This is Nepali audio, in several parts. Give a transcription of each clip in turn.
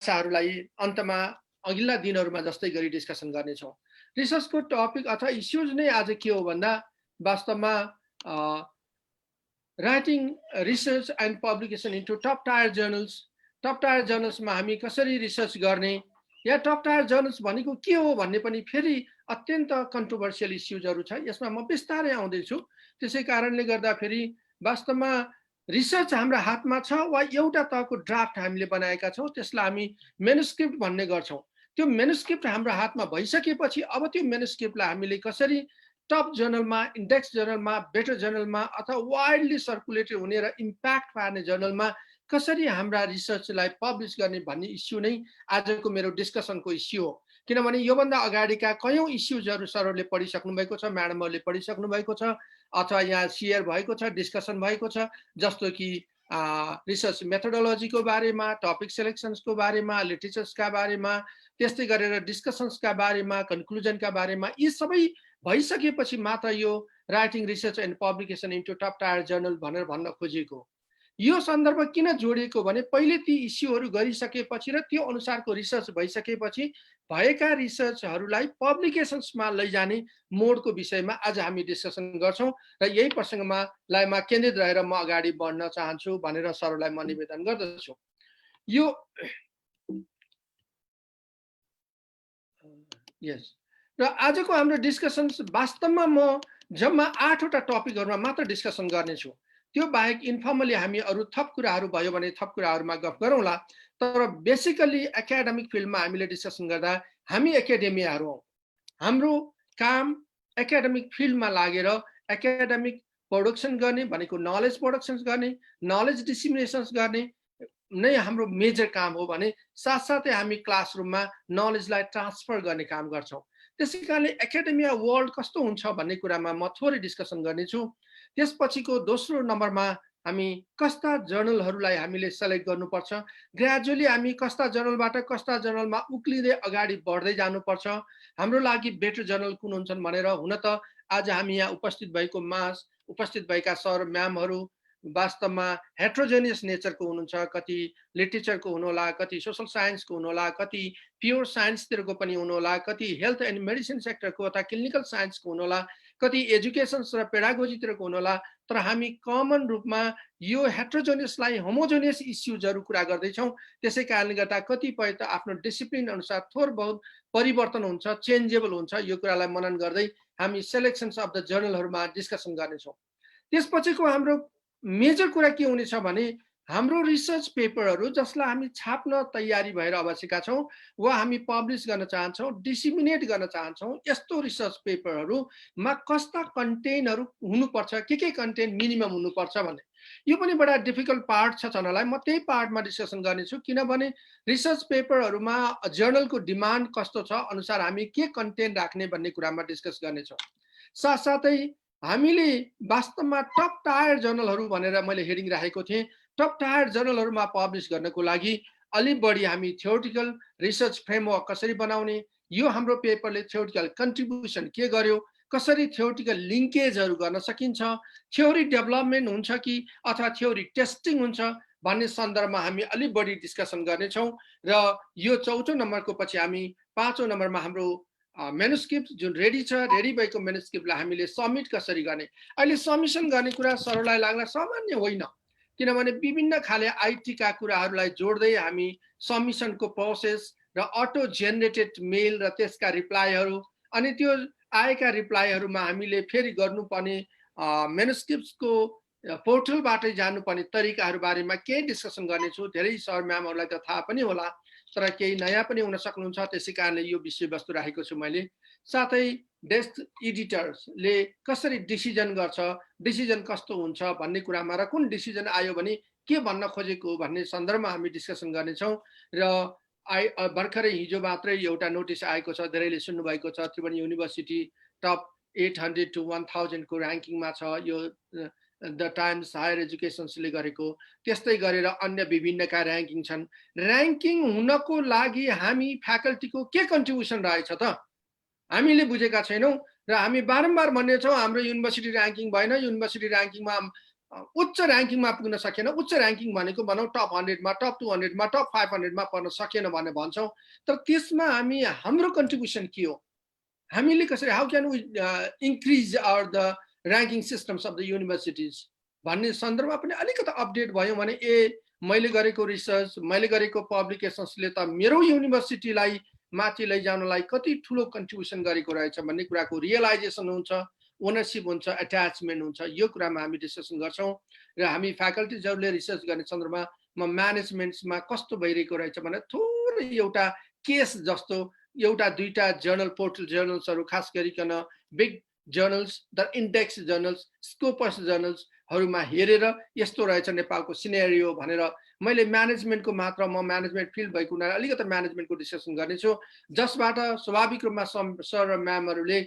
आशाहरूलाई अन्तमा अघिल्ला दिनहरूमा जस्तै गरी डिस्कसन गर्नेछौँ। रिसर्चको टपिक अथवा इस्युज नै आज के हो भन्दा वास्तवमा writing research and publication into top tier journals. Top tier जर्नल्समा हामी कसरी रिसर्च गर्ने या टप टायर जर्नल्स भनेको के हो भन्ने पनि फेरि अत्यन्त कन्ट्रोभर्सियल इस्युजहरू छ। यसमा म बिस्तारै आउँदैछु। त्यसै कारणले गर्दाखेरि वास्तवमा रिसर्च हाम्रो हातमा छ वा एउटा तहको ड्राफ्ट हामीले बनाएका छौँ, त्यसलाई हामी मेनुस्क्रिप्ट भन्ने गर्छौँ। त्यो मेनुस्क्रिप्ट हाम्रो हातमा भइसकेपछि अब त्यो मेनुस्क्रिप्टलाई हामीले कसरी टप जर्नलमा, इन्डेक्स जर्नलमा, बेटर जर्नलमा अथवा वाइडली सर्कुलेटेड हुने र इम्प्याक्ट पार्ने जर्नलमा कसरी हाम्रा रिसर्चलाई पब्लिस गर्ने भन्ने इस्यु नै आजको मेरो डिस्कसनको इस्यु हो। किनभने योभन्दा अगाडिका कयौँ इस्युजहरू सरहरूले पढिसक्नु भएको छ, म्याडमहरूले पढिसक्नु भएको छ अथवा यहाँ सेयर भएको छ, डिस्कसन भएको छ। जस्तो कि रिसर्च मेथोडोलोजीको बारेमा, टपिक सेलेक्सन्सको बारेमा, लिटरेचर्सका बारेमा, त्यस्तै गरेर डिस्कसन्सका बारेमा, कन्क्लुजनका बारेमा, यी सबै भइसकेपछि मात्र यो writing research and publication into top tyre journal भनेर भन्न खोजिएको। यो सन्दर्भ किन जोडिएको भने पहिले ती इस्युहरू गरिसकेपछि र त्यो अनुसारको रिसर्च भइसकेपछि भएका रिसर्चहरूलाई पब्लिकेसन्समा लैजाने मोडको विषयमा आज हामी डिस्कसन गर्छौँ र यही प्रसङ्गमा केन्द्रित रहेर म अगाडि बढ्न चाहन्छु भनेर सरलाई म निवेदन गर्दछु। यो यस र आजको हाम्रो डिस्कसन्स वास्तवमा म जम्मा 8वटा टपिकहरूमा मात्र डिस्कसन गर्नेछु। त्यो बाहेक इन्फर्मली हामी अरू थप कुराहरू भयो भने थप कुराहरूमा गफ गरौँला। तर बेसिकली एकाडेमिक फिल्डमा हामीले डिस्कसन गर्दा हामी एकाडेमियाहरू हौँ। हाम्रो काम एकाडेमिक फिल्डमा लागेर एकाडेमिक प्रोडक्सन गर्ने भनेको नलेज प्रोडक्सन्स गर्ने, नलेज डिसिमिनेसन्स गर्ने नै हाम्रो मेजर काम हो भने साथसाथै हामी क्लासरुममा नलेजलाई ट्रान्सफर गर्ने काम गर्छौँ। त्यसै कारणले एकाडेमिया वर्ल्ड कस्तो हुन्छ भन्ने कुरामा म थोरै डिस्कसन गर्नेछु। त्यसपछिको दोस्रो नम्बरमा हामी कस्ता जर्नलहरूलाई हामीले सेलेक्ट गर्नुपर्छ, ग्रेजुअली हामी कस्ता जर्नलबाट कस्ता जर्नलमा उक्लिँदै अगाडि बढ्दै जानुपर्छ, हाम्रो लागि बेटर जर्नल कुन हुन्छन् भनेर। हुन त आज हामी यहाँ उपस्थित भएका सर म्यामहरू वास्तवमा हेट्रोजेनियस नेचरको हुनुहुन्छ। कति लिटरेचरको हुनुहोला, कति सोसल साइन्सको हुनुहोला, कति प्योर साइन्सतिरको पनि हुनुहोला, कति हेल्थ एन्ड मेडिसिन सेक्टरको अथवा क्लिनिकल साइन्सको हुनुहोला, कति एजुकेसन्स र पेडागोजीतिरको हुनुहोला। तर हामी कमन रूपमा यो हेट्रोजेनियसलाई होमोजेनियस इस्युजहरू कुरा गर्दैछौँ। त्यसै कारणले गर्दा कतिपय त आफ्नो डिसिप्लिन अनुसार थोर बहुत परिवर्तन हुन्छ, चेन्जेबल हुन्छ। यो कुरालाई मनन गर्दै हामी सेलेक्सन्स अफ द जर्नलहरूमा डिस्कसन गर्नेछौँ। त्यसपछिको हाम्रो मेजर कुरा के हुनेछ भने हाम्रो रिसर्च पेपरहरू जसलाई हामी छाप्न तयारी भएर बसेका छौँ वा हामी पब्लिस गर्न चाहन्छौँ, डिसिमिनेट गर्न चाहन्छौँ, यस्तो रिसर्च पेपरहरूमा कस्ता कन्टेन्टहरू हुनुपर्छ, के कन्टेन्ट मिनिमम हुनुपर्छ भन्ने यो पनि बडा डिफिकल्ट पार्ट छ छनलाई। म त्यही पार्टमा डिस्कसन गर्नेछु। किनभने रिसर्च पेपरहरूमा जर्नलको डिमान्ड कस्तो छ अनुसार हामी के कन्टेन्ट राख्ने भन्ने कुरामा डिस्कस गर्नेछौँ। साथसाथै हामीले वास्तवमा टप टायर जर्नलहरू भनेर मैले हेडिङ राखेको थिएँ। टप टायर जर्नलहरूमा पब्लिस गर्नको लागि अलि बढी हामी थ्योरिटिकल रिसर्च फ्रेमवर्क कसरी बनाउने, यो हाम्रो पेपरले थ्योरिटिकल कन्ट्रिब्युसन के गर्यो, कसरी थ्योरिटिकल लिङ्केजहरू गर्न सकिन्छ, थ्योरी डेभलपमेन्ट हुन्छ कि अथवा थ्योरी टेस्टिङ हुन्छ भन्ने सन्दर्भमा हामी अलि बढी डिस्कसन गर्नेछौँ। र यो चौथो नम्बरको पछि हामी 5औं नम्बरमा हाम्रो मेनुस्क्रिप्ट जुन रेडी छ, रेडी भएको मेनुस्क्रिप्टलाई हामीले सबमिट कसरी गर्ने। अहिले सबमिसन गर्ने कुरा सरलाई लाग्ला सामान्य होइन, किनभने विभिन्न खाले आइटीका कुराहरूलाई जोड्दै हामी सबमिसनको प्रोसेस र अटो जेनेरेटेड मेल र त्यसका रिप्लाईहरू अनि त्यो आएका रिप्लाईहरूमा हामीले फेरि गर्नुपर्ने मेनुस्क्रिप्टको पोर्टलबाटै जानुपर्ने तरिकाहरू बारेमा केही डिस्कसन गर्नेछु। धेरै सर म्यामहरूलाई त थाहा पनि होला, तर केही नयाँ पनि हुन सक्नुहुन्छ। त्यसै कारणले यो विषयवस्तु राखेको छु मैले। साथै डेस्क एडिटर्सले कसरी डिसिजन गर्छ, डिसिजन कस्तो हुन्छ भन्ने कुरामा र कुन डिसिजन आयो भने के भन्न खोजेको भन्ने सन्दर्भमा हामी डिस्कसन गर्नेछौँ। र भर्खरै हिजो मात्रै एउटा नोटिस आएको छ, धेरैले सुन्नुभएको छ, त्रिभुवन युनिभर्सिटी टप 800 to 1000 को ऱ्याङ्किङमा छ। यो द टाइम्स हायर एजुकेसन्सले गरेको। त्यस्तै गरेर अन्य विभिन्नका ऱ्याङ्किङ छन्। ऱ्याङ्किङ हुनको लागि हामी फ्याकल्टीको के कन्ट्रिब्युसन रहेछ त हामीले बुझेका छैनौँ र हामी बारम्बार भन्नेछौँ हाम्रो युनिभर्सिटी ऱ्याङ्किङ भएन, युनिभर्सिटी ऱ्याङ्किङमा उच्च र्याङ्किङमा पुग्न सकेन, उच्च र्याङ्किङ भनेको भनौँ टप 100 मा, टप 200 मा, टप 500 मा पर्न सकेन भनेर भन्छौँ। तर त्यसमा हाम्रो कन्ट्रिब्युसन के हो? हामीले कसरी how can we increase our the ranking systems of the universities भन्ने सन्दर्भमा पनि अलिकति अपडेट भयौँ भने मैले गरेको रिसर्च, मैले गरेको पब्लिकेसन्सले त मेरो युनिभर्सिटीलाई माथि लैजानलाई कति ठुलो कन्ट्रिब्युसन गरेको रहेछ भन्ने कुराको रियलाइजेसन हुन्छ, ओनरसिप हुन्छ, एट्याचमेन्ट हुन्छ। यो कुरामा हामी डिस्कसन गर्छौँ र हामी फ्याकल्टिजहरूले रिसर्च गर्ने सन्दर्भमा म्यानेजमेन्ट्समा कस्तो भइरहेको रहेछ भनेर थोरै एउटा केस जस्तो एउटा दुईटा जर्नल, पोर्टल जर्नल्सहरू खास गरिकन big journals, the index journals, Scopus जर्नल्सहरूमा हेरेर यस्तो रहेछ नेपालको सिनेरियो भनेर मैले म्यानेजमेन्टको मात्र म म्यानेजमेन्ट फिल्ड भएको हुनाले अलिकति म्यानेजमेन्टको डिस्कसन गर्नेछु, जसबाट स्वाभाविक रूपमा सर र म्यामहरूले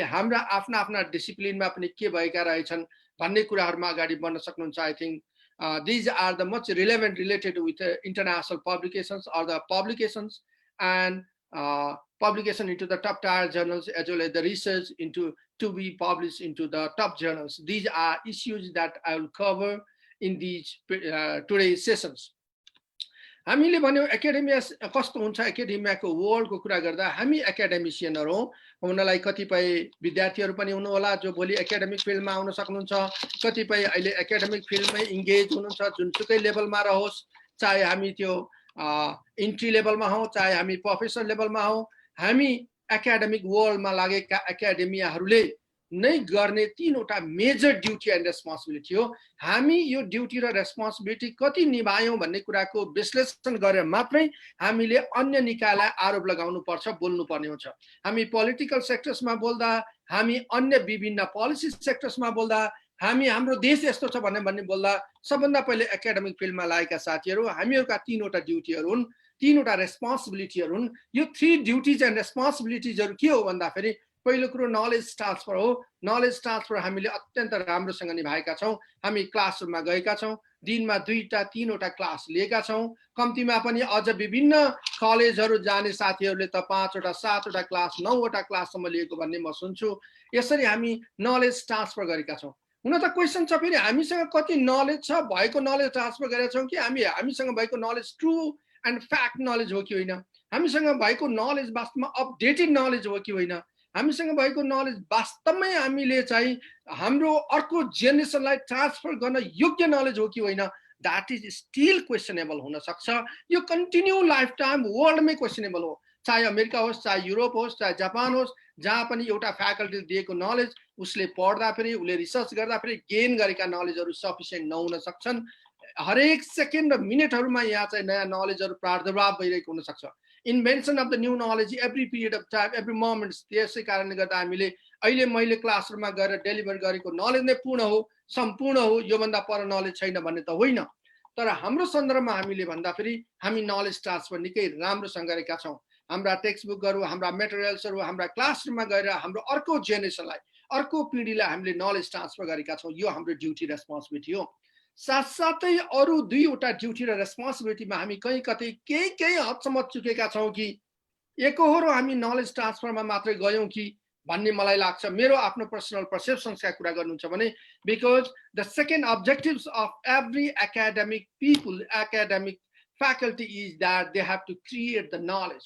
हाम्रा आफ्ना आफ्ना डिसिप्लिनमा पनि के भएका रहेछन् भन्ने कुराहरूमा अगाडि बढ्न सक्नुहुन्छ। I think these are the much relevant related with international publications or the publications and publication into the top tier journals as well as the research into to be published into the top journals. These are issues that I will cover in these today's sessions. हामीले भन्यौँ एकाडेमिया कस्तो हुन्छ, एकाडेमियाको वर्ल्डको कुरा गर्दा हामी एकाडेमिसियनहरू हौँ। उनीहरूलाई कतिपय विद्यार्थीहरू पनि हुनुहोला जो भोलि एकाडेमिक फिल्डमा आउन सक्नुहुन्छ, कतिपय अहिले एकाडेमिक फिल्डमै इङ्गेज हुनुहुन्छ, जुनसुकै लेभलमा रहोस्, चाहे हामी त्यो इन्ट्री लेभलमा हौँ, चाहे हामी प्रोफेसर लेभलमा हौँ, हामी एकाडेमिक वर्ल्डमा लागेका एकाडेमियाहरूले नै गर्ने तीनवटा मेजर ड्युटी एन्ड रेस्पोन्सिबिलिटी हो। हामी यो ड्युटी र रेस्पोन्सिबिलिटी कति निभायौँ भन्ने कुराको विश्लेषण गरेर मात्रै हामीले अन्य निकायलाई आरोप लगाउनु पर्छ, बोल्नु पर्ने हुन्छ। हामी पोलिटिकल सेक्टर्समा बोल्दा, हामी अन्य विभिन्न पोलिसी सेक्टर्समा बोल्दा, हामी हाम्रो देश यस्तो छ भन्ने बोल्दा सबभन्दा पहिले एकाडेमिक फिल्डमा लागेका साथीहरू हामीहरूका तीनवटा ड्युटीहरू हुन्, तीनवटा रेस्पोन्सिबिलिटीहरू हुन्। यो 3 ड्युटिज एन्ड रेस्पोन्सिबिलिटिजहरू के हो भन्दाखेरि पहिलो कुरो नलेज ट्रान्सफर हो। नलेज ट्रान्सफर हामीले अत्यन्त राम्रोसँग निभाएका छौँ। हामी क्लासरुममा गएका छौँ, दिनमा 2टा 3वटा क्लास लिएका छौँ। कम्तीमा पनि अझ विभिन्न कलेजहरू जाने साथीहरूले त 5वटा 7वटा क्लास 9वटा क्लाससम्म लिएको भन्ने म सुन्छु। यसरी हामी नलेज ट्रान्सफर गरेका छौँ। हुन त क्वेसन छ फेरि हामीसँग कति नलेज छ, भएको नलेज ट्रान्सफर गरेका छौँ कि हामीसँग भएको knowledge true and fact knowledge हो कि होइन, हामीसँग भएको नलेज वास्तवमा अपडेटेड नलेज हो कि होइन, हामीसँग भएको नलेज वास्तवमै हामीले चाहिँ हाम्रो अर्को जेनेरेसनलाई ट्रान्सफर गर्न योग्य नलेज हो कि होइन, द्याट इज स्टिल क्वेसनेबल हुन सक्छ। यो कन्टिन्यू लाइफ टाइम वर्ल्डमै क्वेसनेबल हो, चाहे अमेरिका होस्, चाहे युरोप होस्, चाहे जापान होस्, जहाँ पनि एउटा फ्याकल्टीले दिएको नलेज उसले पढ्दाखेरि, उसले रिसर्च गर्दाखेरि गेन गरेका नलेजहरू सफिसियन्ट नहुन सक्छन्। हरेक सेकेन्ड र मिनटहरूमा यहाँ चाहिँ नयाँ नलेजहरू प्रादुर्भाव भइरहेको हुनसक्छ। Invention of the new knowledge every period of time, every moment. त्यसै कारणले गर्दा हामीले अहिले मैले क्लासरुममा गएर डेलिभर गरेको नलेज नै पूर्ण हो, सम्पूर्ण हो, योभन्दा पर नलेज छैन भन्ने त होइन। तर हाम्रो सन्दर्भमा हामीले भन्दाखेरि हामी नलेज ट्रान्सफर निकै राम्रोसँग गरेका छौँ। हाम्रा टेक्स्ट बुकहरू, हाम्रा मेटेरियल्सहरू हाम्रा क्लासरुममा गएर हाम्रो अर्को जेनेरेसनलाई, अर्को पिँढीलाई हामीले नलेज ट्रान्सफर गरेका छौँ। यो हाम्रो ड्युटी रेस्पोन्सिबिलिटी हो। साथसाथै अरू 2वटा ड्युटी र रेस्पोन्सिबिलिटीमा हामी कतै केही हदसम्म चुकेका छौँ कि एकहोरो हामी नलेज ट्रान्सफरमा मात्रै गयौँ कि भन्ने मलाई लाग्छ। मेरो आफ्नो पर्सनल पर्सेप्सन्सका कुरा गर्नुहुन्छ भने because the second objectives of every academic people, academic faculty is that they have to create the knowledge.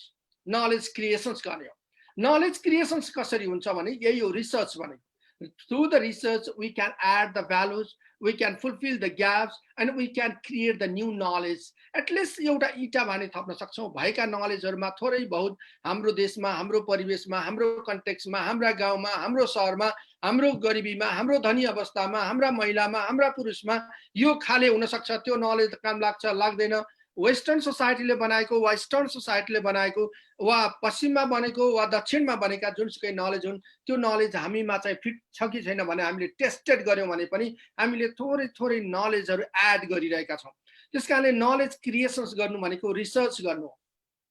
Knowledge creations गर्ने हो। नलेज क्रिएसन्स कसरी हुन्छ भने यही हो रिसर्च भने। Through the research we can add the values, we can fulfill the gaps and we can create the new knowledge. At least एउटा इटा भने थप्न सक्छौँ। भएका नलेजहरूमा थोरै बहुत हाम्रो देशमा, हाम्रो परिवेशमा, हाम्रो कन्टेक्स्टमा, हाम्रा गाउँमा, हाम्रो सहरमा, हाम्रो गरिबीमा, हाम्रो धनी अवस्थामा, हाम्रा महिलामा, हाम्रा पुरुषमा यो खाले हुनसक्छ। त्यो नलेज काम लाग्छ, लाग्दैन। वेस्टर्न सोसाइटीले बनाएको वा इस्टर्न सोसाइटीले बनाएको वा पश्चिममा बनेको वा दक्षिणमा बनेका जुनसुकै नलेज हुन्, त्यो नलेज हामीमा चाहिँ फिट छ कि छैन भने हामीले टेस्टेड गऱ्यौँ भने पनि हामीले थोरै नलेजहरू एड गरिरहेका छौँ। त्यस कारणले नलेज क्रिएसन्स गर्नु भनेको रिसर्च गर्नु हो।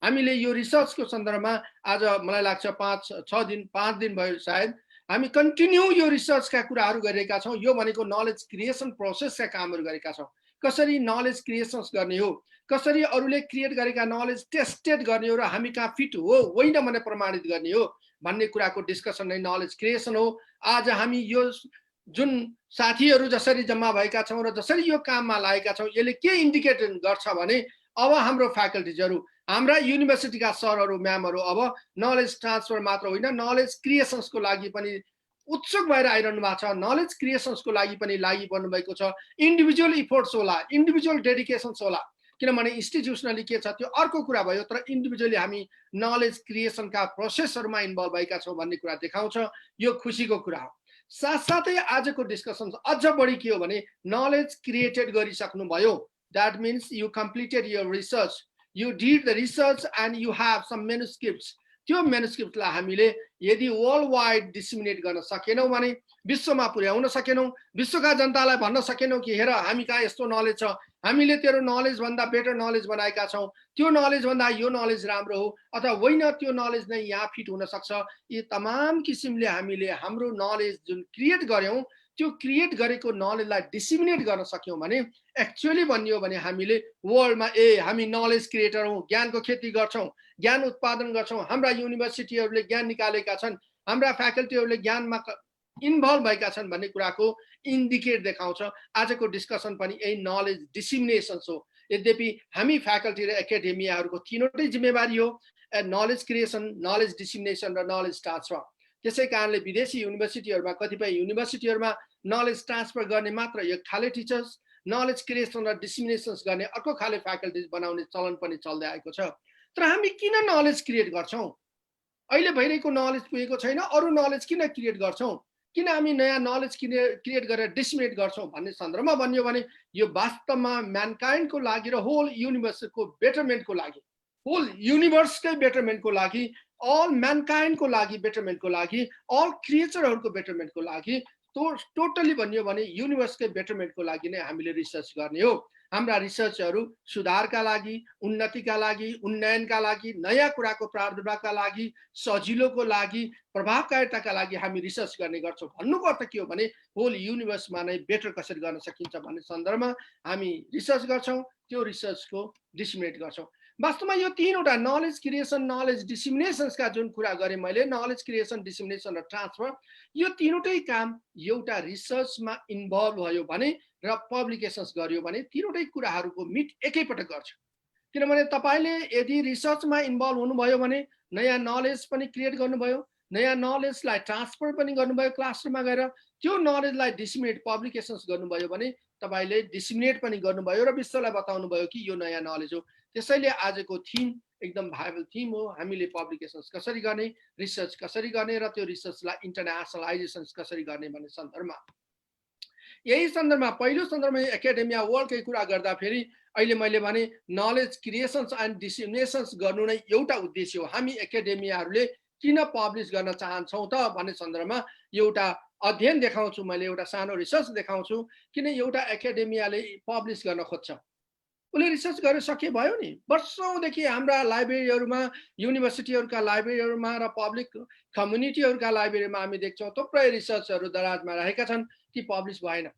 हामीले यो रिसर्चको सन्दर्भमा आज मलाई लाग्छ 5 दिन भयो सायद हामी कन्टिन्यू यो रिसर्चका कुराहरू गरिरहेका छौँ। यो भनेको नलेज क्रिएसन प्रोसेसका कामहरू गरेका छौँ। कसरी नलेज क्रिएसन्स गर्ने हो, कसरी अरूले क्रिएट गरेका नलेज टेस्टेड गर्ने हो र हामी कहाँ फिट हो होइन भनेर प्रमाणित गर्ने हो भन्ने कुराको डिस्कसन नै नलेज क्रिएसन हो। आज हामी यो जुन साथीहरू जसरी जम्मा भएका छौँ र जसरी यो काममा लागेका छौँ यसले के इन्डिकेट गर्छ भने अब हाम्रो फ्याकल्टिजहरू हाम्रा युनिभर्सिटीका सरहरू म्यामहरू अब नलेज ट्रान्सफर मात्र होइन नलेज क्रिएसन्सको लागि पनि उत्सुक भएर आइरहनु भएको छ नलेज क्रिएसन्सको लागि पनि लागि पर्नु भएको छ इन्डिभिजुअल इफोर्ट्स होला इन्डिभिजुअल डेडिकेसन्स होला किनभने इन्स्टिट्युसनली के छ त्यो अर्को कुरा भयो तर इन्डिभिजुअली हामी नलेज क्रिएसनका प्रोसेसहरूमा इन्भल्भ भएका छौँ भन्ने कुरा देखाउँछ यो खुसीको कुरा हो साथसाथै आजको डिस्कसन अझ बढी के हो भने नलेज क्रिएटेड गरिसक्नुभयो that means you completed your research you did the research and you have some manuscripts त्यो मेनुस्क्रिप्टलाई हामीले यदि वर्ल्ड वाइड डिसिमिनेट गर्न सकेनौँ भने विश्वमा पुर्याउन सकेनौँ विश्वका जनतालाई भन्न सकेनौँ कि हेर हामी कहाँ यस्तो नलेज छ हामीले तेरो नलेज भन्दा बेटर नलेज बनाएका छौँ त्यो नलेज भन्दा यो नलेज राम्रो हो अथवा होइन त्यो नलेज नै यहाँ फिट हुन सक्छ यी तमाम किसिमले हामीले हाम्रो नलेज जुन क्रिएट गर्यौँ त्यो क्रिएट गरेको नलेजलाई डिसिमिनेट गर्न सक्यौँ भने एक्चुअली भनियो भने हामीले वर्ल्डमा हामी नलेज क्रिएटर हौँ ज्ञानको खेती गर्छौँ ज्ञान उत्पादन गर्छौँ हाम्रा युनिभर्सिटीहरूले ज्ञान निकालेका छन् हाम्रा फ्याकल्टीहरूले ज्ञानमा इन्भल्भ भएका छन् भन्ने कुराको इन्डिकेट देखाउँछ आजको डिस्कसन पनि यही नलेज डिसिमिनेसन्स हो यद्यपि हामी फ्याकल्टी र एकाडेमियाहरूको तीनवटै जिम्मेवारी हो नलेज क्रिएसन नलेज डिसिमिनेसन र नलेज ट्रान्सफर त्यसै कारणले विदेशी युनिभर्सिटीहरूमा कतिपय युनिभर्सिटीहरूमा नलेज ट्रान्सफर गर्ने मात्र एक खाले टिचर्स नलेज क्रिएसन र डिसिमिनेसन्स गर्ने अर्को खाले फ्याकल्टिज बनाउने चलन पनि चल्दै आएको छ तर हामी किन नलेज क्रिएट गर्छौँ अहिले भइरहेको नलेज पुगेको छैन अरू नलेज किन क्रिएट गर्छौँ किन हामी नयाँ नलेज क्रिएट गरेर डिसिमिनेट गर्छौँ भन्ने सन्दर्भमा भनियो भने यो वास्तवमा म्यानकाइन्डको लागि र होल युनिभर्सको बेटरमेन्टको लागि होल युनिभर्सकै बेटरमेन्टको लागि अल म्यानकाइन्डको लागि बेटरमेन्टको लागि अल क्रिएचरहरूको बेटरमेन्टको लागि टोटली भनियो भने युनिभर्सकै बेटरमेन्टको लागि नै हामीले रिसर्च गर्ने हो हाम्रा रिसर्चहरू सुधारका लागि उन्नतिका लागि उन्नयनका लागि नयाँ कुराको प्रादुर्भावका लागि सजिलोको लागि प्रभावकारिताका लागि हामी रिसर्च गर्ने गर्छौँ भन्नुको अर्थ के हो भने होल युनिभर्समा नै बेटर कसरी गर्न सकिन्छ भन्ने सन्दर्भमा हामी रिसर्च गर्छौँ त्यो रिसर्चको डिसिमिनेट गर्छौँ वास्तवमा यो तीनवटा नलेज क्रिएसन नलेज डिसिमिनेसन्सका जुन कुरा गरेँ मैले नलेज क्रिएसन डिसिमिनेसन र ट्रान्सफर यो तीनवटै काम एउटा रिसर्चमा इन्भल्भ भयो भने र पब्लिकेसन्स गर्यो भने तीनवटै कुराहरूको मिट एकैपटक गर्छ किनभने तपाईँले यदि रिसर्चमा इन्भल्भ हुनुभयो भने नयाँ नलेज पनि क्रिएट गर्नुभयो नयाँ नलेजलाई ट्रान्सफर पनि गर्नुभयो क्लासरुममा गएर त्यो नलेजलाई डिसिमिनेट पब्लिकेसन्स गर्नुभयो भने तपाईँले डिसिमिनेट पनि गर्नुभयो र विश्वलाई बताउनु भयो कि यो नयाँ नलेज हो त्यसैले आजको थिम एकदम भाइबल थिम हो हामीले पब्लिकेसन्स कसरी गर्ने रिसर्च कसरी गर्ने र त्यो रिसर्चलाई इन्टरनेसनलाइजेसन्स कसरी गर्ने भन्ने सन्दर्भमा यही सन्दर्भमा पहिलो सन्दर्भमा एकाडेमिया वर्ल्डकै कुरा गर्दाखेरि अहिले मैले भने नलेज क्रिएसन्स एन्ड डिसिमिनेसन्स गर्नु नै एउटा उद्देश्य हो हामी एकाडेमियाहरूले किन पब्लिस गर्न चाहन्छौँ त भन्ने सन्दर्भमा एउटा अध्ययन देखाउँछु मैले एउटा सानो रिसर्च देखाउँछु किन एउटा एकाडेमियाले पब्लिस गर्न खोज्छ उसले रिसर्च गरेर सके भयो नि वर्षौँदेखि हाम्रा लाइब्रेरीहरूमा युनिभर्सिटीहरूका लाइब्रेरीहरूमा र पब्लिक कम्युनिटीहरूका लाइब्रेरीमा हामी देख्छौँ थुप्रै रिसर्चहरू दराजमा रहेका छन् ती पब्लिस भएन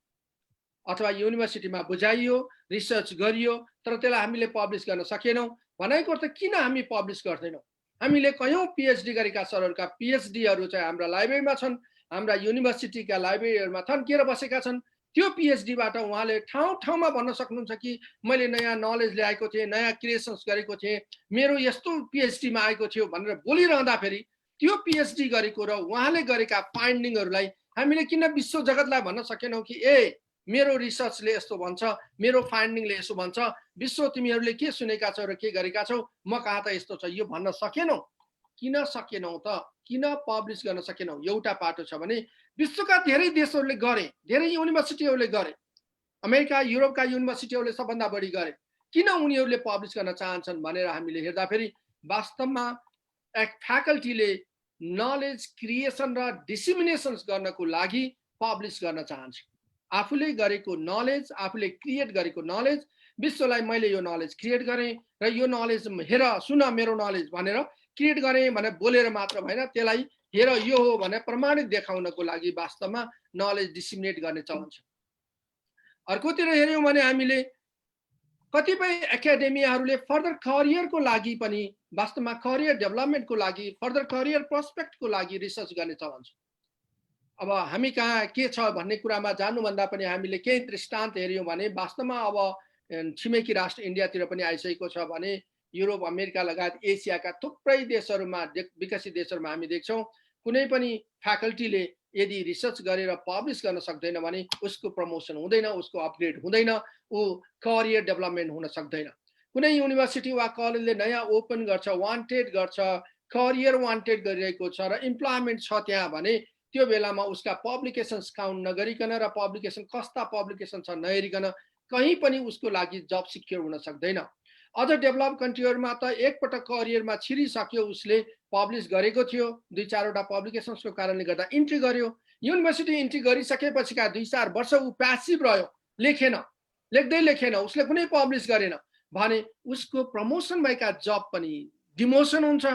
अथवा युनिभर्सिटीमा बुझाइयो रिसर्च गरियो तर त्यसलाई हामीले पब्लिस गर्न सकेनौँ भनेको अर्थ किन हामी पब्लिस गर्दैनौँ हामीले कयौँ पिएचडी गरेका सरहरूका पिएचडीहरू चाहिँ हाम्रा लाइब्रेरीमा छन् हाम्रा युनिभर्सिटीका लाइब्रेरीहरूमा थन्किएर बसेका छन् त्यो पिएचडीबाट उहाँले ठाउँ ठाउँमा भन्न सक्नुहुन्छ कि मैले नयाँ नलेज ल्याएको थिएँ नयाँ क्रिएसन्स गरेको थिएँ मेरो यस्तो पिएचडीमा आएको थियो भनेर बोलिरहँदाखेरि त्यो पिएचडी गरेको र उहाँले गरेका फाइन्डिङहरूलाई हामीले किन विश्व जगतलाई भन्न सकेनौँ कि मेरो रिसर्चले यस्तो भन्छ मेरो फाइन्डिङले यसो भन्छ विश्व तिमीहरूले के सुनेका छौ र के गरेका छौ म कहाँ त यस्तो छ यो भन्न सकेनौ किन सकेनौ त किन पब्लिस गर्न सकेनौ एउटा पाटो छ भने विश्वका धेरै देशहरूले गरे धेरै युनिभर्सिटीहरूले गरे अमेरिका युरोपका युनिभर्सिटीहरूले सबभन्दा बढी गरे किन उनीहरूले पब्लिस गर्न चाहन्छन् भनेर हामीले हेर्दाखेरि वास्तवमा एक फ्याकल्टीले नलेज क्रिएसन र डिसिमिनेसन्स गर्नको लागि पब्लिस गर्न चाहन्छ आफूले गरेको नलेज आफूले क्रिएट गरेको नलेज विश्वलाई मैले यो नलेज क्रिएट गरेँ र यो नलेज हेर सुन मेरो नलेज भनेर क्रिएट गरेँ भनेर बोलेर मात्र भएन त्यसलाई हेर यो हो भनेर प्रमाणित देखाउनको लागि वास्तवमा नलेज डिसिमिनेट गर्ने चलन छ अर्कोतिर हेर्यौँ भने हामीले कतिपय एकाडेमियाहरूले फर्दर करियरको लागि पनि वास्तवमा करियर डेभलपमेन्टको लागि फर्दर करियर प्रोस्पेक्टको लागि रिसर्च गर्ने चलन छ अब हामी कहाँ के छ भन्ने कुरामा जानुभन्दा पनि हामीले केही दृष्टान्त हेऱ्यौँ भने वास्तवमा अब छिमेकी राष्ट्र इन्डियातिर पनि आइसकेको छ भने युरोप अमेरिका लगायत एसियाका थुप्रै देशहरूमा विकसित देशहरूमा हामी देख्छौँ कुनै पनि फ्याकल्टीले यदि रिसर्च गरेर पब्लिस गर्न सक्दैन भने उसको प्रमोसन हुँदैन, उसको अपग्रेड हुँदैन, ऊ करियर डेभलपमेन्ट हुन सक्दैन। कुनै युनिभर्सिटी वा कलेजले नयाँ ओपन गर्छ, वान्टेड गर्छ, करियर वान्टेड गरिरहेको छ र इम्प्लोइमेन्ट छ त्यहाँ भने त्यो बेलामा उसका पब्लिकेसन्स काउन्ट नगरिकन र पब्लिकेसन कस्ता पब्लिकेसन छ नहेरिकन कहीँ पनि उसको लागि जब सिक्योर हुन सक्दैन। अझ डेभलप कन्ट्रीहरूमा त एकपटक करियरमा छिरिसक्यो, उसले पब्लिस गरेको थियो, 2-4वटा पब्लिकेसन्सको कारणले गर्दा इन्ट्री गर्यो, युनिभर्सिटी इन्ट्री गरिसकेपछिका 2-4 वर्ष ऊ प्यासिभ रह्यो, लेखेन, लेख्दै लेखेन, उसले कुनै पब्लिस गरेन भने उसको प्रमोसन भएका जब पनि डिमोसन हुन्छ,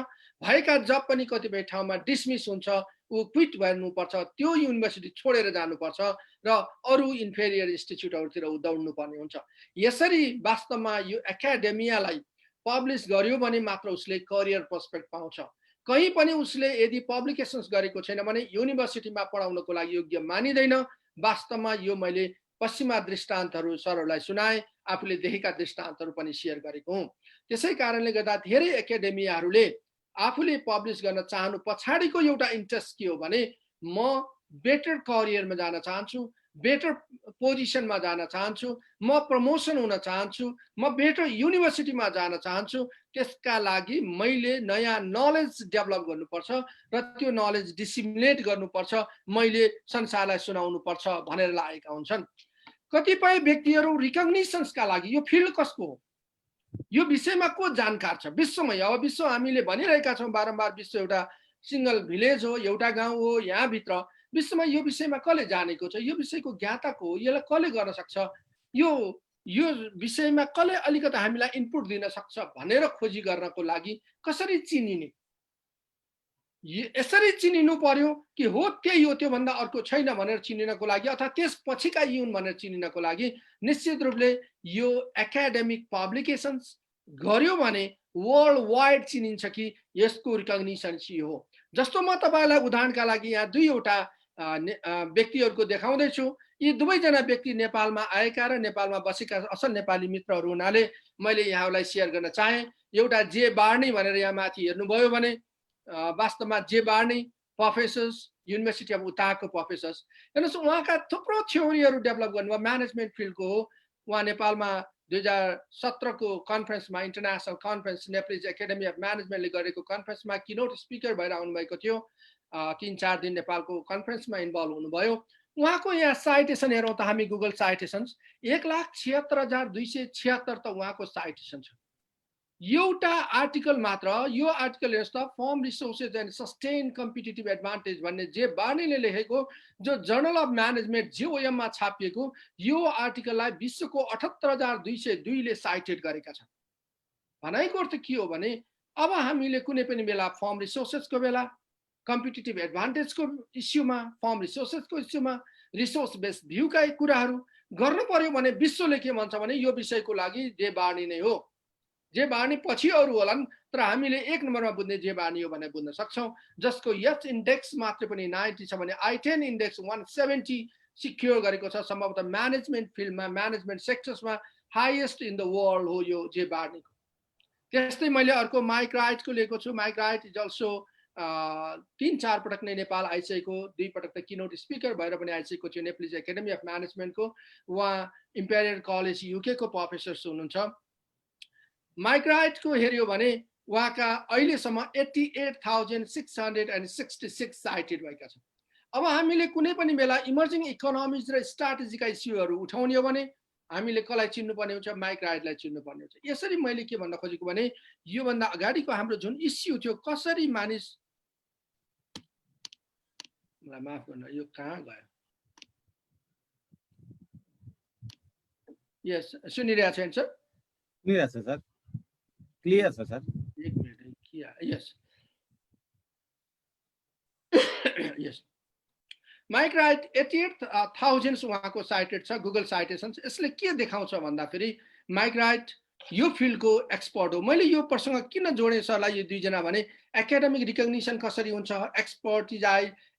भएका जब पनि कतिपय ठाउँमा डिसमिस हुन्छ, ऊ क्विट गर्नुपर्छ, त्यो युनिभर्सिटी छोडेर जानुपर्छ र अरू इन्फेरियर इन्स्टिच्युटहरूतिर ऊ दौड्नुपर्ने हुन्छ। यसरी वास्तवमा यो एकाडेमियालाई पब्लिस गर्यो भने मात्र उसले करियर प्रोस्पेक्ट पाउँछ। कहीँ पनि उसले यदि पब्लिकेसन्स गरेको छैन भने युनिभर्सिटीमा पढाउनको लागि योग्य मानिँदैन। वास्तवमा यो मैले पश्चिमा दृष्टान्तहरू सरहरूलाई सुनाएँ, आफूले देखेका दृष्टान्तहरू पनि सेयर गरेको हुँ। त्यसै कारणले गर्दा धेरै एकाडेमियाहरूले आफूले पब्लिस गर्न चाहनु पछाडिको एउटा इन्ट्रेस्ट के हो भने म बेटर करियरमा जान चाहन्छु, बेटर पोजिसनमा जान चाहन्छु, म प्रमोसन हुन चाहन्छु, म बेटर युनिभर्सिटीमा जान चाहन्छु, त्यसका लागि मैले नयाँ नलेज डेभलप गर्नुपर्छ र त्यो नलेज डिसिमिनेट गर्नुपर्छ, मैले संसारलाई सुनाउनुपर्छ भनेर लागेका हुन्छन्। कतिपय व्यक्तिहरू रिकग्निसन्सका लागि यो फिल्ड कसको हो, यो विषयमा को जानकार छ विश्वमै। अब विश्व हामीले भनिरहेका छौँ बारम्बार, विश्व एउटा सिङ्गल भिलेज हो, एउटा गाउँ हो। यहाँभित्र विश्वमा यो विषयमा कसले जानेको छ, यो विषयको ज्ञाता को हो, यसलाई कसले गर्न सक्छ, यो यो विषयमा कसले अलिकति हामीलाई इनपुट दिन सक्छ भनेर खोजी गर्नको लागि कसरी चिनिने, यसरी चिनिनु पर्यो कि हो त्यही हो, त्योभन्दा अर्को छैन भनेर चिनिनको लागि अथवा त्यसपछिका युन भनेर चिनिनको लागि निश्चित रूपले यो एकाडेमिक पब्लिकेसन्स गर्यो भने वर्ल्ड वाइड चिनिन्छ कि यसको रिकग्निसन हो। जस्तो म तपाईँलाई उदाहरणका लागि यहाँ दुईवटा व्यक्तिहरूको देखाउँदैछु। यी दुवैजना व्यक्ति नेपालमा आएका र नेपालमा बसेका असल नेपाली मित्रहरू हुनाले मैले यहाँलाई सेयर गर्न चाहेँ। एउटा जे बार्नी भनेर यहाँ माथि हेर्नुभयो भने वास्तवमा जे बार्नी प्रोफेसर्स, युनिभर्सिटी अफ उताको प्रोफेसर्स, हेर्नुहोस् उहाँका थुप्रो थ्योरीहरू डेभलप गर्नुभयो, म्यानेजमेन्ट फिल्डको हो। उहाँ नेपालमा 2017को कन्फरेन्समा, international conference Nepalese academy of म्यानेजमेन्टले गरेको कन्फरेन्समा किनोट स्पिकर भएर आउनुभएको थियो। 3-4 दिन नेपालको कन्फरेन्समा इन्भल्भ हुनुभयो। उहाँको यहाँ साइटेसन हेरौँ त हामी गुगल साइटेसन्स 1,76,276 त उहाँको साइटेसन छ। एउटा आर्टिकल मात्र, यो आर्टिकल हेर्नुहोस् त, form resources and sustain competitive advantage भन्ने जे बार्नीले लेखेको, जो जर्नल अफ म्यानेजमेन्ट JOM-मा छापिएको, यो आर्टिकललाई विश्वको 78,202ले साइटेड गरेका छन्। भनाइको अर्थ के हो भने अब हामीले कुनै पनि बेला फर्म रिसोर्सेसको बेला, कम्पिटिटिभ एडभान्टेजको इस्युमा, फर्म रिसोर्सेसको इस्युमा, रिसोर्स बेस्ड भ्यूका कुराहरू गर्नु पर्यो भने विश्वले के भन्छ भने यो विषयको लागि जे बार्नी नै हो। जे बार्नी पछि अरू होलान्, तर हामीले 1 नम्बरमा बुझ्ने जे बार्नी हो भनेर बुझ्न सक्छौँ, जसको यस इन्डेक्स मात्र पनि 90 छ भने I10 इन्डेक्स 170 सिक्योर गरेको छ। सम्भवतः म्यानेजमेन्ट फिल्डमा, म्यानेजमेन्ट सेक्टर्समा हाइएस्ट इन द वर्ल्ड हो यो जे बार्नीको। त्यस्तै मैले अर्को माइक राइटको लिएको छु। माइक राइट इज अल्सो 3-4 पटक नै नेपाल आइसकेको, 2 पटक त किनोट स्पिकर भएर पनि आइसकेको थियो नेप्लिज एकाडेमी अफ म्यानेजमेन्टको। उहाँ इम्पेरियल कलेज UK को प्रोफेसर हुनुहुन्छ। माइक राइटको हेऱ्यो भने उहाँका अहिलेसम्म 88,666 साइटेड भएका छन्। अब हामीले कुनै पनि बेला इमर्जिङ इकोनोमिज र स्ट्राटेजीका इस्युहरू उठाउने हो भने हामीले कसलाई चिन्नुपर्ने हुन्छ, माइक राइटलाई चिन्नुपर्ने हुन्छ। यसरी मैले के भन्न खोजेको भने योभन्दा अगाडिको हाम्रो जुन इस्यु थियो, कसरी मानिस, मलाई माफ गर्नु, यो कहाँ गयो, यस सुनिरहेको छैन सर? सुनिरहेको छ सर, क्लियर छ सर। एक मिनट, यस यस माइक राइट 88,000 उहाँको साइटेड छ, गुगल साइटेसन्स। यसले के देखाउँछ भन्दाखेरि माइक राइट यो फिल्डको एक्सपर्ट हो। मैले यो प्रसङ्ग किन जोडेँ सरलाई यो दुईजना भने एकाडेमिक रिकग्निसन कसरी हुन्छ,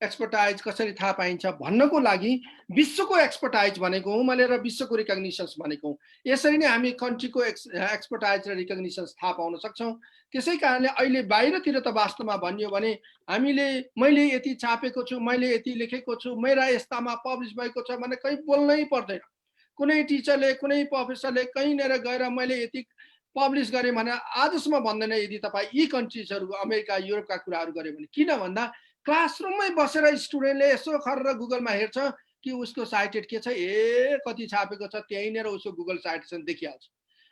एक्सपर्टाइज कसरी थाहा पाइन्छ भन्नको लागि विश्वको एक्सपर्टाइज भनेको हुँ मैले र विश्वको रिकग्निसन्स भनेको हुँ। यसरी नै हामी कन्ट्रीको एक्सपर्टाइज र रिकग्निसन्स थाहा पाउन सक्छौँ। त्यसै कारणले अहिले बाहिरतिर त वास्तवमा भनियो भने मैले यति छापेको छु, मैले यति लेखेको छु, मेरा यस्तामा पब्लिस भएको छ भने कहीँ बोल्नै पर्दैन। कुनै टिचरले कुनै प्रोफेसरले कहीँनिर गएर मैले यति पब्लिस गरेँ भने आजसम्म भन्दैन। यदि तपाईँ यी कन्ट्रिजहरू अमेरिका युरोपका कुराहरू गऱ्यो भने, किन भन्दा क्लासरुममै बसेर स्टुडेन्टले यसो खरेर गुगलमा हेर्छ कि उसको साइटेड के छ, कति छापेको छ, त्यहीँनिर उसको गुगल साइटेसन देखिहाल्छ।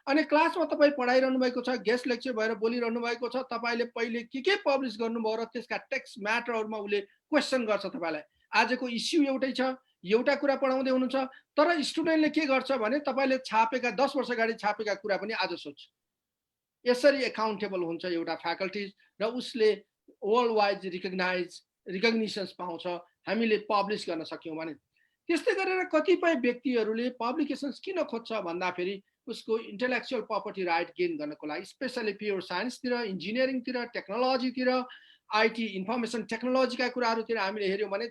अनि क्लासमा तपाईँ पढाइरहनु भएको छ, गेस्ट लेक्चर भएर बोलिरहनु भएको छ, तपाईँले पहिले के पब्लिस गर्नुभयो र त्यसका टेक्स्ट म्याटरहरूमा उसले क्वेसन गर्छ तपाईँलाई। आजको इस्यु एउटै छ, एउटा कुरा पढाउँदै हुनुहुन्छ, तर स्टुडेन्टले के गर्छ भने तपाईँले छापेका 10 वर्ष अगाडि छापेका कुरा पनि आज सोध्छ। यसरी एकाउन्टेबल हुन्छ एउटा फ्याकल्टिज र उसले वर्ल्ड वाइड रिकग्निसन्स पाउँछ हामीले पब्लिस गर्न सक्यौँ भने। त्यस्तै गरेर कतिपय व्यक्तिहरूले पब्लिकेसन्स किन खोज्छ भन्दाखेरि उसको इन्टेलेक्चुअल प्रपर्टी राइट गेन गर्नको लागि, स्पेसली प्योर साइन्सतिर, इन्जिनियरिङतिर, टेक्नोलोजीतिर, आइटी इन्फर्मेसन टेक्नोलोजीका कुराहरूतिर हामीले हेऱ्यौँ भने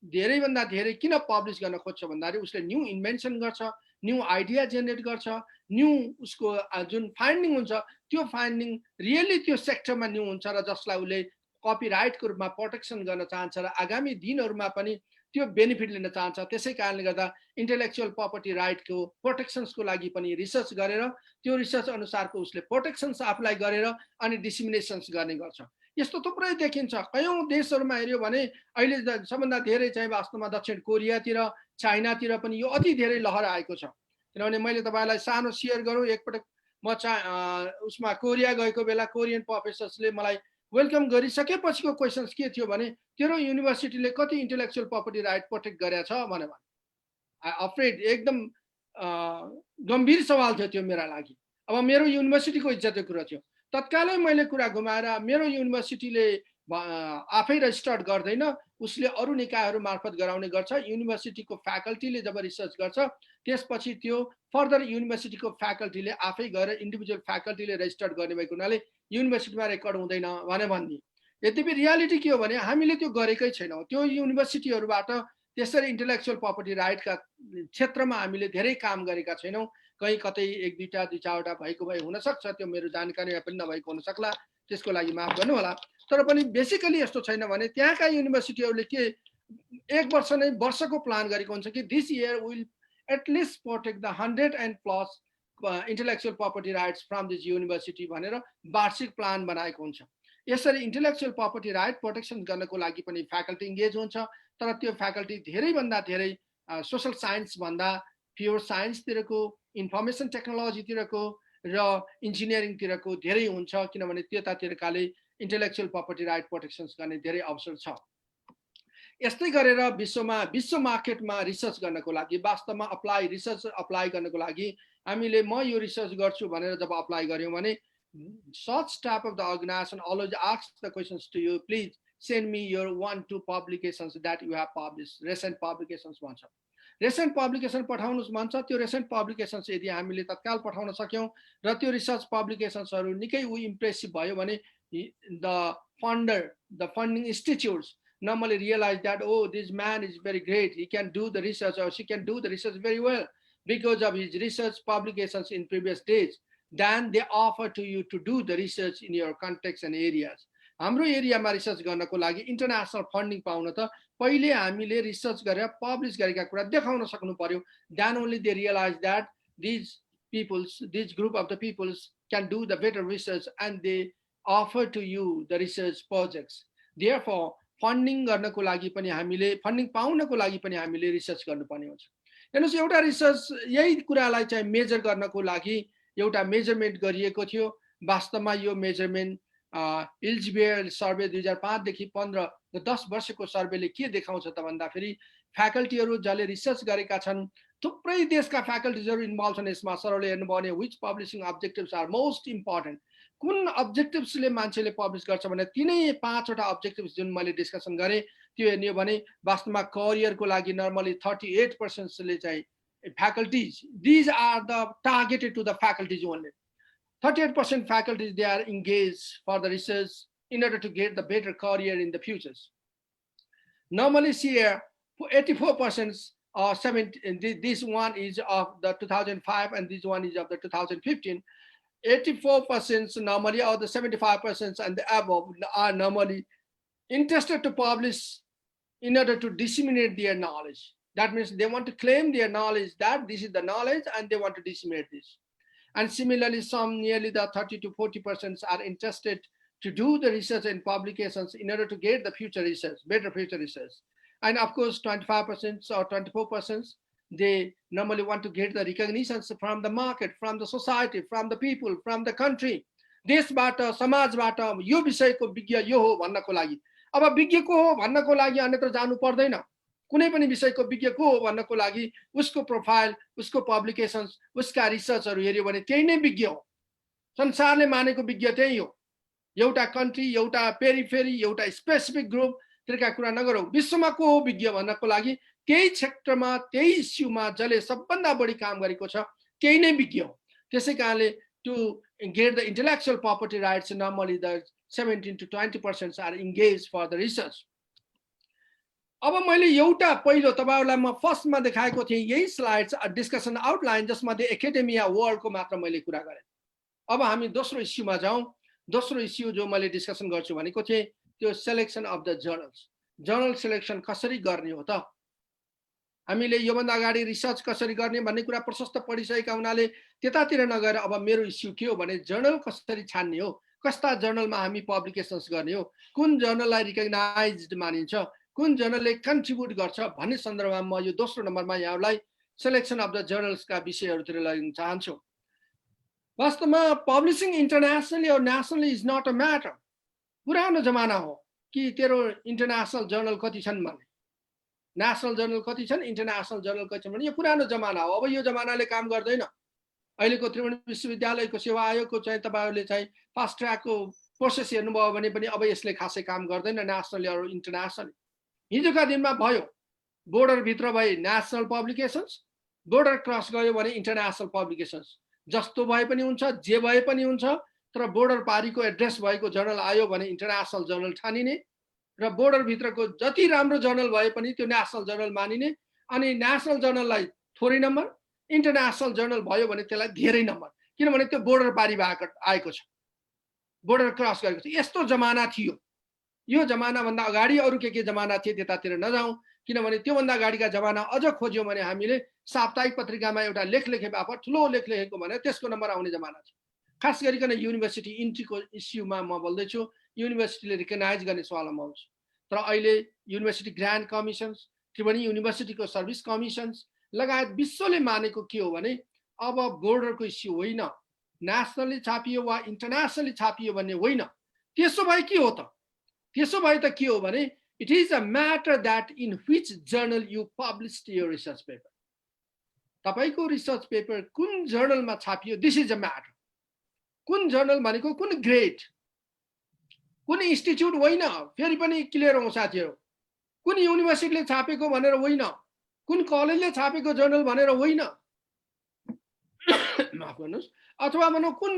धेरैभन्दा धेरै किन पब्लिस गर्न खोज्छ भन्दाखेरि उसले न्यू इन्भेन्सन गर्छ, न्यू आइडिया जेनेरेट गर्छ, न्यू उसको जुन फाइन्डिङ हुन्छ त्यो फाइन्डिङ रियली त्यो सेक्टरमा न्यू हुन्छ र जसलाई उसले कपिराइटको रूपमा प्रोटेक्सन गर्न चाहन्छ र आगामी दिनहरूमा पनि त्यो बेनिफिट लिन चाहन्छ। त्यसै कारणले गर्दा इन्टेलेक्चुअल प्रपर्टी राइटको प्रोटेक्सन्सको लागि पनि रिसर्च गरेर त्यो रिसर्च अनुसारको उसले प्रोटेक्सन्स अप्लाई गरेर अनि डिसिमिनेसन्स गर्ने गर्छ। यस्तो थुप्रै देखिन्छ। कयौँ देशहरूमा हेऱ्यो भने अहिले सबभन्दा धेरै चाहिँ वास्तवमा दक्षिण कोरियातिर, चाइनातिर पनि यो अति धेरै लहर आएको छ। किनभने मैले तपाईँलाई सानो सेयर गरौँ, एकपटक म उसमा कोरिया गएको बेला कोरियन प्रोफेसर्सले मलाई वेलकम गरिसकेपछिको क्वेसन्स के थियो भने तेरो युनिभर्सिटीले कति इन्टेलेक्चुअल प्रपर्टी राइट प्रोटेक्ट गरेछ भनेर। अफ्रेड एकदम गम्भीर सवाल थियो त्यो मेरा लागि। अब मेरो युनिभर्सिटीको इज्जतको कुरा थियो। तत्कालै मैले कुरा घुमाएर मेरो युनिभर्सिटीले आफै रजिस्टर्ड गर्दैन, उसले अरू निकायहरू मार्फत गराउने गर्छ। युनिभर्सिटीको फ्याकल्टीले जब रिसर्च गर्छ त्यसपछि त्यो फर्दर युनिभर्सिटीको फ्याकल्टीले आफै गएर इन्डिभिजुअल फ्याकल्टीले रजिस्टर्ड गर्ने भएको हुनाले युनिभर्सिटीमा रेकर्ड हुँदैन भने भन्ने। यद्यपि रियालिटी के हो भने हामीले त्यो गरेकै छैनौँ। त्यो युनिभर्सिटीहरूबाट त्यसरी इन्टेलेक्चुअल प्रपर्टी राइटका क्षेत्रमा हामीले धेरै काम गरेका छैनौँ। कहीँ कतै एक दुईवटा दुई चारवटा भएको भए हुनसक्छ, त्यो मेरो जानकारीमा पनि नभएको हुनसक्ला, त्यसको लागि माफ गर्नु होला। तर पनि बेसिकली यस्तो छैन भने त्यहाँका युनिभर्सिटीहरूले के एक वर्ष नै वर्षको प्लान गरेको हुन्छ कि this year will at least protect the 100+ intellectual property rights from this university भनेर वार्षिक प्लान बनाएको हुन्छ। यसरी इन्टेलेक्चुअल प्रपर्टी राइट प्रोटेक्सन गर्नको लागि पनि फ्याकल्टी इङ्गेज हुन्छ, तर त्यो फ्याकल्टी धेरैभन्दा धेरै सोसल साइन्स भन्दा प्योर साइन्सतिरको, इन्फर्मेसन टेक्नोलोजीतिरको र इन्जिनियरिङतिरको धेरै हुन्छ, किनभने त्यतातिरकाले इन्टेलेक्चुअल प्रपर्टी राइट प्रोटेक्सन्स गर्ने धेरै अवसर छ। यस्तै गरेर विश्व मार्केटमा रिसर्च गर्नको लागि वास्तवमा रिसर्च अप्लाई गर्नको लागि हामीले म यो रिसर्च गर्छु भनेर जब अप्लाई गर्यौँ भने such type of the organization always asks the questions to you, please send me your 1-2 publications that you have published, recent publications भन्छ। रेसेन्ट पब्लिकेसन पठाउनुहोस् भन्छ। त्यो रेसेन्ट पब्लिकेसन्स यदि हामीले तत्काल पठाउन सक्यौँ र त्यो रिसर्च पब्लिकेसन्सहरू निकै इम्प्रेसिभ भयो भने the funding institutes normally realize that, oh, this man is very great, he can do the research or she can do the research very well because of his research publications in previous days. Then they offer to you to do the research in your context and areas. हाम्रो एरियामा रिसर्च गर्नको लागि इन्टरनेसनल फन्डिङ पाउन त पहिले हामीले रिसर्च गरेर पब्लिस गरेका कुरा देखाउन सक्नु पर्यो। Then only they realize that this group of the peoples can do the better research and they offer to you the research projects. Therefore, funding गर्नको लागि पनि हामीले फन्डिङ पाउनको लागि पनि हामीले रिसर्च गर्नुपर्ने हुन्छ। हेर्नुहोस्, एउटा रिसर्च यही कुरालाई चाहिँ मेजर गर्नको लागि एउटा मेजरमेन्ट गरिएको थियो। वास्तवमा यो मेजरमेन्ट इल्जबेयर सर्वे 2005 देखि 15 10 वर्षको सर्वेले के देखाउँछ त भन्दाखेरि फ्याकल्टीहरू जसले रिसर्च गरेका छन्, थुप्रै देशका फ्याकल्टिजहरू इन्भल्भ छन् यसमा। सरले हेर्नुभयो भने which publishing objectives are most important, कुन अब्जेक्टिभ्सले मान्छेले पब्लिस गर्छ भने तिनै 5वटा अब्जेक्टिभ्स जुन मैले डिस्कसन गरेँ त्यो हेर्ने हो भने वास्तवमा करियरको लागि नर्मली 38%ले चाहिँ faculties. These are the targeted to the faculties only. 38% faculties, they are engaged for the research in order to get the better career in the futures. Normally see 84% or 70, this one is of the 2005 and this one is of the 2015. 84% normally, or the 75% and the above, are normally interested to publish in order to disseminate their knowledge. That means they want to claim their knowledge, that this is the knowledge, and they want to disseminate this. And similarly, some nearly the 30 to 40% are interested to do the research and publications in order to get the future research, better future research. And of course, 25% or 24%, they normally want to get the recognitions from the market, from the society, from the people, from the country. देशबाट समाजबाट यो विषयको विज्ञ यो हो भन्नको लागि, अब विज्ञ को हो भन्नको लागि अन्यत्र जानु पर्दैन। कुनै पनि विषयको विज्ञ को हो भन्नको लागि उसको प्रोफाइल, उसको पब्लिकेशन्स, उसका रिसर्चहरू हेर्यो भने त्यही नै विज्ञ हो। संसारले मानेको विज्ञ त्यही हो। एउटा कन्ट्री, एउटा पेरिफेरी, एउटा स्पेसिफिक ग्रुप त्यसका कुरा नगरौँ। विश्वमा को हो विज्ञ भन्नको लागि त्यही क्षेत्रमा, त्यही इस्युमा जसले सबभन्दा बढी काम गरेको छ त्यही नै विज्ञ हो। त्यसै कारणले to get the intellectual property rights, normally the 17 to 20% are engaged for the research. अब मैले एउटा पहिलो तपाईहरुलाई म फर्स्टमा देखाएको थिएँ यही स्लाइड्स डिस्कसन आउटलाइन, जसमध्ये एकाडेमिया वर्ल्डको मात्र मैले कुरा गरेँ। अब हामी दोस्रो इस्युमा जाउँ। दोस्रो इस्यु जो मैले डिस्कसन गर्छु भनेको थिएँ त्यो selection of the journals. Journal selection कसरी गर्ने हो त? हामीले योभन्दा अगाडि रिसर्च कसरी गर्ने भन्ने कुरा प्रशस्त पढिसकेका हुनाले त्यतातिर नगएर अब मेरो इस्यु के हो भने जर्नल कसरी छान्ने हो, कस्ता जर्नलमा हामी पब्लिकेशन्स गर्ने हो, कुन जर्नललाई रिकग्नाइज्ड मानिन्छ, कुन जर्नलले कन्ट्रिब्युट गर्छ भन्ने सन्दर्भमा म यो दोस्रो नम्बरमा यहाँलाई सेलेक्सन अफ द जर्नल्सका विषयहरूतिर लैजान चाहन्छु। वास्तवमा publishing internationally or nationally is not a matter. पुरानो जमाना हो कि तेरो इन्टरनेसनल जर्नल कति छन् भन्ने, नेसनल जर्नल कति छन्, इन्टरनेसनल जर्नल कति छन् भने यो पुरानो जमाना हो। अब यो जमानाले काम गर्दैन। अहिलेको त्रिभुवन विश्वविद्यालयको सेवा आयोगको चाहिँ तपाईहरुले चाहिँ फास्ट ट्र्याकको प्रोसेस हेर्नुभयो भने पनि अब यसले खासै काम गर्दैन नेसनली अर इन्टरनेसनली। हिजोका दिनमा भयो बोर्डर भित्र भए नेसनल पब्लिकेशन्स, बोर्डर क्रस गयो भने इन्टरनेसनल पब्लिकेशन्स। जस्तो भए पनि हुन्छ, जे भए पनि हुन्छ, तर बोर्डर पारीको एड्रेस भएको जर्नल आयो भने इन्टरनेसनल जर्नल ठानिने र बोर्डर भित्रको जति राम्रो जर्नल भए पनि त्यो नेसनल जर्नल मानिने। अनि नेसनल जर्नललाई थोरै नम्बर, इन्टरनेसनल जर्नल भयो भने त्यसलाई धेरै नम्बर, किनभने त्यो बोर्डर पारी आएको छ, बोर्डर क्रस गरेको छ। यस्तो जमाना थियो। यो जमाना भन्दा अगाडि अरु के जमाना थिए त्यतातिर नजाउँ, किनभने त्यो भन्दा अगाडिका जमाना अझ खोज्यौं भने हामीले साप्ताहिक पत्रिकामा एउटा लेख लेखे बापत ठुलो लेख लेखेको भने त्यसको नम्बर आउने जमाना थियो। खास गरिकन युनिभर्सिटी इन्ट्रीको इस्युमा म बोल्दै छु, युनिभर्सिटीले रिकग्नाइज गर्ने सवालमा आउँछ। तर अहिले युनिभर्सिटी ग्रान्ड कमिसन्स, त्रिभुवन युनिभर्सिटीको सर्भिस कमिसन्स लगायत विश्वले मानेको के हो भने अब बोर्डरको इस्यु होइन, नेसनली छापियो वा इन्टरनेसनली छापियो भन्ने होइन। त्यसो भए के हो त? त्यसो भए त के हो भने it is a matter that in which journal you published your research paper. तपाईको रिसर्च पेपर कुन जर्नलमा छापियो, दिस इज अ म्याटर। कुन जर्नल भनेको कुन ग्रेड, कुन इन्स्टिट्युट होइन, फेरि पनि क्लियर हो साथीहरु। कुन युनिभर्सिटीले छापेको भनेर होइन, कुन कलेजले छापेको जर्नल भनेर होइन, माफ गर्नुस्, अथवा भनौं कुन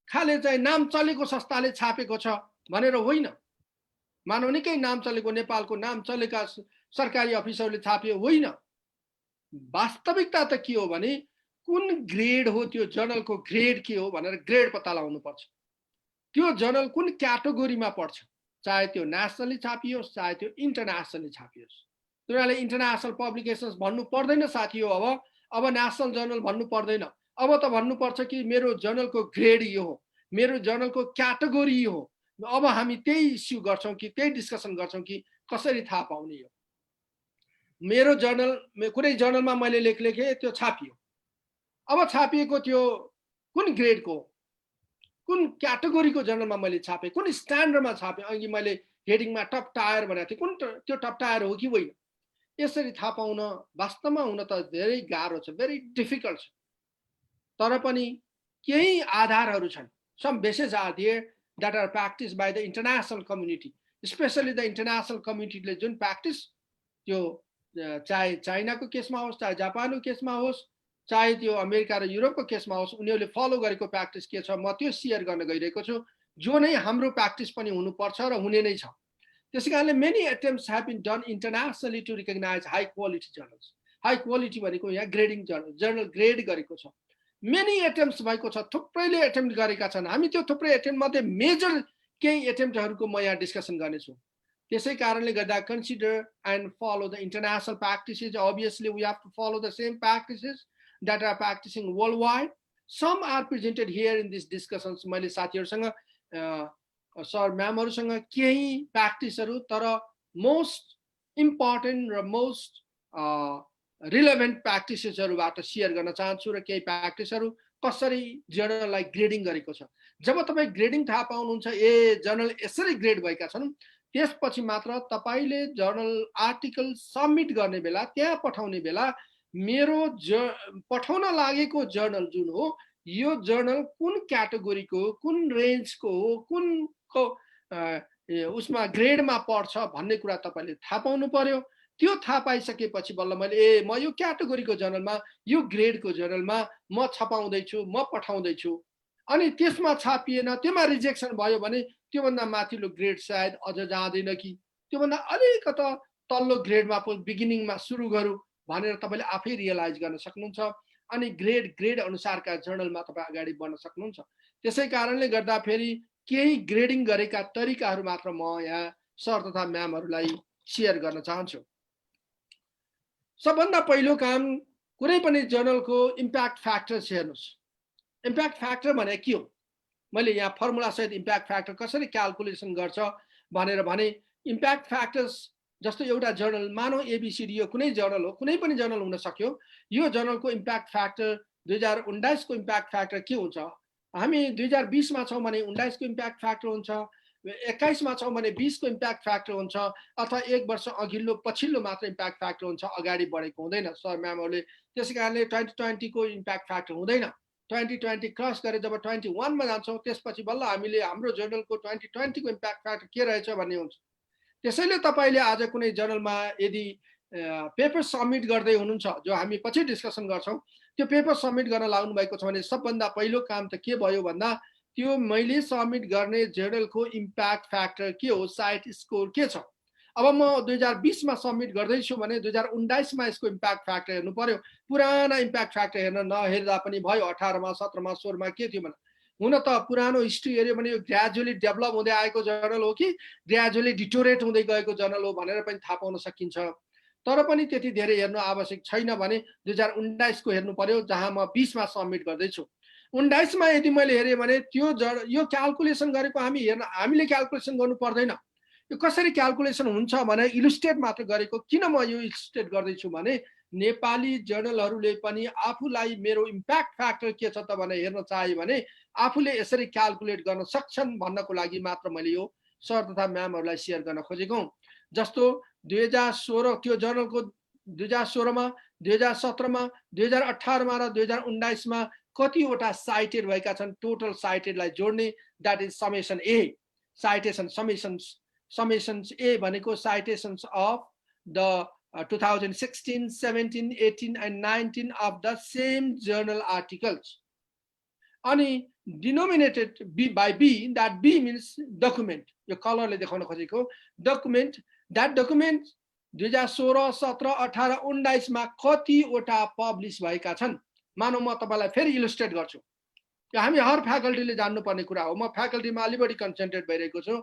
खाले चाहिँ नाम चलेको संस्थाले छापेको छ भनेर होइन। मानव निकै नाम चलेको, नेपालको नाम चलेका सरकारी अफिसरले छाप्यो होइन। वास्तविकता त के हो भने कुन ग्रेड हो, त्यो जर्नलको ग्रेड के हो भनेर ग्रेड पत्ता लगाउनु पर्छ। त्यो जर्नल कुन क्याटेगोरीमा पर्छ, चाहे त्यो नेसनली छापियोस् चाहे त्यो इन्टरनेसनली छापियोस्। त्यसैले इन्टरनेसनल पब्लिकेशन्स भन्नु पर्दैन साथी हो। अब नेसनल जर्नल भन्नु पर्दैन। अब त भन्नु पर्छ कि मेरो जर्नलको ग्रेड यो हो, मेरो जर्नलको क्याटेगोरी यो हो। अब हामी त्यही इस्यु गर्छौं कि त्यही डिस्कसन गर्छौं कि कसरी थाहा पाउने हो। मेरो जर्नल, कुनै जर्नलमा मैले लेख लेखे, त्यो छापियो। अब छापिएको त्यो कुन ग्रेडको, कुन क्याटेगोरीको जर्नलमा मैले छापे, कुन स्ट्यान्डर्डमा छापे। अघि मैले हेडिङमा टप टायर भनेको थिएँ, कुन त्यो टप टायर हो कि होइन, यसरी थाहा पाउन वास्तवमा हुन त धेरै गाह्रो छ, भेरी डिफिकल्ट छ। तर पनि केही आधारहरू छन्। Some basis are there that are practiced by the international community, especially the international community ले जुन practice त्यो चाहे चाइनाको केसमा होस् चाहे जापानको केसमा होस् चाहे त्यो अमेरिका र युरोपको केसमा होस्, उनीहरूले फलो गरेको प्र्याक्टिस के छ म त्यो सेयर गर्न गइरहेको छु, जो नै हाम्रो प्र्याक्टिस पनि हुनुपर्छ र हुने नै छ। त्यसै कारणले many attempts have been done internationally to recognise high quality journals. High quality भनेको यहाँ ग्रेडिङ जर्नल ग्रेड गरेको छ। मेनी एटेम्प्ट्स भएको छ, थुप्रैले एटेम्प्ट गरेका छन्। हामी त्यो थुप्रै एटेम्प्ट मध्ये मेजर केही एटेम्प्टहरूको म यहाँ डिस्कसन गर्नेछु। त्यसै कारणले गर्दा consider and follow the international practices. Obviously we have to follow the same practices that are practicing worldwide. Some are presented here in these discussions. मैले साथीहरुसँग सर म्यामहरुसँग केही प्र्याक्टिसहरु तर मोस्ट इम्पोर्टेन्ट र मोस्ट रिलेभेन्ट प्र्याक्टिसेसहरुबाट शेयर गर्न चाहन्छु र केही प्र्याक्टिसहरु कसरी जर्नललाई ग्रेडिङ गरेको छ। जब तपाई ग्रेडिङ थाहा पाउनुहुन्छ, ए जर्नल यसरी ग्रेड भएका छन्, त्यसपछि मात्र तपाईले जर्नल आर्टिकल सबमिट गर्ने बेला, त्यहाँ पठाउने बेला मेरो पठाउन लागेको जर्नल जुन हो, यो जर्नल कुन क्याटेगोरीको, कुन रेन्जको हो, कुनको उसमा ग्रेडमा पर्छ भन्ने कुरा तपाईले थाहा पाउनु पर्यो। त्यो थाहा पाइसकेपछि बल्ल मैले म यो क्याटेगोरीको जर्नलमा, यो ग्रेडको जर्नलमा म छपाउँदैछु, म पठाउँदैछु। अनि त्यसमा छापिएन, त्यसमा रिजेक्सन भयो भने त्योभन्दा माथिल्लो ग्रेड सायद अझ जाँदैन कि त्योभन्दा अलिकता तल्लो ग्रेडमा बिगिनिङमा सुरु गरौँ भनेर तपाईले आफै रियलाइज गर्न सक्नुहुन्छ। अनि ग्रेड अनुसारका जर्नलमा तपाई अगाडि बढ्न सक्नुहुन्छ। त्यसै कारणले गर्दा फेरि केही ग्रेडिङ गरेका तरिकाहरू मात्र म यहाँ सर तथा म्यामहरुलाई शेयर गर्न चाहन्छु। सबभन्दा पहिलो काम, कुनै पनि जर्नलको इम्प्याक्ट फ्याक्टर हेर्नुस्। इम्प्याक्ट फ्याक्टर भने के हो? मैले यहाँ फर्मुला सहित इम्प्याक्ट फ्याक्टर कसरी क्याल्कुलेसन गर्छ भनेर भने, इम्प्याक्ट फ्याक्टर्स जस्तो एउटा जर्नल, मानौ एबीसीडी यो कुनै जर्नल हो, कुनै पनि जर्नल हुन सक्यो। यो जर्नलको इम्प्याक्ट फ्याक्टर 2019 को इम्प्याक्ट फ्याक्टर के हुन्छ? हामी 2020 मा छौं भने 19 को इम्प्याक्ट फ्याक्टर हुन्छ, 21 मा छौं भने 20 को इम्प्याक्ट फ्याक्टर हुन्छ, अथवा एक वर्ष अघिल्लो पछिल्लो मात्र इम्प्याक्ट फ्याक्टर हुन्छ, अगाडि बढेको हुँदैन सर म्यामहरुले। त्यसैकारणले 2020 को इम्प्याक्ट फ्याक्टर हुँदैन। 2020 क्रस गरे जब 21 मा जान्छौं, त्यसपछि बल्ल हामीले हाम्रो जर्नलको 2020 को इम्प्याक्ट फ्याक्टर के रहेछ भन्ने हुन्छ। त्यसैले तपाईले आज कुनै जर्नलमा यदि पेपर सबमिट गर्दै हुनुहुन्छ, जो हामी पछि डिस्कसन गर्छौं, त्यो पेपर सबमिट गर्न लाग्नु भएको छ भने सबभन्दा पहिलो काम त के भयो भन्दा, त्यो मैले सबमिट गर्ने जर्नलको इम्प्याक्ट फ्याक्टर के हो, साइट स्कोर के छ। अब म 2020 मा सबमिट गर्दैछु भने 2019 मा यसको इम्प्याक्ट फ्याक्टर हेर्नु पर्यो। पुराना इम्प्याक्ट फ्याक्टर हेर्न नहेर्दा पनि भयो। 18 मा, 17 मा, 16 मा के थियो भने, हुन त पुरानो हिस्ट्री हेर्यो भने यो ग्रेजुअली डेभलप हुँदै आएको जर्नल हो कि ग्रेजुअली डिटोरेट हुँदै गएको जर्नल हो भनेर पनि थाहा पाउन सकिन्छ। तर पनि त्यति धेरै हेर्नु आवश्यक छैन भने 2019 को हेर्नु पर्यो, जहाँ म 20 मा सबमिट गर्दैछु। 19 मा यदि मैले हेरेँ भने त्यो यो क्याल्कुलेसन गरेको हामीले क्याल्कुलेसन गर्नु पर्दैन। यो कसरी क्याल्कुलेसन हुन्छ भने इलुस्ट्रेट मात्र गरेको। किन म यो इलुस्ट्रेट गर्दैछु भने, नेपाली जर्नलहरूले पनि आफूलाई मेरो इम्प्याक्ट फ्याक्टर के छ त भनेर हेर्न चाहे भने आफूले यसरी क्याल्कुलेट गर्न सक्छन् भन्नको लागि मात्र मैले यो सर तथा म्यामहरुलाई शेयर गर्न खोजेको हुँ। जस्तो 2016 त्यो जर्नलको 2016 मा, 2017 मा, 2018 मा र 2019 मा कतिवटा साइटेड भएका छन्, टोटल साइटेडलाई जोड्ने, that is summation A. Citation summations A भनेको citations of the 2016, 17, 18 and 19 of the same journal articles. अनि denominated by B, that B means document. यो कलरले देखाउन खोजेको document. That document 2016, 17, 18, 19 मा कतिवटा पब्लिश भएका छन्। मानौ म तपाईलाई फेरि इलुस्ट्रेट गर्छु। यो हामी हर फ्याकल्टीले जान्नुपर्ने कुरा हो। म फ्याकल्टीमा अलि बढी कन्सन्ट्रेट भइरहेको छु।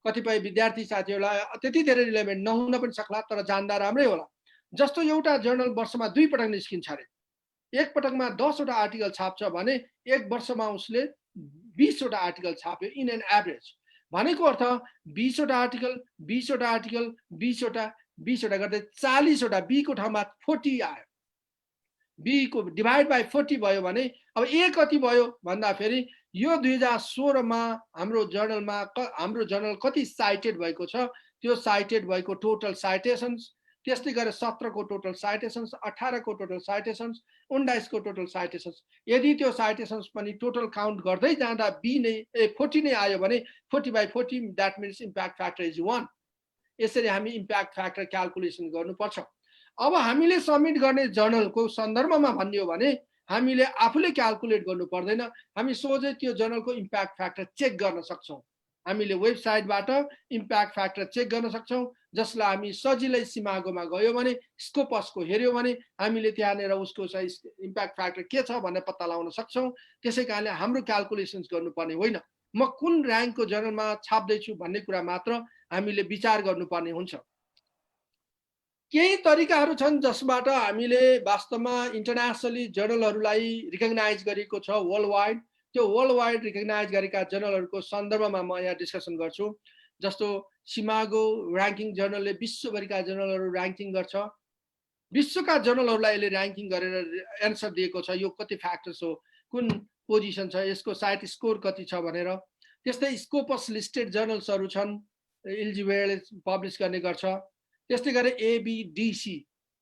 कतिपय विद्यार्थी साथीहरुलाई त्यति धेरै रिलेभेन्ट नहुन पनि सक्ला, तर जान्दा राम्रै होला। जस्तो एउटा जर्नल वर्षमा 2 पटक निस्किन्छ अरे। एक पटकमा 10 वटा आर्टिकल छाप्छ भने एक वर्षमा उसले 20 वटा आर्टिकल छाप्यो इन एन एभरेज। भनेको अर्थ 20 वटा आर्टिकल, 20 वटा आर्टिकल, 20 वटा गर्दै 40 वटा, बी को ठाउँमा 40 आयो। बी को डिभाइड बाइ 40 भयो भने अब ए कति भयो भन्दा फेरि यो 2016 मा हाम्रो जर्नल कति साइटेड भएको छ, त्यो साइटेड भएको टोटल साइटेशन्स, त्यस्तै गरे 17 को टोटल साइटेशन्स, 18 को टोटल साइटेशन्स, 19 को टोटल साइटेशन्स। यदि त्यो साइटेशन्स पनि टोटल काउन्ट गर्दै जाँदा 40 नै आयो भने 40/40, that means impact factor is 1। यसरी हामी इम्प्याक्ट फ्याक्टर क्याल्कुलेसन गर्नुपर्छ। अब हामीले सबमिट गर्ने जर्नलको सन्दर्भमा भन्ने हो भने हामीले आफूले क्याल्कुलेट गर्नु पर्दैन, हामी सोझै त्यो जर्नलको इम्प्याक्ट फ्याक्टर चेक गर्न सक्छौँ। हामीले वेबसाइटबाट इम्प्याक्ट फ्याक्टर चेक गर्न सक्छौँ, जसलाई हामी सजिलै सिमागोमा गयो भने स्कोपसको हेऱ्यो भने हामीले त्यहाँनिर उसको चाहिँ इम्प्याक्ट फ्याक्टर के छ भनेर पत्ता लगाउन सक्छौँ। त्यसै कारणले हाम्रो क्याल्कुलेसन्स गर्नुपर्ने होइन, म कुन ऱ्याङ्कको जर्नलमा छाप्दैछु भन्ने कुरा मात्र हामीले विचार गर्नुपर्ने हुन्छ। केही तरिकाहरू छन् जसबाट हामीले वास्तवमा इन्टरनेसनली जर्नलहरूलाई रिकगनाइज गरेको छ वर्ल्ड वाइड। त्यो वर्ल्ड वाइड रिकगनाइज गरेका जर्नलहरूको सन्दर्भमा म यहाँ डिस्कसन गर्छु। जस्तो सिमागो ऱ्याङ्किङ जर्नलले विश्वभरिका जर्नलहरू ऱ्याङ्किङ गर्छ। विश्वका जर्नलहरूलाई यसले ऱ्याङ्किङ गरेर एन्सर दिएको छ, यो कति फ्याक्टर्स हो, कुन पोजिसन छ, यसको साइट स्कोर कति छ भनेर। त्यस्तै स्कोपस लिस्टेड जर्नल्सहरू छन्, इल्जिवेयरले पब्लिस गर्ने गर्छ। त्यस्तै गरी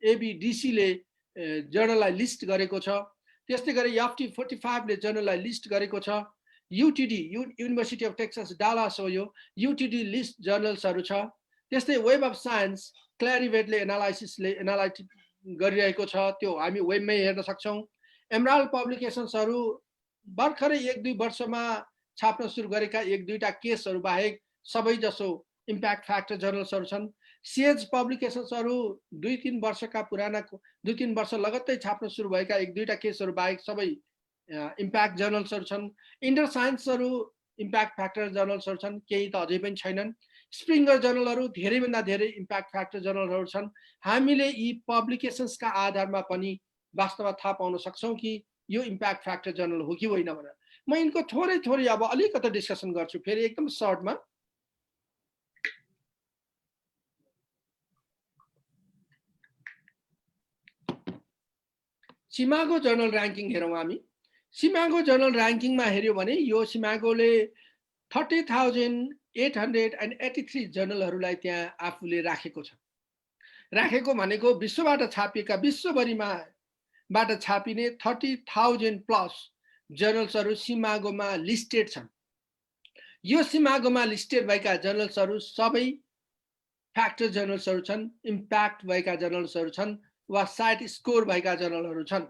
एबिडिसीले जर्नललाई लिस्ट गरेको छ। त्यस्तै गरी FT45 ले जर्नललाई लिस्ट गरेको छ। युटिडी युनिभर्सिटी अफ टेक्सास डालास हो यो, युटिडी लिस्ट जर्नल्सहरू छ। त्यस्तै वेब अफ साइन्स क्ल्यारिभेटले एनालाइटिक गरिरहेको छ, त्यो हामी वेबमै हेर्न सक्छौँ। एमराल्ड पब्लिकेसन्सहरू भर्खरै 1-2 वर्षमा छाप्न सुरु गरेका 1-2टा केसहरू बाहेक सबै जसो इम्प्याक्ट फ्याक्टर जर्नल्सहरू छन्। सेज पब्लिकेसन्सहरू 2-3 वर्षका पुराना 2-3 वर्ष लगत्तै छाप्न सुरु भएका 1-2टा केसहरू बाहेक सबै इम्प्याक्ट जर्नल्सहरू छन्। इन्टर साइन्सहरू इम्प्याक्ट फ्याक्टर जर्नल्सहरू छन्, केही त अझै पनि छैनन्। स्प्रिङ्गर जर्नलहरू धेरैभन्दा धेरै इम्प्याक्ट फ्याक्टर जर्नलहरू छन्। हामीले यी पब्लिकेसन्सका आधारमा पनि वास्तवमा थाहा पाउन सक्छौँ कि यो इम्प्याक्ट फ्याक्टर जर्नल हो कि होइन भनेर। म यिनको थोरै अब अलिकति डिस्कसन गर्छु फेरि एकदम सर्टमा। सिमागो जर्नल ऱ्याङ्किङ हेरौँ हामी। सिमागो जर्नल ऱ्याङ्किङमा हेऱ्यो भने यो सिमागोले 30,883 जर्नलहरूलाई त्यहाँ आफूले राखेको छ। राखेको भनेको विश्वबाट छापिएका विश्वभरिमाबाट छापिने 30,000+ जर्नल्सहरू सिमागोमा लिस्टेड छन्। यो सिमागोमा लिस्टेड भएका जर्नल्सहरू सबै फ्याक्टर जर्नल्सहरू छन्, इम्प्याक्ट भएका जर्नल्सहरू छन् वा साइट स्कोर भएका जर्नलहरू छन्।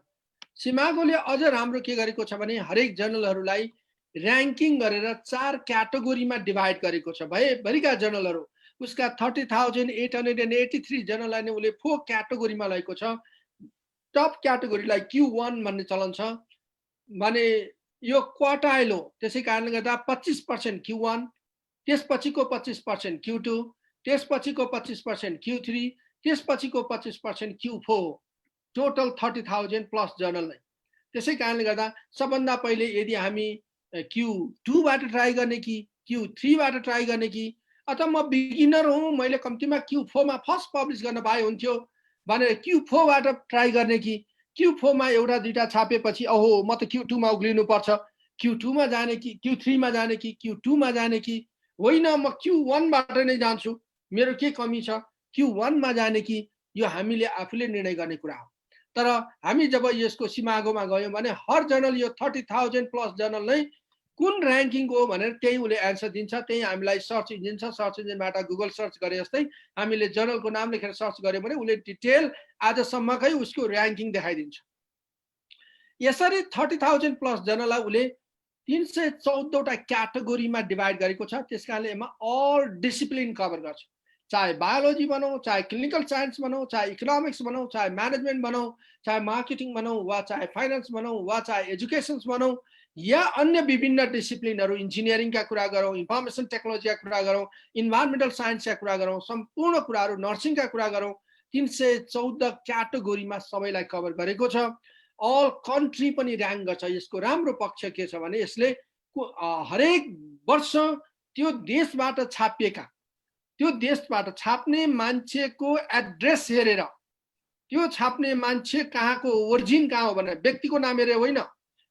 सिमागोले अझ राम्रो के गरेको छ भने हरेक जर्नलहरूलाई ऱ्याङ्किङ गरेर 4 क्याटेगोरीमा डिभाइड गरेको छ। भरिका जर्नलहरू उसका 30,883 जर्नललाई नै उसले 4 क्याटेगोरीमा लगेको छ। टप क्याटेगोरीलाई Q1 भन्ने चलन छ, भने यो क्वार्टाइल हो, त्यसै कारणले गर्दा 25% Q1, त्यसपछिको 25% Q2, त्यसपछिको 25% Q3, त्यसपछिको 25% Q4 हो। टोटल 30,000+ जर्नल नै। त्यसै कारणले गर्दा सबभन्दा पहिले यदि हामी Q2बाट ट्राई गर्ने कि Q3बाट ट्राई गर्ने कि, अथवा म बिगिनर हुँ, मैले कम्तीमा Q4मा फर्स्ट पब्लिस गर्न पाए हुन्थ्यो भनेर Q4बाट ट्राई गर्ने कि Q4मा एउटा दुईटा छापेपछि ओहो म त Q2मा उक्लिनु पर्छ, Q2मा जाने कि Q3मा जाने कि Q2मा जाने कि होइन म Q1बाट नै जान्छु, मेरो के कमी छ, Q1मा जाने कि, यो हामीले आफूले निर्णय गर्ने कुरा हो। तर हामी जब यसको सिमागोमा गयौँ भने हर जर्नल यो 30,000+ जर्नल नै कुन ऱ्याङ्किङको हो भनेर त्यही उसले एन्सर दिन्छ। त्यही हामीलाई सर्च इन्जिन छ, सर्च इन्जिनबाट गुगल सर्च गरे जस्तै हामीले जर्नलको नाम लेखेर सर्च गऱ्यौँ भने उसले डिटेल आजसम्मकै उसको ऱ्याङ्किङ देखाइदिन्छ। यसरी 30,000+ जर्नललाई उसले 314वटा क्याटेगोरीमा डिभाइड गरेको छ। त्यस कारणले यसमा अल डिसिप्लिन कभर गर्छ, चाहे बायोलोजी भनौँ, चाहे क्लिनिकल साइन्स भनौँ, चाहे इकोनोमिक्स भनौँ, चाहे म्यानेजमेन्ट भनौँ, चाहे मार्केटिङ भनौँ, वा चाहे फाइनेन्स भनौँ, वा चाहे एजुकेसन्स भनौँ, या अन्य विभिन्न डिसिप्लिनहरू, इन्जिनियरिङका कुरा गरौँ, इन्फर्मेसन टेक्नोलोजीका कुरा गरौँ, इन्भाइरोमेन्टल साइन्सका कुरा गरौँ, सम्पूर्ण कुराहरू, नर्सिङका कुरा गरौँ, 314 क्याटेगोरीमा सबैलाई कभर गरेको छ। अल कन्ट्री पनि ऱ्याङ्क गर्छ। यसको राम्रो पक्ष के छ भने यसले हरेक वर्ष त्यो देशबाट छापिएका, त्यो देशबाट छाप्ने मान्छेको एड्रेस हेरेर, त्यो छाप्ने मान्छे कहाँको ओरिजिन कहाँ हो भनेर, व्यक्तिको नाम हेरेर होइन।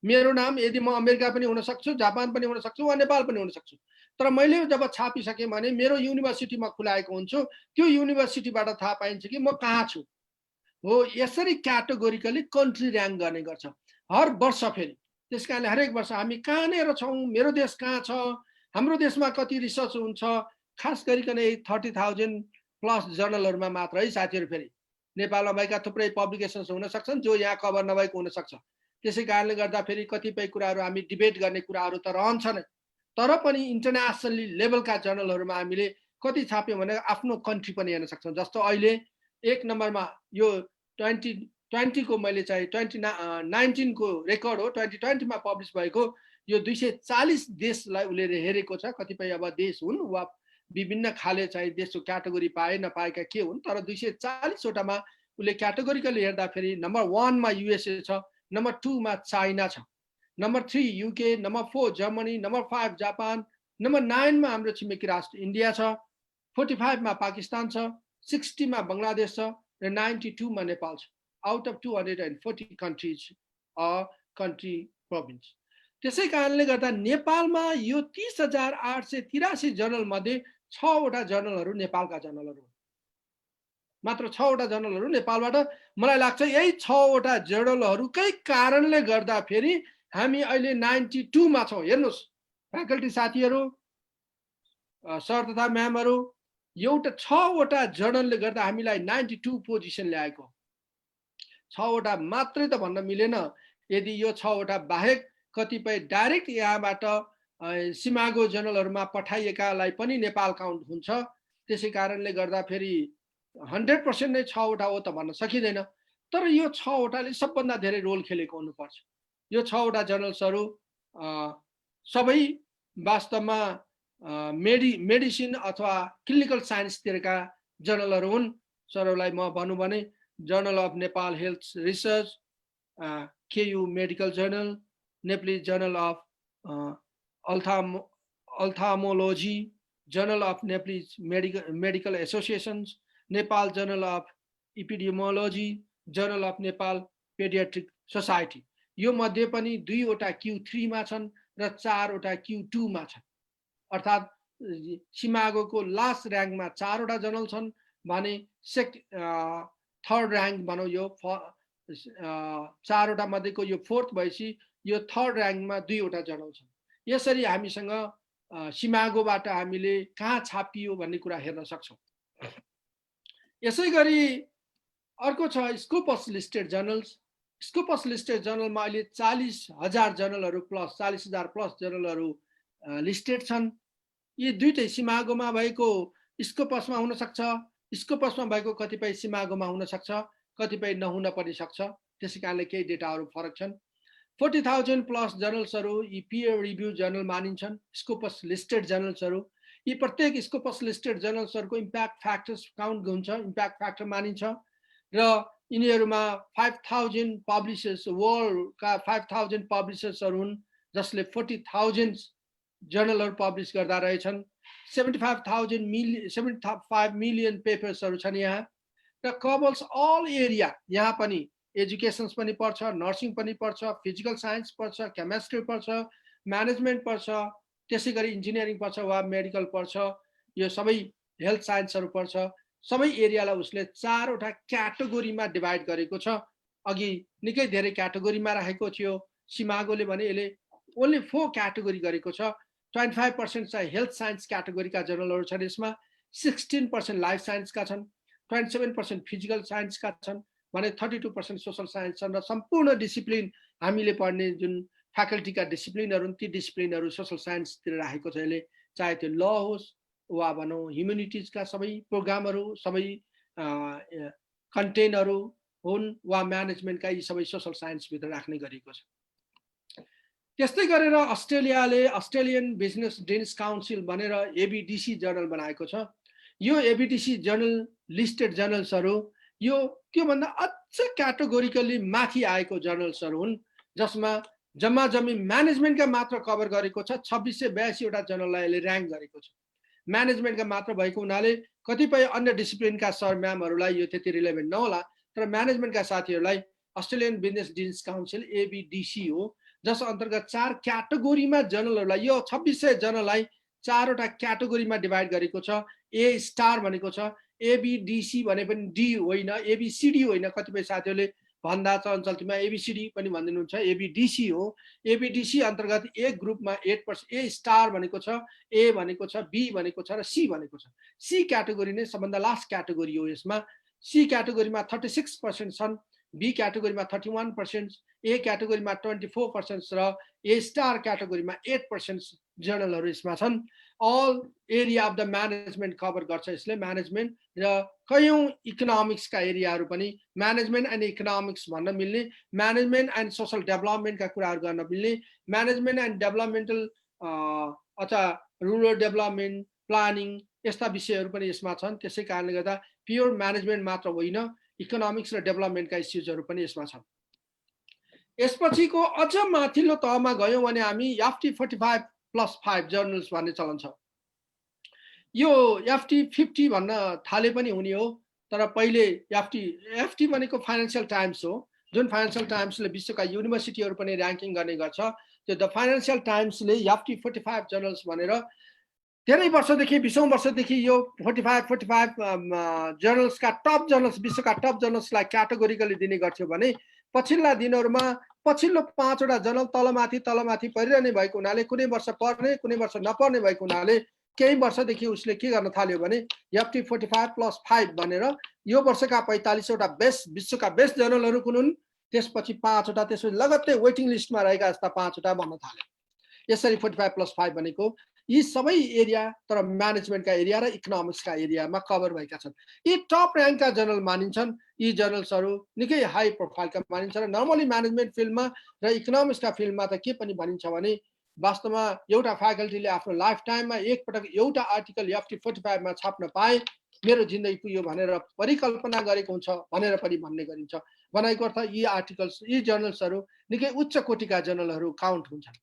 मेरो नाम यदि म अमेरिका पनि हुन सक्छु, जापान पनि हुन सक्छु, वा नेपाल पनि हुन सक्छु, तर मैले जब छापिसकेँ भने मेरो युनिभर्सिटीमा खुलाएको हुन्छु, त्यो युनिभर्सिटीबाट थाहा पाइन्छ कि म कहाँ छु हो। यसरी क्याटेगोरिकली कन्ट्री ऱ्याङ्क गर्ने गर्छ हर वर्ष फेरि। त्यस कारणले हरेक वर्ष हामी कहाँनिर छौँ, मेरो देश कहाँ छ, हाम्रो देशमा कति रिसर्च हुन्छ, खास गरिकन 30,000+ जर्नलहरूमा मात्र है साथीहरू। फेरि नेपालमा भएका थुप्रै पब्लिकेसन्स हुन सक्छन् जो यहाँ कभर नभएको हुन सक्छ। त्यसै कारणले गर्दा फेरि कतिपय कुराहरू हामी डिबेट गर्ने कुराहरू त रहन्छ नै, तर पनि इन्टरनेसनली लेभलका जर्नलहरूमा हामीले कति छाप्यौँ भने आफ्नो कन्ट्री पनि हेर्न सक्छौँ। जस्तो अहिले 1 नम्बरमा यो 2020 को मैले चाहिँ 2019 को रेकर्ड हो, 2020 मा पब्लिस भएको यो 240 देशलाई उसले हेरेको छ। कतिपय अब देश हुन् वा विभिन्न खाले चाहिँ देशको क्याटेगोरी पाए नपाएका के हुन्, तर 240 वटामा उसले क्याटेगोरिकली हेर्दाखेरि नम्बर 1 मा युएसए छ, नम्बर 2 मा चाइना छ, number 3 UK, number 4 Germany, number 5 Japan, number 9 मा हाम्रो छिमेकी राष्ट्र इन्डिया छ, 45 मा पाकिस्तान छ, 60 मा बङ्गलादेश छ र 92 मा नेपाल छ। Out of 240 countries country province. त्यसै कारणले गर्दा नेपालमा यो 30,883 जर्नल मध्ये 6 वटा जर्नलहरू नेपालका जर्नलहरू हुन्। मात्र 6 वटा जर्नलहरू नेपालबाट। मलाई लाग्छ यही 6 वटा जर्नलहरूकै कारणले गर्दा फेरि हामी अहिले 92 मा छौँ। हेर्नुहोस् फ्याकल्टी साथीहरू, सर तथा म्यामहरू, एउटा 6 वटा जर्नलले गर्दा हामीलाई 92 पोजिसन ल्याएको। 6 वटा मात्रै त भन्न मिलेन, यदि यो 6 वटा बाहेक कतिपय डाइरेक्ट यहाँबाट सिमागो जर्नलहरूमा पठाइएकालाई पनि नेपाल काउन्ट हुन्छ। त्यसै कारणले गर्दा फेरि 100% नै 6 वटा हो त भन्न सकिँदैन, तर यो 6 वटाले सबभन्दा धेरै रोल खेलेको हुनुपर्छ। यो 6 वटा जर्नल्सहरू सबै वास्तवमा मेडिसिन अथवा क्लिनिकल साइन्सतिरका जर्नलहरू हुन्। सरहरूलाई म भनौँ भने journal of Nepal health research, KU medical journal, Nepali journal of ophthalmology, journal of Nepali medical associations, Nepal journal of epidemiology, journal of Nepal paediatric society. यो मध्ये पनि 2 वटा Q3 मा छन् र 4 वटा Q2 मा छन्। अर्थात् सिमागोको लास्ट र्याङ्कमा 4 वटा जर्नल छन् भने थर्ड र्याङ्क भनौँ यो 4 वटा मध्येको यो 4th भएपछि यो थर्ड र्याङ्कमा 2 वटा जर्नल छन्। यसरी हामीसँग सिमागोबाट हामीले कहाँ छापियो भन्ने कुरा हेर्न सक्छौँ। यसै गरी अर्को छ Scopus listed journals. Scopus listed जर्नलमा अहिले 40,000 जर्नलहरू प्लस 40,000 प्लस जर्नलहरू लिस्टेड छन्। यी दुईटै सिमागोमा भएको स्कोपसमा हुन सक्छ, स्कोपसमा भएको कतिपय सिमागोमा हुन सक्छ, कतिपय नहुन पनि सक्छ। त्यसै कारणले केही डेटाहरू फरक छन्। 40,000 प्लस जर्नल्सहरू यी पियर रिभ्यू जर्नल मानिन्छन्, स्कोपस लिस्टेड जर्नल्सहरू। यी प्रत्येक स्कोपस लिस्टेड जर्नल्सहरूको इम्प्याक्ट फ्याक्टर्स काउन्ट हुन्छ, इम्प्याक्ट फ्याक्टर मानिन्छ र यिनीहरूमा 5,000 पब्लिसर्स, वर्ल्डका 5,000 पब्लिसर्सहरू हुन् जसले 40,000 जर्नलहरू पब्लिस गर्दा रहेछन्। 75 मिलियन पेपर्सहरू छन् यहाँ र कभर्स अल एरिया। यहाँ पनि एजुकेसन्स पनि पर्छ, नर्सिङ पनि पर्छ, फिजिकल साइन्स पर्छ, केमिस्ट्री पर्छ, म्यानेजमेन्ट पर्छ, त्यसै गरी इन्जिनियरिङ पर्छ वा मेडिकल पर्छ, यो सबै हेल्थ साइन्सहरू पर्छ। सबै एरियालाई उसले 4 वटा क्याटेगोरीमा डिभाइड गरेको छ। अघि निकै धेरै क्याटेगोरीमा राखेको थियो सिमागोले भने यसले ओन्ली 4 क्याटेगोरी गरेको छ। 25% चाहिँ हेल्थ साइन्स क्याटेगोरीका जर्नलहरू छन् यसमा, 16% लाइफ साइन्सका छन्, 27% फिजिकल साइन्सका छन् भने 32% सोसल साइन्स छन्। र सम्पूर्ण डिसिप्लिन हामीले पढ्ने जुन फ्याकल्टीका डिसिप्लिनहरू ती डिसिप्लिनहरू सोसल साइन्सतिर राखेको छ यसले। चाहे त्यो ल होस् वा भनौँ ह्युमेनिटिजका सबै प्रोग्रामहरू, सबै कन्टेन्टहरू हुन् वा म्यानेजमेन्टका यी सबै सोसल साइन्सभित्र राख्ने गरिएको छ। त्यस्तै गरेर अस्ट्रेलियाले अस्ट्रेलियन बिजनेस डेनिस काउन्सिल भनेर एबिडिसी जर्नल बनाएको छ। यो एबिडिसी जर्नल लिस्टेड जर्नल्सहरू यो त्योभन्दा अझ क्याटेगोरिकली माथि आएको जर्नल्सहरू हुन् जसमा जम्मा जम्मी म्यानेजमेन्टका मात्र कभर गरेको छ। 2682 वटा जर्नललाई यसले र्याङ्क गरेको छ। म्यानेजमेन्टका मात्र भएको हुनाले कतिपय अन्य डिसिप्लिनका सर म्यामहरूलाई यो त्यति रिलेभेन्ट नहोला, तर म्यानेजमेन्टका साथीहरूलाई अस्ट्रेलियन बिजनेस डेनिस काउन्सिल एबिडिसी हो, जस अन्तर्गत 4 क्याटेगोरीमा जर्नलहरूलाई यो 2600 जर्नललाई 4 वटा क्याटेगोरीमा डिभाइड गरेको छ। ए स्टार भनेको छ, एबिडिसी भने पनि डी होइन, एबिसिडी होइन। कतिपय साथीहरूले भन्दा चञ्चल्तीमा एबिसिडी पनि भनिदिनुहुन्छ, एबिडिसी हो। एबिडिसी अन्तर्गत ए ग्रुपमा 8%, ए स्टार भनेको छ, ए भनेको छ, बी भनेको छ र सी भनेको छ। सी क्याटेगोरी नै सबभन्दा लास्ट क्याटेगोरी हो। यसमा सी क्याटेगोरीमा 36% छन्, बी क्याटेगोरीमा 31%, ए क्याटेगोरीमा 24% र ए स्टार क्याटेगोरीमा 8% जर्नलहरू यसमा छन्। All area of the management cover गर्छ यसले, म्यानेजमेन्ट र कयौँ इकोनोमिक्सका एरियाहरू पनि, म्यानेजमेन्ट एन्ड इकोनोमिक्स भन्न मिल्ने, म्यानेजमेन्ट एन्ड सोसल डेभलपमेन्टका कुराहरू गर्न मिल्ने, म्यानेजमेन्ट एन्ड डेभलपमेन्टल अथवा रुरल डेभलपमेन्ट प्लानिङ यस्ता विषयहरू पनि यसमा छन्। त्यसै कारणले गर्दा प्योर म्यानेजमेन्ट मात्र होइन, इकोनोमिक्स र डेभलपमेन्टका इस्युजहरू पनि यसमा छन्। यसपछिको अझ माथिल्लो तहमा गयौँ भने हामी एफटी 45+5 जर्नल्स भन्ने चलन छ। यो एफटी 50 भन्न थाले पनि हुने हो, तर पहिले एफटी भनेको फाइनेन्सियल टाइम्स हो, जुन फाइनेन्सियल टाइम्सले विश्वका युनिभर्सिटीहरू पनि ऱ्याङ्किङ गर्ने गर्छ। त्यो द फाइनेन्सियल टाइम्सले एफटी 45 जर्नल्स भनेर धेरै वर्षदेखि 20औं वर्षदेखि यो 45 जर्नल्सका टप जर्नल्स, विश्वका टप जर्नल्सलाई क्याटेगोरिकली दिने गर्थ्यो भने पछिल्ला दिनहरूमा पछिल्लो 5 वटा जर्नल तलमाथि परिरहने भएको हुनाले कुनै वर्ष पर्ने कुनै वर्ष नपर्ने भएको हुनाले केही वर्षदेखि उसले के गर्न थाल्यो भने एफटी 45+5 भनेर यो वर्षका 45 वटा बेस्ट विश्वका बेस्ट जर्नलहरू कुन हुन्, त्यसपछि 5 वटा, त्यसपछि लगत्तै वेटिङ लिस्टमा रहेका जस्ता 5 वटा भन्न थाल्यो। यसरी 45+5 भनेको यी सबै एरिया तर म्यानेजमेन्टका एरिया र इकोनोमिक्सका एरियामा कभर भएका छन्। यी टप र्याङ्कका जर्नल मानिन्छन्। यी जर्नल्सहरू निकै हाई प्रोफाइलका मानिन्छ र नर्मली म्यानेजमेन्ट फिल्डमा र इकोनोमिक्सका फिल्डमा त के पनि भनिन्छ भने वास्तवमा एउटा फ्याकल्टीले आफ्नो लाइफ टाइममा एकपटक एउटा आर्टिकल एफटी 45 मा छाप्न पाए मेरो जिन्दगी पुग्यो भनेर परिकल्पना गरेको हुन्छ भनेर पनि भन्ने गरिन्छ। भनेको अर्थ यी आर्टिकल्स, यी जर्नल्सहरू निकै उच्च कोटिका जर्नलहरू काउन्ट हुन्छन्।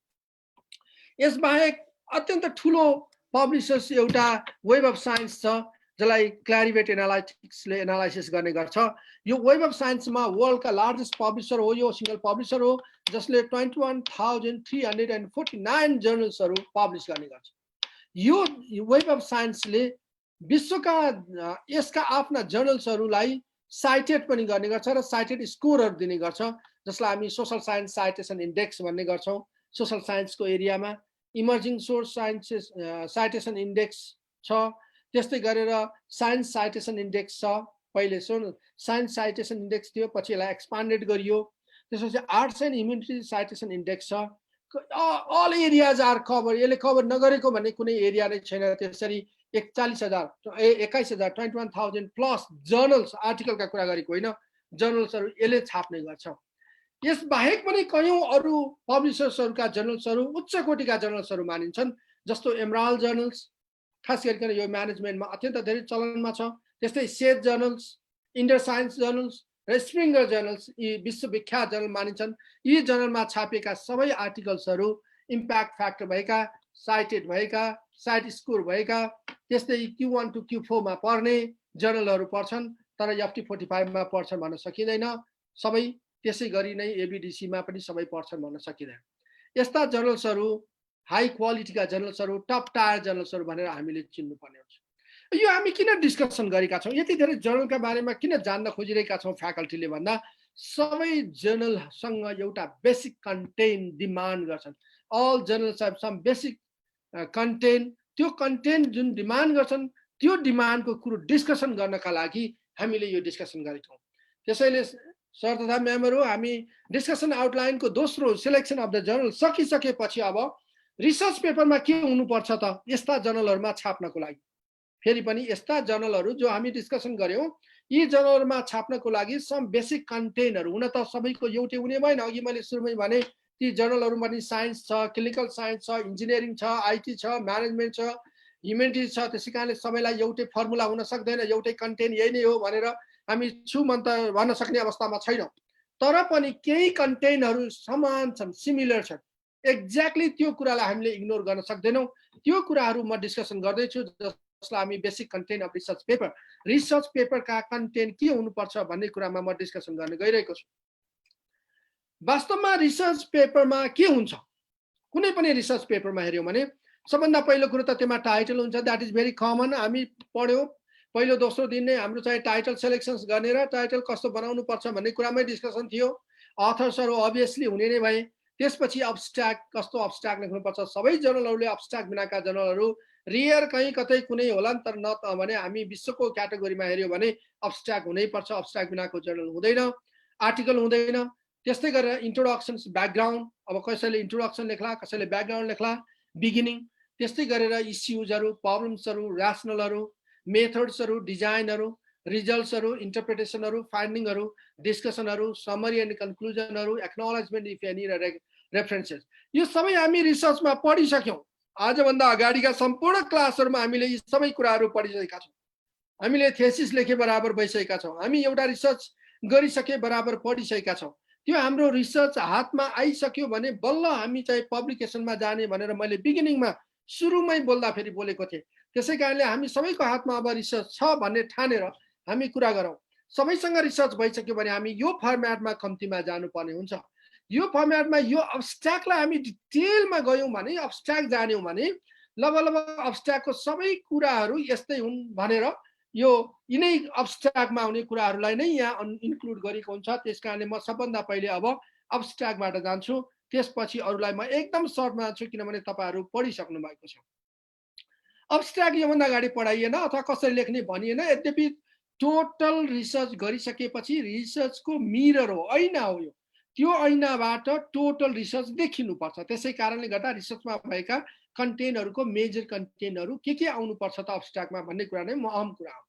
यसबाहेक अत्यन्त ठुलो पब्लिसर्स एउटा वेब अफ साइन्स छ जसलाई क्ल्यारिभेट एनालाइटिक्सले एनालाइसिस गर्ने गर्छ। यो वेब अफ साइन्समा वर्ल्डका लार्जेस्ट पब्लिसर हो, यो सिंगल पब्लिसर हो जसले 21,349 जर्नल्सहरू पब्लिस गर्ने गर्छ। यो वेब अफ साइन्सले विश्वका यसका आफ्ना जर्नल्सहरूलाई साइटेड पनि गर्ने गर्छ र साइटेड स्कोरहरू दिने गर्छ, जसलाई हामी सोशल साइन्स साइटेसन इन्डेक्स भन्ने गर्छौँ। सोशल साइन्सको एरियामा emerging source sciences citation index छ, त्यस्तै गरेर साइन्स साइटेसन इन्डेक्स छ। पहिले साइन्स साइटेसन इन्डेक्स थियो, पछि यसलाई एक्सपान्डेड गरियो। त्यसपछि arts and humanity citation index छ। अल एरियाज आर कभर, यसले कभर नगरेको भन्ने कुनै एरिया नै छैन। त्यसरी 21,000 प्लस जर्नल्स, आर्टिकलका कुरा गरेको होइन, जर्नल्सहरू यसले छाप्ने गर्छ। यसबाहेक पनि कयौँ अरू पब्लिसर्सहरूका जर्नल्सहरू उच्च कोटिका जर्नल्सहरू मानिन्छन्, जस्तो एमराल्ड जर्नल्स, खास गरिकन यो म्यानेजमेन्टमा अत्यन्त धेरै चलनमा छ। त्यस्तै सेट जर्नल्स, इन्डर साइन्स जर्नल्स र स्प्रिङ्गर जर्नल्स यी विश्वविख्यात जर्नल मानिन्छन्। यी जर्नलमा छापिएका सबै आर्टिकल्सहरू इम्प्याक्ट फ्याक्टर भएका, साइटेड भएका, साइट स्कोर भएका, त्यस्तै Q1 to Q4 मा पर्ने जर्नलहरू पर्छन्, तर एफटी 45 मा पर्छन् भन्न सकिँदैन। सबै त्यसै गरी नै एबिडिसीमा पनि सबै पर्छन् भन्न सकिँदैन। यस्ता जर्नल्सहरू हाई क्वालिटीका जर्नल्सहरू, टप टायर जर्नल्सहरू भनेर हामीले चिन्नुपर्ने हुन्छ। यो हामी किन डिस्कसन गरेका छौँ, यति धेरै जर्नलका बारेमा किन जान्न खोजिरहेका छौँ फ्याकल्टीले भन्दा सबै जर्नलसँग एउटा बेसिक कन्टेन्ट डिमान्ड गर्छन्। All journals have some basic content. त्यो कन्टेन्ट जुन डिमान्ड गर्छन् त्यो डिमान्डको कुरो डिस्कसन गर्नका लागि हामीले यो डिस्कसन गरेका छौँ। त्यसैले सर तथा म्यामहरू, हामी डिस्कसन आउटलाइनको दोस्रो सिलेक्सन अफ द जर्नल सकिसकेपछि अब रिसर्च पेपरमा के हुनुपर्छ त यस्ता जर्नलहरूमा छाप्नको लागि। फेरि पनि यस्ता जर्नलहरू जो हामी डिस्कसन गऱ्यौँ यी जर्नलहरूमा छाप्नको लागि सम बेसिक कन्टेन्टहरू हुन त सबैको एउटै हुने भएन। अघि मैले सुरुमै भने ती जर्नलहरू पनि साइन्स छ, क्लिनिकल साइन्स छ, इन्जिनियरिङ छ, आइटी छ, म्यानेजमेन्ट छ, ह्युमेनिटिज छ। त्यसै कारणले सबैलाई एउटै फर्मुला हुन सक्दैन, एउटै कन्टेन्ट यही नै हो भनेर हामी छुमन्त भन्न सक्ने अवस्थामा छैनौँ। तर पनि केही कन्टेन्टहरू समान छन्, सिमिलर छन्। एक्ज्याक्टली त्यो कुरालाई हामीले इग्नोर गर्न सक्दैनौँ। त्यो कुराहरू म डिस्कसन गर्दैछु जसलाई हामी basic content of research paper, research पेपरका कन्टेन्ट के हुनुपर्छ भन्ने कुरामा म डिस्कसन गर्न गइरहेको छु। वास्तवमा रिसर्च पेपरमा के हुन्छ, कुनै पनि रिसर्च पेपरमा हेऱ्यौँ भने सबभन्दा पहिलो कुरो त त्यसमा टाइटल हुन्छ। That is very common. हामी पढ्यौँ पहिलो दोस्रो दिन नै हाम्रो चाहिँ टाइटल सेलेक्सन्स गर्ने र टाइटल कस्तो बनाउनु पर्छ भन्ने कुरामै डिस्कसन थियो। अथर्सहरू अभियसली हुने नै भए। त्यसपछि अब्स्ट्र्याक्ट, कस्तो अब्स्ट्र्याक्ट लेख्नुपर्छ। सबै जर्नलहरूले अब्स्ट्र्याक्ट बिनाका जर्नलहरू रेयर कहीँ कतै कुनै होला नि, तर न त भने हामी विश्वको क्याटेगोरीमा हेऱ्यो भने अब्स्ट्र्याक्ट हुनैपर्छ, अब्स्ट्र्याक्ट बिनाको जर्नल हुँदैन, आर्टिकल हुँदैन। त्यस्तै गरेर इन्ट्रोडक्सन्स, ब्याकग्राउन्ड, अब कसैले इन्ट्रोडक्सन लेख्ला, कसैले ब्याकग्राउन्ड लेख्ला, बिगिनिङ। त्यस्तै गरेर इस्युजहरू, प्रब्लम्सहरू, ऱ्यासनलहरू, मेथड्सहरू, डिजाइनहरू, रिजल्ट्सहरू, इन्टरप्रिटेसनहरू, फाइन्डिङहरू, डिस्कसनहरू, समरी एन्ड कन्क्लुजनहरू, एक्नोलेजमेन्ट इफ एनी, र रेफरेन्सेस। यो सबै हामी रिसर्चमा पढिसक्यौँ। आजभन्दा अगाडिका सम्पूर्ण क्लासहरूमा हामीले यी सबै कुराहरू पढिसकेका छौँ। हामीले थेसिस लेखे बराबर भइसकेका छौँ, हामी एउटा रिसर्च गरिसके बराबर पढिसकेका छौँ। त्यो हाम्रो रिसर्च हातमा आइसक्यो भने बल्ल हामी चाहिँ पब्लिकेसनमा जाने भनेर मैले बिगिनिङमा सुरुमै बोल्दाखेरि बोलेको थिएँ। त्यसै कारणले हामी सबैको हातमा अब रिसर्च छ भन्ने ठानेर हामी कुरा गरौँ। सबैसँग रिसर्च भइसक्यो भने हामी यो फर्म्याटमा कम्तीमा जानुपर्ने हुन्छ। यो फर्म्याटमा यो अब्स्ट्र्याक्टलाई हामी डिटेलमा गयौँ भने, अब्स्ट्र्याक्ट जान्यौँ भने लगभग अब्स्ट्र्याक्टको सबै कुराहरू यस्तै हुन् भनेर यो यिनै अब्स्ट्र्याक्टमा आउने कुराहरूलाई नै यहाँ इन्क्लुड गरेको हुन्छ। त्यस कारणले म सबभन्दा पहिले अब अब्स्ट्र्याक्टबाट जान्छु, त्यसपछि अरूलाई म एकदम सर्टमा जान्छु, किनभने तपाईँहरू पढिसक्नु भएको छ। अब्स्ट्र्याक्ट योभन्दा अगाडि पढाइएन अथवा कसरी लेख्ने भनिएन, यद्यपि टोटल रिसर्च गरिसकेपछि रिसर्चको मिरर हो, ऐना हो यो। त्यो ऐनाबाट टोटल रिसर्च देखिनुपर्छ। त्यसै कारणले गर्दा रिसर्चमा भएका कन्टेन्टहरूको मेजर कन्टेन्टहरू के आउनुपर्छ त अब्स्ट्र्याक्टमा भन्ने कुरा नै अहम कुरा हो।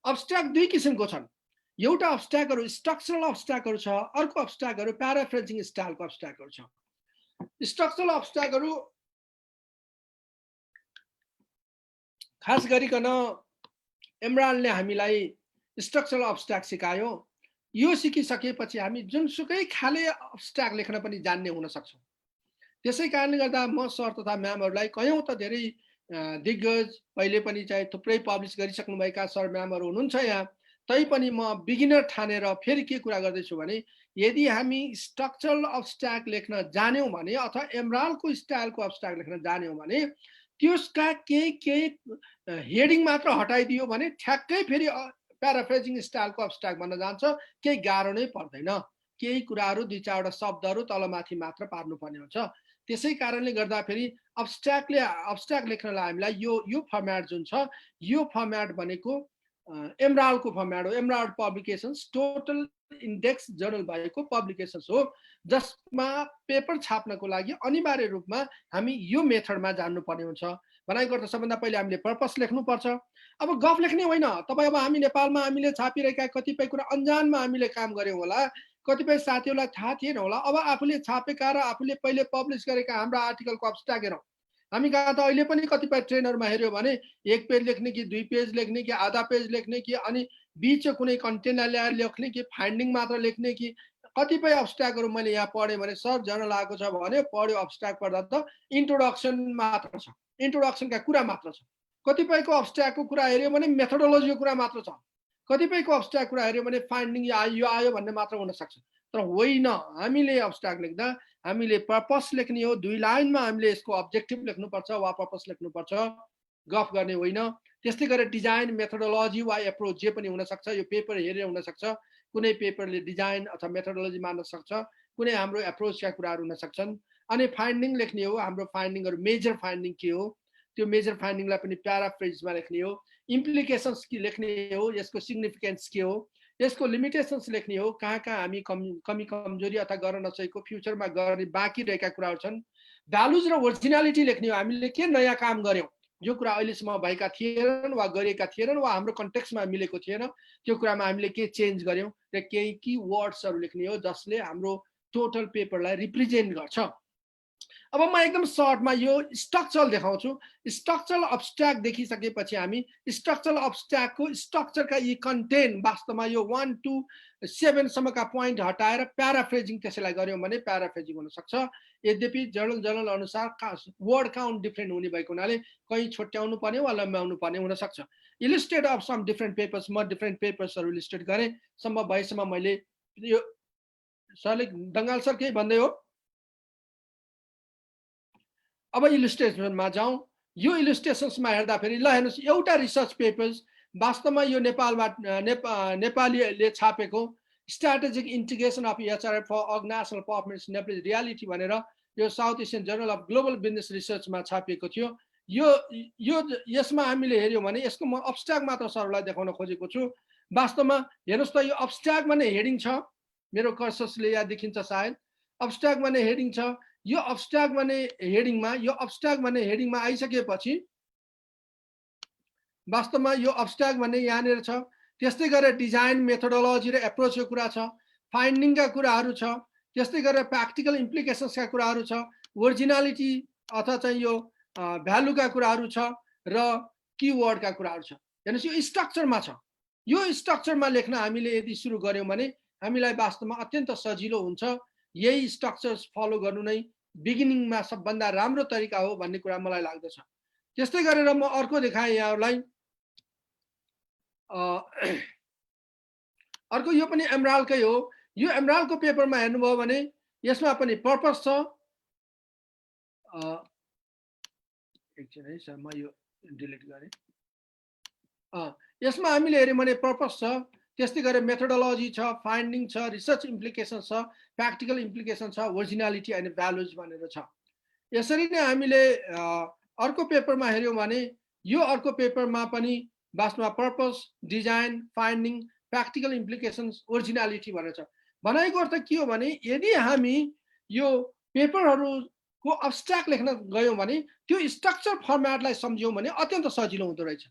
अब्स्ट्र्याक्ट दुई किसिमको छन्। एउटा अब्स्ट्र्याक्टहरू स्ट्रक्चरल अब्स्ट्र्याक्टहरू छ, अर्को अब्स्ट्र्याक्टहरू प्याराफ्रेजिङ स्टाइलको अब्स्ट्र्याक्टहरू छ। स्ट्रक्चरल अब्स्ट्र्याक्टहरू खास गरिकन इमरानले हामीलाई स्ट्रक्चरल अब्स्ट्र्याक्ट सिकायो। यो सिकिसकेपछि हामी जुनसुकै खाले अब्स्ट्र्याक्ट लेख्न पनि जान्ने हुन सक्छौँ। त्यसै कारणले गर्दा म सर तथा म्यामहरूलाई कयौँ त धेरै दिग्गज पहिले पनि चाहिँ थुप्रै पब्लिस गरिसक्नुभएका सर म्यामहरू हुनुहुन्छ यहाँ, तैपनि म बिगिनर ठानेर फेरि के कुरा गर्दैछु भने यदि हामी स्ट्रक्चरल अब्स्ट्र्याक्ट लेख्न जान्यौँ भने अथवा एमरालको स्टाइलको अब्स्ट्र्याक्ट लेख्न जान्यौँ भने त्यसका केही हेडिङ मात्र हटाइदियो भने ठ्याक्कै फेरि प्याराफ्रेजिङ स्टाइलको अब्स्ट्र्याक्ट भन्न जान्छ, केही गाह्रो नै पर्दैन। केही कुराहरू दुई चारवटा शब्दहरू तलमाथि मात्र पार्नुपर्ने हुन्छ। त्यसै कारणले गर्दाखेरि अब्स्ट्र्याक्ट लेख्नलाई हामीलाई यो फर्म्याट जुन छ, यो फर्म्याट भनेको एमरालको फर्म्याट हो। एमराल पब्लिकेसन्स टोटल इन्डेक्स जर्नल भएको पब्लिकेसन्स हो, जसमा पेपर छाप्नको लागि अनिवार्य रूपमा हामी यो मेथडमा जान्नुपर्ने हुन्छ। भनाइ गर्दा सबभन्दा पहिले हामीले पर्पस लेख्नुपर्छ। अब गफ लेख्ने होइन, तपाईँ अब हामी नेपालमा हामीले छापिरहेका कतिपय कुरा अन्जानमा हामीले काम गऱ्यौँ होला, कतिपय साथीहरूलाई थाहा थिएन होला। अब आफूले छापेका र आफूले पहिले पब्लिस गरेका हाम्रा आर्टिकलको अब्स्ट्र्याक्ट हेरौँ। हामी कहाँ त अहिले पनि कतिपय ट्रेनरमा हेऱ्यो भने 1 पेज लेख्ने कि 2 पेज लेख्ने कि आधा पेज लेख्ने कि अनि बिच कुनै कन्टेन्टलाई ल्याएर लेख्ने कि फाइन्डिङ मात्र लेख्ने कि कतिपय अब्स्ट्र्याक्टहरू मैले यहाँ पढेँ भने सर जर्नल आएको छ भने पढ्यो अब्स्ट्र्याक्ट पढ्दा त इन्ट्रोडक्सन मात्र छ, इन्ट्रोडक्सनका कुरा मात्र छ। कतिपयको अब्स्ट्र्याक्टको कुरा हेऱ्यो भने मेथोडोलोजीको कुरा मात्र छ। कतिपयको अब्स्ट्र्याक्ट कुरा हेऱ्यो भने फाइन्डिङ यो आयो भन्ने मात्र हुनसक्छ। तर होइन, हामीले अब्स्ट्र्याक्ट लेख्दा हामीले पर्पस लेख्ने हो। 2 लाइनमा हामीले यसको अब्जेक्टिभ लेख्नुपर्छ वा पर्पस लेख्नुपर्छ, गफ गर्ने होइन। त्यस्तै गरेर डिजाइन, मेथोडोलोजी वा एप्रोच जे पनि हुनसक्छ। यो पेपर हेरेर हुनसक्छ, कुनै पेपरले डिजाइन अथवा मेथोडोलोजी मान्न सक्छ, कुनै हाम्रो एप्रोचका कुराहरू हुन सक्छन्। अनि फाइन्डिङ लेख्ने हो, हाम्रो फाइन्डिङहरू मेजर फाइन्डिङ के हो, त्यो मेजर फाइन्डिङलाई पनि प्याराफ्रेजमा लेख्ने हो। इम्प्लिकेसन्स के लेख्ने हो, यसको सिग्निफिकेन्स के हो, यसको लिमिटेसन्स लेख्ने हो, कहाँ हामी कमी कमजोरी अथवा गर्न नसकेको फ्युचरमा गर्ने बाँकी रहेका कुराहरू छन्। भ्यालुज र ओरिजिनालिटी लेख्ने हो, हामीले के नयाँ काम गऱ्यौँ, जो कुरा अहिलेसम्म भएका थिएनन् वा गरेका थिएनन् वा हाम्रो कन्टेक्स्टमा मिलेको थिएन, त्यो कुरामा हामीले के चेन्ज गऱ्यौँ र केही की वर्ड्सहरू लेख्ने हो जसले हाम्रो टोटल पेपरलाई रिप्रेजेन्ट गर्छ। अब म एकदम सर्टमा यो स्ट्रक्चरल देखाउँछु। स्ट्रक्चरल अब्स्ट्र्याक्ट देखिसकेपछि हामी स्ट्रक्चरल अब्स्ट्र्याक्टको स्ट्रक्चरका यी कन्टेन्ट वास्तवमा यो 1 to 7 सम्मका पोइन्ट हटाएर प्याराफ्रेजिङ त्यसैलाई गऱ्यौँ भने प्याराफ्रेजिङ हुनसक्छ। यद्यपि जर्नल अनुसार वर्ड काउन्ट डिफ्रेन्ट हुने भएको हुनाले कहीँ छोट्याउनु पर्ने वा लम्ब्याउनु पर्ने हुनसक्छ। Illustrate of some different papers, म डिफ्रेन्ट पेपर्सहरू इलिस्ट्रेट गरेँ। सम्भव भएसम्म मैले यो सरले दङ्गाल सर केही भन्दै हो। अब इलिस्ट्रेसनमा जाउँ। यो इलिस्ट्रेसन्समा हेर्दाखेरि ल हेर्नुहोस्, एउटा रिसर्च पेपर्स वास्तवमा यो नेपालीले छापेको strategic integration of HRF for organisational performance reality भनेर यो south Asian journal of global business रिसर्चमा छापिएको थियो। यो यो यसमा हामीले हेर्यौँ भने यसको म अब्स्ट्र्याक्ट मात्र सरलाई देखाउन खोजेको छु। वास्तवमा हेर्नुहोस् त यो अब्स्ट्र्याक्ट भन्ने हेडिङ छ, मेरो कर्ससले यहाँ देखिन्छ सायद। अब्स्ट्र्याक्ट भन्ने हेडिङ छ, यो अब्स्ट्र्याक्ट भन्ने हेडिङमा आइसकेपछि वास्तवमा यो अब्स्ट्र्याक्ट भन्ने यहाँनिर छ। त्यस्तै गरेर डिजाइन मेथोडोलोजी र एप्रोचको कुरा छ, फाइन्डिङका कुराहरू छ, त्यस्तै गरेर प्र्याक्टिकल इम्प्लिकेसन्सका कुराहरू छ, ओरिजिनालिटी अथवा चाहिँ यो भ्यालुका कुराहरू छ र किवर्डका कुराहरू छ। हेर्नुहोस् यो स्ट्रक्चरमा छ। यो स्ट्रक्चरमा लेख्न हामीले यदि सुरु गऱ्यौँ भने हामीलाई वास्तवमा अत्यन्त सजिलो हुन्छ। यही स्ट्रक्चर्स फलो गर्नु नै बिगिनिङमा सबभन्दा राम्रो तरिका हो भन्ने कुरा मलाई लाग्दछ। त्यस्तै गरेर म अर्को देखाएँ यहाँहरूलाई। अर्को यो पनि एमरालकै हो। यो एमरालको पेपरमा हेर्नुभयो भने यसमा पनि पर्पस छ। एकछिन है सर, म यो डिलिट गरेँ। यसमा हामीले हेऱ्यौँ भने पर्पस छ, त्यस्तै गरेर मेथोडोलोजी छ, फाइन्डिङ छ, रिसर्च इम्प्लिकेसन छ, प्र्याक्टिकल इम्प्लिकेसन छ, ओरिजिनालिटी एन्ड भ्यालुज भनेर छ। यसरी नै हामीले अर्को पेपरमा हेऱ्यौँ भने यो अर्को पेपरमा पनि वास्तवमा purpose, design, finding, practical implications, originality भनेर छ। भनाइको अर्थ के हो भने यदि हामी यो पेपरहरूको अब्स्ट्र्याक्ट लेख्न गयौँ भने त्यो स्ट्रक्चर फर्मेटलाई सम्झ्यौँ भने अत्यन्त सजिलो हुँदो रहेछ।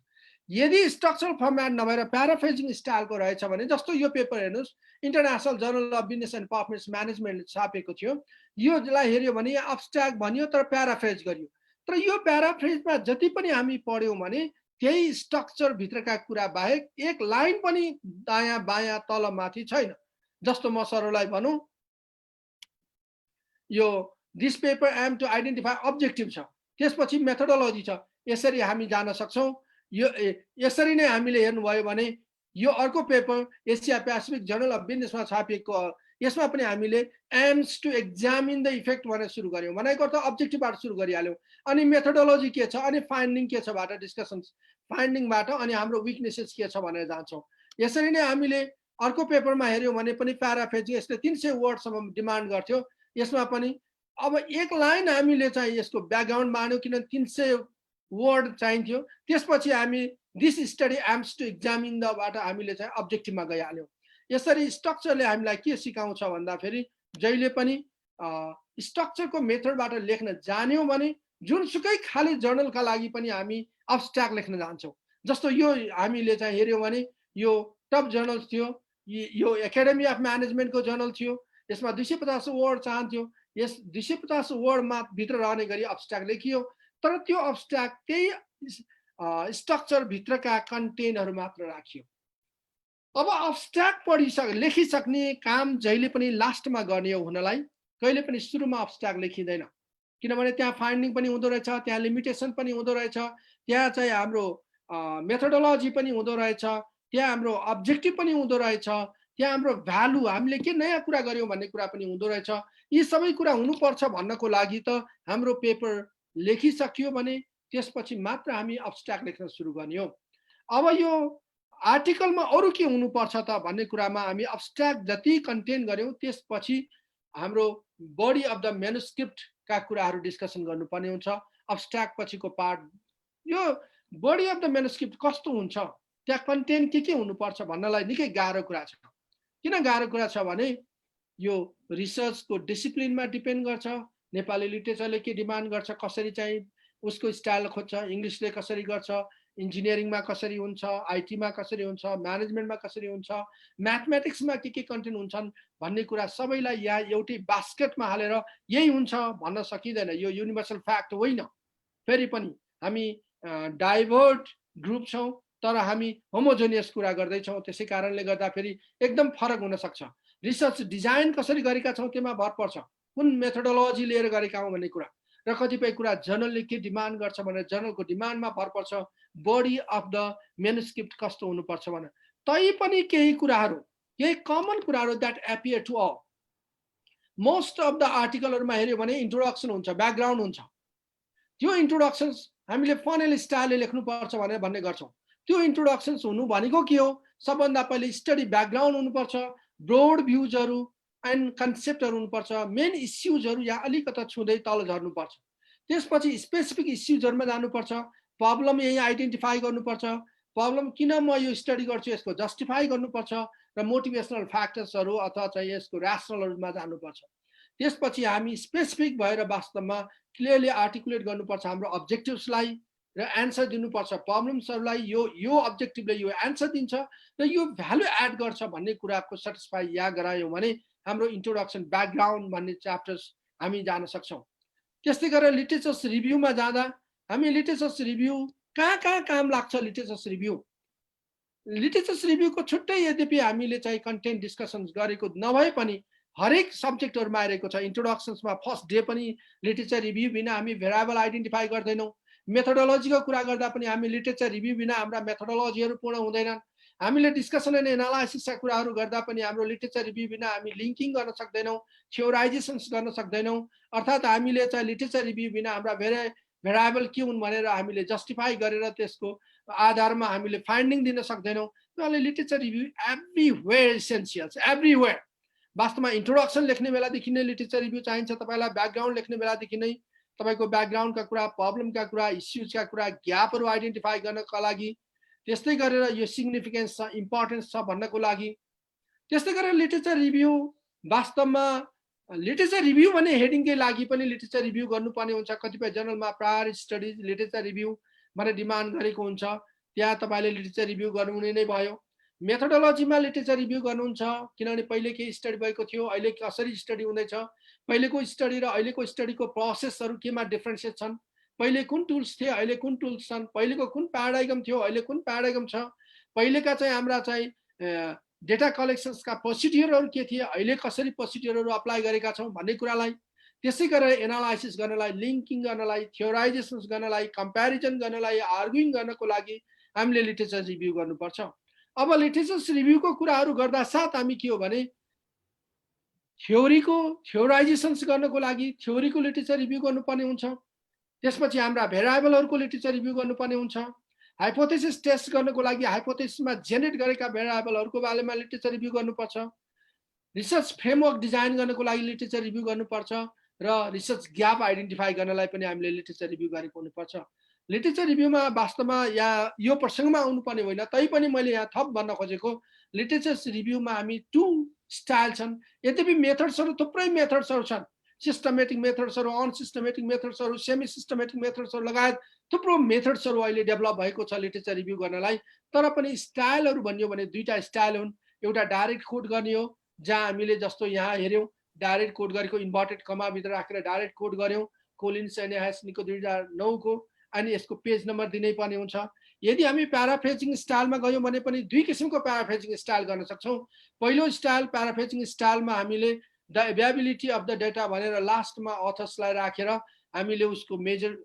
यदि स्ट्रक्चरल फर्मेट नभएर प्याराफ्रेजिङ स्टाइलको रहेछ भने, जस्तो यो पेपर हेर्नुहोस्, international journal of business and performance म्यानेजमेन्टले छापेको थियो। योलाई हेऱ्यो भने यहाँ अब्स्ट्र्याक्ट भनियो तर प्याराफ्रेज गरियो। तर यो प्याराफ्रेजमा जति पनि हामी पढ्यौँ भने त्यही स्ट्रक्चरभित्रका कुरा बाहेक एक लाइन पनि दायाँ बायाँ तल माथि छैन। जस्तो म सरलाई भनौँ, यो this paper aim to identify objective छ, त्यसपछि मेथोडोलोजी छ। यसरी हामी जान सक्छौँ। यो यसरी नै हामीले हेर्नुभयो भने यो अर्को paper Asia Pacific journal of बिजनेसमा छापिएको, यसमा पनि हामीले aims to examine the effect भनेर सुरु गऱ्यौँ। भनेको अर्थ अब्जेक्टिभबाट सुरु गरिहाल्यौँ, अनि मेथोडोलोजी के छ, अनि फाइन्डिङ के छ बाट डिस्कसन्स, फाइन्डिङबाट अनि हाम्रो विकनेसेस के छ भनेर जान्छौँ। यसरी नै हामीले अर्को पेपरमा हेऱ्यौँ भने पनि प्याराफ्रेजिङ यसले 300 वर्डसम्म डिमान्ड गर्थ्यो। यसमा पनि अब एक लाइन हामीले चाहिँ यसको ब्याकग्राउन्ड मान्यौँ, किन 300 वर्ड चाहिन्थ्यो। त्यसपछि हामी this study aims to examine दबाट हामीले चाहिँ अब्जेक्टिभमा गइहाल्यौँ। यसरी स्ट्रक्चरले हामीलाई के सिकाउँछ भन्दाखेरि जहिले पनि स्ट्रक्चरको मेथडबाट लेख्न जान्यौँ भने जुनसुकै खाली जर्नलका लागि पनि हामी अब्स्ट्र्याक्ट लेख्न जान्छौँ। जस्तो यो हामीले चाहिँ हेऱ्यौँ भने यो टप जर्नल थियो, यो एकाडेमी अफ म्यानेजमेन्टको जर्नल थियो। यसमा 250 वर्ड चाहन्थ्यो। यस 250 वर्डमा भित्र रहने गरी अब्स्ट्र्याक्ट लेखियो। तर त्यो अब्स्ट्र्याक्ट त्यही स्ट्रक्चरभित्रका कन्टेन्टहरू मात्र राखियो। अब अब्स्ट्र्याक्ट लेखिसक्ने काम जहिले पनि लास्टमा गर्ने हो हुनलाई, कहिले पनि सुरुमा अब्स्ट्र्याक्ट लेखिँदैन। किनभने त्यहाँ फाइन्डिङ पनि हुँदो रहेछ, त्यहाँ लिमिटेसन पनि हुँदो रहेछ, त्यहाँ चाहिँ हाम्रो मेथोडोलोजी पनि हुँदो रहेछ, त्यहाँ हाम्रो अब्जेक्टिभ पनि हुँदो रहेछ, त्यहाँ हाम्रो भ्यालु, हामीले के नयाँ कुरा गऱ्यौँ भन्ने कुरा पनि हुँदो रहेछ। यी सबै कुरा हुनुपर्छ भन्नको लागि त हाम्रो पेपर लेखिसक्यो भने त्यसपछि मात्र हामी अब्स्ट्र्याक्ट लेख्न सुरु गर्ने हो। अब यो आर्टिकलमा अरू के हुनुपर्छ त भन्ने कुरामा हामी अब्स्ट्र्याक्ट जति कन्टेन्ट गऱ्यौँ त्यसपछि हाम्रो बडी अफ द म्यानुस्क्रिप्टका कुराहरू डिस्कसन गर्नुपर्ने हुन्छ। अब्स्ट्र्याक्ट पछिको पार्ट यो बडी अफ द म्यानुस्क्रिप्ट कस्तो हुन्छ, त्यहाँ कन्टेन्ट के हुनुपर्छ भन्नलाई निकै गाह्रो कुरा छ। किन गाह्रो कुरा छ भने यो रिसर्चको डिसिप्लिनमा डिपेन्ड गर्छ। नेपाली लिटरेचरले के डिमान्ड गर्छ, कसरी चाहिँ उसको स्टाइल खोज्छ, इङ्ग्लिसले कसरी गर्छ, इन्जिनियरिङमा कसरी हुन्छ, आइटीमा कसरी हुन्छ, म्यानेजमेन्टमा कसरी हुन्छ, म्याथमेटिक्समा के कन्टेन्ट हुन्छन् भन्ने कुरा सबैलाई यहाँ एउटै बास्केटमा हालेर यही हुन्छ भन्न सकिँदैन। यो युनिभर्सल फ्याक्ट होइन। फेरि पनि हामी डाइभर्ट ग्रुप छौँ तर हामी होमोजेनियस कुरा गर्दैछौँ। त्यसै कारणले गर्दा फेरि एकदम फरक हुन सक्छ। रिसर्च डिजाइन कसरी गरेका छौँ त्यसमा भर पर्छ, कुन मेथोडोलोजी लिएर गरेका हौँ भन्ने कुरा, र कतिपय कुरा जर्नलले के डिमान्ड गर्छ भनेर जर्नलको डिमान्डमा भर पर्छ। बडी अफ द मेनुस्क्रिप्ट कस्तो हुनुपर्छ भनेर तैपनि केही कुराहरू, केही कमन कुराहरू that appear to all. Most of the आर्टिकलहरूमा हेऱ्यो भने इन्ट्रोडक्सन हुन्छ, ब्याकग्राउन्ड हुन्छ। त्यो इन्ट्रोडक्सन्स हामीले फनेल स्टाइलले लेख्नुपर्छ भनेर भन्ने गर्छौँ। त्यो इन्ट्रोडक्सन्स हुनु भनेको के हो, सबभन्दा पहिले स्टडी ब्याकग्राउन्ड हुनुपर्छ, ब्रोड भ्युजहरू एन्ड कन्सेप्टहरू हुनुपर्छ, मेन इस्युजहरू यहाँ अलिकता छुँदै तल झर्नुपर्छ। त्यसपछि स्पेसिफिक इस्युजहरुमा जानुपर्छ, प्रब्लम यही आइडेन्टिफाई गर्नुपर्छ, प्रब्लम किन म यो स्टडी गर्छु यसको जस्टिफाई गर्नुपर्छ र मोटिभेसनल फ्याक्टर्सहरु अथवा चाहिँ यसको र्यासनलहरुमा जानुपर्छ। त्यसपछि हामी स्पेसिफिक भएर वास्तवमा क्लियरली आर्टिकुलेट गर्नुपर्छ हाम्रो अब्जेक्टिभ्सलाई र एन्सर दिनुपर्छ प्रब्लम्सहरुलाई, यो अब्जेक्टिभले यो एन्सर दिन्छ र यो भ्यालु एड गर्छ भन्ने कुराको सेटिस्फाई या गरायौं भने हाम्रो इन्ट्रोडक्सन ब्याकग्राउन्ड भन्ने च्याप्टर्स हामी जान सक्छौं। त्यस्तै गरेर लिटरेचर्स रिभ्यूमा जाँदा हामी लिटरेचर्स रिभ्यू कहाँ काम लाग्छ लिटरेचर्स रिभ्यू। लिटरेचर्स रिभ्यूको छुट्टै यद्यपि हामीले चाहिँ कन्टेन्ट डिस्कसन्स गरेको नभए पनि हरेक सब्जेक्टहरुमा आइरहेको छ। इन्ट्रोडक्सन्समा फर्स्ट डे पनि लिटरेचर रिभ्यू बिना हामी भेरिएबल आइडेन्टिफाई गर्दैनौं। मेथोडोलोजीको कुरा गर्दा पनि हामी लिटरेचर रिभ्यू बिना हाम्रा मेथोडोलोजीहरु पूर्ण हुँदैनन्। हामीले डिस्कसन एन्ड एनालाइसिसका कुराहरु गर्दा पनि हाम्रो लिटरेचर रिभ्यू बिना हामी लिंकिङ गर्न सक्दैनौं, थ्योराइजेसन्स गर्न सक्दैनौं। अर्थात् हामीले चाहिँ लिटरेचर रिभ्यू बिना हाम्रा भेरिएबल के हुन् भनेर हामीले जस्टिफाई गरेर त्यसको आधारमा हामीले फाइन्डिङ दिन सक्दैनौं। त्यसैले literature review everywhere essentials, everywhere. वास्तवमा इन्ट्रोडक्सन लेख्ने बेलादेखि नै लिटरेचर रिभ्यू चाहिन्छ तपाईलाई, ब्याकग्राउन्ड लेख्ने बेलादेखि नै तपाईको ब्याकग्राउन्डका कुरा, प्रब्लमका कुरा, इस्युजका कुरा, ग्यापहरु आइडेन्टिफाई गर्नका लागि, त्यस्तै गरेर यो सिग्निफिकेन्स छ, इम्पोर्टेन्स छ भन्नको लागि। त्यस्तै गरेर लिटरेचर रिभ्यू वास्तवमा लिटरेचर रिभ्यू भन्ने हेडिङकै लागि पनि लिटरेचर रिभ्यू गर्नुपर्ने हुन्छ। कतिपय जर्नलमा प्रायर स्टडिज लिटरेचर रिभ्यू भनेर डिमान्ड गरेको हुन्छ, त्यहाँ तपाईले लिटरेचर रिभ्यू गर्नुहुने नै भयो। मेथोडोलोजीमा लिटरेचर रिभ्यू गर्नुहुन्छ किनभने पहिले के स्टडी भएको थियो, अहिले कसरी स्टडी हुँदैछ, पहिलेको स्टडी र अहिलेको स्टडीको प्रोसेसहरु केमा डिफरेन्सिएट छन्, पहिले कुन टुल्स थिए अहिले कुन टुल्स छन्, पहिलेको कुन प्याराडाइगम थियो अहिले कुन प्याराडाइगम छ, पहिलेका चाहिँ हाम्रा चाहिँ डेटा कलेक्सन्सका प्रोसिड्युरहरु के थिए अहिले कसरी प्रोसिड्युरहरु अप्लाई गरेका छौं भन्ने कुरालाई, त्यसै गरेर एनालाइसिस गर्नलाई, लिंकिङ गर्नलाई, थ्योराइजेसन्स गर्नलाई, कम्प्यारिजन गर्नलाई, आर्गुइङ गर्नको लागि हामीले लिटरेचर रिभ्यू गर्नुपर्छ। अब लिटरेचर रिभ्यूको कुराहरु गर्दा साथ हामी के हो भने थ्योरीको थ्योराइजेसन्स गर्नको लागि थ्योरीको लिटरेचर रिभ्यू गर्नुपर्ने हुन्छ। त्यसपछि हाम्रा भेरिएबलहरुको लिटरेचर रिभ्यू गर्नुपर्ने हुन्छ। हाइपोथेसिस टेस्ट गर्नको लागि हाइपोथेसिसमा जेनेरेट गरेका भेरिएबलहरुको बारेमा लिटरेचर रिभ्यू गर्नुपर्छ। रिसर्च फ्रेमवर्क डिजाइन गर्नको लागि लिटरेचर रिभ्यू गर्नुपर्छ र रिसर्च ग्याप आइडेन्टिफाई गर्नलाई पनि हामीले लिटरेचर रिभ्यू गरेको हुनुपर्छ। लिटरेचर रिभ्यूमा वास्तवमा यहाँ यो प्रसंगमा आउनुपर्ने होइन, तैपनि मैले यहाँ थप भन्न खोजेको लिटरेचर रिभ्यूमा हामी टु स्टाइल छन्। यद्यपि मेथड्सहरु थुप्रै मेथड्सहरु छन्, सिस्टमेटिक मेथड्सहरु, अनसिस्टमेटिक मेथड्सहरु, सेमी सिस्टमेटिक मेथड्सहरु लगायत थुप्रो मेथड्सहरु अहिले डेभलप भएको छ लिटरेचर रिभ्यू गर्नलाई। तर पनि स्टाइलहरु भन्यो भने दुईटा स्टाइल हुन्। एउटा डाइरेक्ट कोड गर्ने हो, जहाँ हामीले जस्तो यहाँ हेर्यौं डाइरेक्ट कोड गरेको इन्भर्टेड कमा भित्र राखेर डाइरेक्ट कोड गर्यौं कोलिन्स एन्ड ह्यास्नीको 2009 को, अनि यसको पेज नम्बर दिनै पर्ने हुन्छ। यदि हामी प्याराफ्रेजिङ स्टाइलमा गयौं भने पनि दुई किसिमको प्याराफ्रेजिङ स्टाइल गर्न सक्छौं। पहिलो स्टाइल प्याराफ्रेजिङ स्टाइलमा हामीले the availability of the data भनेर लास्टमा अथर्सलाई राखेर हामीले उसको मेजर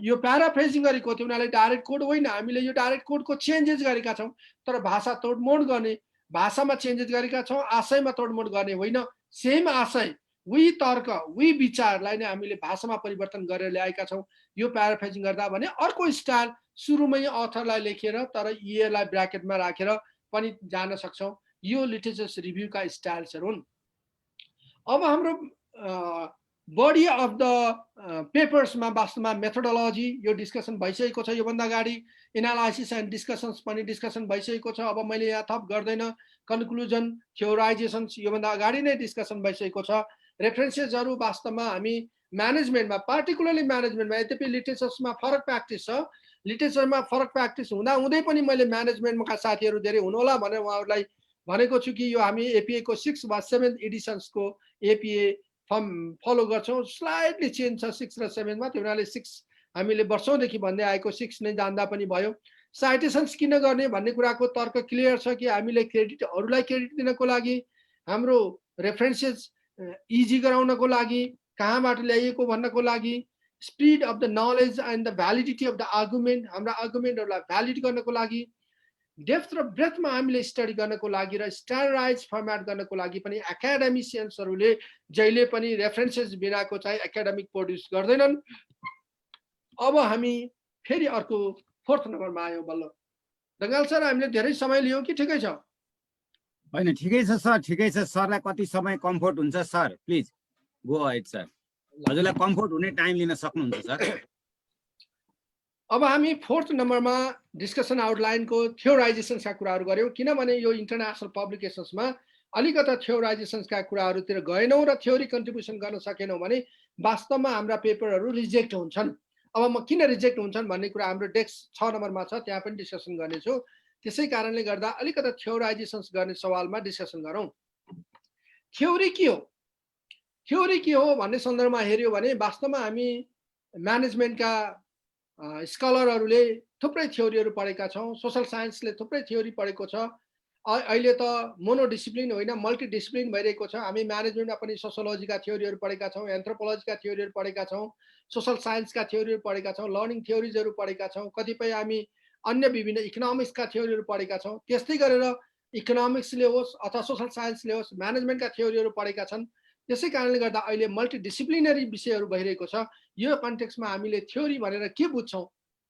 यो प्याराफ्रेजिङ गरेको थियो। उनीहरूले डाइरेक्ट कोड होइन, हामीले यो डाइरेक्ट कोडको चेन्जेस गरेका छौं, तर भाषा तोडमोड गर्ने, भाषामा चेन्जेस गरेका छौं, आशयमा तोडमोड गर्ने होइन। सेम आशय, उही तर्क, उही विचारलाई नै हामीले भाषामा परिवर्तन गरेर ल्याएका छौं। यो प्याराफ्रेजिङ गर्दा भने अर्को स्टाइल सुरुमै अथरलाई लेखेर तर इयरलाई ब्र्याकेटमा राखेर पनि जान सक्छौं। यो लिटरेचर रिभ्यूका स्टाइल्सहरु हुन्। अब हाम्रो बडी अफ द पेपर्समा वास्तवमा मेथोडोलोजी यो डिस्कसन भइसकेको छ। योभन्दा अगाडि एनालाइसिस एन्ड डिस्कसन्स पनि डिस्कसन भइसकेको छ। अब मैले यहाँ थप गर्दैन। कन्क्लुजन, थ्योराइजेसन्स योभन्दा अगाडि नै डिस्कसन भइसकेको छ। रेफरेन्सेसहरु वास्तवमा हामी म्यानेजमेन्टमा, पार्टिकुलरली म्यानेजमेन्टमा, यद्यपि लिटरेचर्समा फरक प्र्याक्टिस छ, लिटरेचरमा फरक प्र्याक्टिस हुँदा हुँदै पनि मैले म्यानेजमेन्टका साथीहरु धेरै हुनुहोला भनेर उहाँहरुलाई भनेको छु कि यो हामी एपीए को 6 वा 7th एडिसन्सको एपीए फर्म फलो गर्छौं। स्लाइडली चेन्ज छ 6 र 7 मा, त्यो हुनाले 6 हामीले वर्षौंदेखि भन्दै आएको 6 नै जान्दा पनि भयो। साइटेसन्स किन गर्ने भन्ने कुराको तर्क क्लियर छ कि हामीले क्रेडिट अरूलाई क्रेडिट दिनको लागि, हाम्रो रेफरेन्सेस इजी गराउनको लागि, कहाँबाट ल्याइएको भन्नको लागि, speed of the knowledge and the validity of the argument, हाम्रा आर्गुमेन्टहरुलाई भ्यालिड गर्नको लागि, डेप्थ र ब्रेथमा हामीले स्टडी गर्नको लागि र स्ट्यान्डर्डाइज फर्मेट गर्नको लागि पनि एकाडेमिसियन्सहरुले जहिले पनि रेफरेन्सेस बिनाको चाहिँ एकाडेमिक प्रोड्युस गर्दैनन्। अब हामी फेरि अर्को 4th नम्बरमा आयौं बल्ल। दंगाल सर, हामीले धेरै समय लियौं कि ठिकै छ? हैन, ठिकै छ सर, ठिकै छ। सरलाई कति समय कम्फर्ट हुन्छ sir? Please go ahead sir. हजुरलाई कम्फोर्ट हुने टाइम लिन सक्नुहुन्छ सर। अब हामी 4th नम्बरमा डिस्कसन आउटलाइनको थियोराइजेसन्सका कुराहरू गऱ्यौँ, किनभने यो इन्टरनेसनल पब्लिकेसन्समा अलिकता थियोराइजेसन्सका कुराहरूतिर गएनौँ र थ्योरी कन्ट्रिब्युसन गर्न सकेनौँ भने वास्तवमा हाम्रा पेपरहरू रिजेक्ट हुन्छन्। अब म किन रिजेक्ट हुन्छन् भन्ने कुरा हाम्रो डेस्क 6 नम्बरमा छ, त्यहाँ पनि डिस्कसन गर्नेछु। त्यसै कारणले गर्दा अलिकता थियोराइजेसन्स गर्ने सवालमा डिस्कसन गरौँ। थ्योरी के हो? थ्योरी के हो भन्ने सन्दर्भमा हेऱ्यो भने वास्तवमा हामी म्यानेजमेन्टका स्कलरहरूले थुप्रै थ्योरीहरू पढेका छौँ, सोसल साइन्सले थुप्रै थ्योरी पढेको छ। अहिले त मोनोडिसिप्लिन होइन मल्टिडिसिप्लिन भइरहेको छ। हामी म्यानेजमेन्टमा पनि सोसियोलोजीका थ्योरीहरू पढेका छौँ, एन्थ्रोपोलोजीका थ्योरीहरू पढेका छौँ, सोसल साइन्सका थ्योरीहरू पढेका छौँ, लर्निङ थ्योरिजहरू पढेका छौँ, कतिपय हामी अन्य विभिन्न इकोनोमिक्सका थ्योरीहरू पढेका छौँ। त्यस्तै गरेर इकोनोमिक्सले होस् अथवा सोसल साइन्सले होस् म्यानेजमेन्टका थ्योरीहरू पढेका छन्। त्यसै कारणले गर्दा अहिले मल्टिडिसिप्लिनरी विषयहरू भइरहेको छ। यो कन्टेक्स्टमा हामीले थ्योरी भनेर के बुझ्छौँ?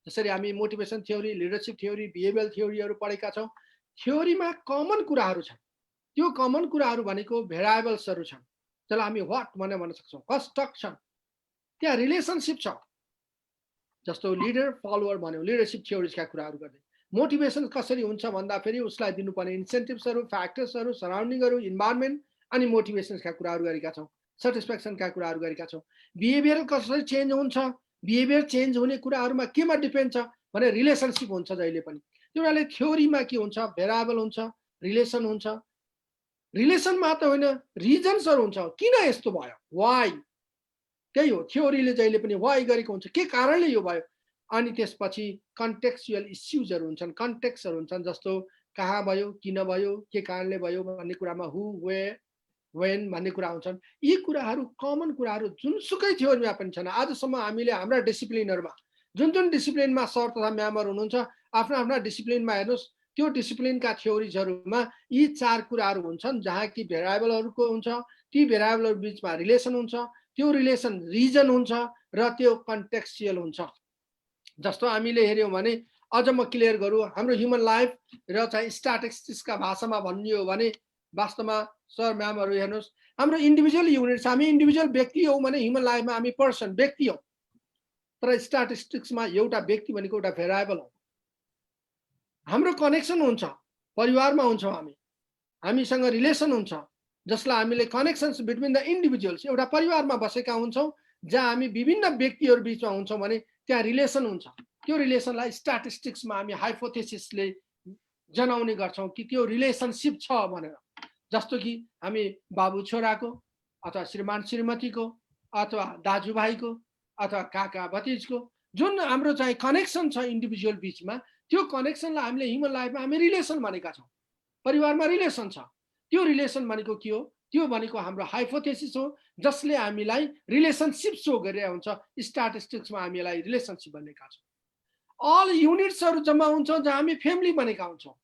जसरी हामी motivation theory, leadership theory, behavioural थ्योरीहरू पढेका छौँ। थ्योरीमा कमन कुराहरू छन्। त्यो कमन कुराहरू भनेको भेरिएबल्सहरू छन्, जसलाई हामी वाट भनेर भन्न सक्छौँ। कन्स्ट्रक्ट छन्, त्यहाँ रिलेसनसिप छ। जस्तो लिडर फलोवर भन्यो, लिडरसिप थ्योरिजका कुराहरू गर्दै मोटिभेसन कसरी हुन्छ भन्दाखेरि उसलाई दिनुपर्ने इन्सेन्टिभ्सहरू, फ्याक्टर्सहरू, सराउन्डिङहरू, इन्भाइरोमेन्ट अनि मोटिभेसन्सका कुराहरू गरेका छौँ। सेटिस्फ्याक्सनका कुराहरू गरेका छौँ। बिहेभियर कसरी चेन्ज हुन्छ, बिहेभियर चेन्ज हुने कुराहरूमा केमा डिपेन्ड छ भने रिलेसनसिप हुन्छ जहिले पनि। त्यो हुनाले थ्योरीमा के हुन्छ? भेरिएबल हुन्छ, रिलेसन हुन्छ। रिलेसन मात्र होइन, रिजन्सहरू हुन्छ, किन यस्तो भयो, वाइ। त्यही हो, थ्योरीले जहिले पनि वाइ गरेको हुन्छ, के कारणले यो भयो। अनि त्यसपछि कन्टेक्चुअल इस्युजहरू हुन्छन्, कन्टेक्सहरू हुन्छन्, जस्तो कहाँ भयो, किन भयो, के कारणले भयो भन्ने कुरामा हु, वेयर, वेन भन्ने कुरा हुन्छन्। यी कुराहरू कमन कुराहरू जुनसुकै थ्योरीमा पनि छन्। आजसम्म हामीले हाम्रा डिसिप्लिनहरूमा जुन जुन डिसिप्लिनमा सर तथा म्यामहरू हुनुहुन्छ, आफ्ना आफ्ना डिसिप्लिनमा हेर्नुहोस्, त्यो डिसिप्लिनका थ्योरिजहरूमा यी 4 कुराहरू हुन्छन्, जहाँ कि भेरिएबलहरूको हुन्छ, ती भेरिएबलहरू बिचमा रिलेसन हुन्छ, त्यो रिलेसन रिजन हुन्छ र त्यो कन्टेक्चुअल हुन्छ। जस्तो हामीले हेऱ्यौँ भने अझ म क्लियर गरौँ, हाम्रो ह्युमन लाइफ र चाहिँ स्ट्याटिस्टिक्सका भाषामा भन्ने हो भने वास्तवमा सर म्यामहरू हेर्नुहोस्, हाम्रो इन्डिभिजुअल युनिट छ। हामी इन्डिभिजुअल व्यक्ति हौँ भने ह्युमन लाइफमा हामी पर्सन व्यक्ति हौँ, तर स्ट्याटिस्टिक्समा एउटा व्यक्ति भनेको एउटा भेरिएबल हो। हाम्रो कनेक्सन हुन्छ, परिवारमा हुन्छौँ हामी, हामीसँग रिलेसन हुन्छ, जसलाई हामीले कनेक्सन्स बिट्विन द इन्डिभिजुअल्स, एउटा परिवारमा बसेका हुन्छौँ जहाँ हामी विभिन्न व्यक्तिहरू बिचमा हुन्छौँ भने त्यहाँ रिलेसन हुन्छ। त्यो रिलेसनलाई स्ट्याटिस्टिक्समा हामी हाइपोथेसिसले जनाउने गर्छौँ कि त्यो रिलेसनसिप छ भनेर। जस्तो कि हामी बाबु छोराको अथवा श्रीमान श्रीमतीको अथवा दाजुभाइको अथवा काका भतिजको जुन हाम्रो चाहिँ कनेक्सन छ इन्डिभिजुअल बिचमा, त्यो कनेक्सनलाई हामीले ह्युमन लाइफमा हामी रिलेसन भनेका छौँ। परिवारमा रिलेसन छ, त्यो रिलेसन भनेको के हो? त्यो भनेको हाम्रो हाइपोथेसिस हो, जसले हामीलाई रिलेसनसिप सो गरेर हुन्छ। स्ट्याटिस्टिक्समा हामीलाई रिलेसनसिप भनेका छौँ। अल युनिट्सहरू जम्मा हुन्छौँ जहाँ हामी फ्यामिली बनेका हुन्छौँ,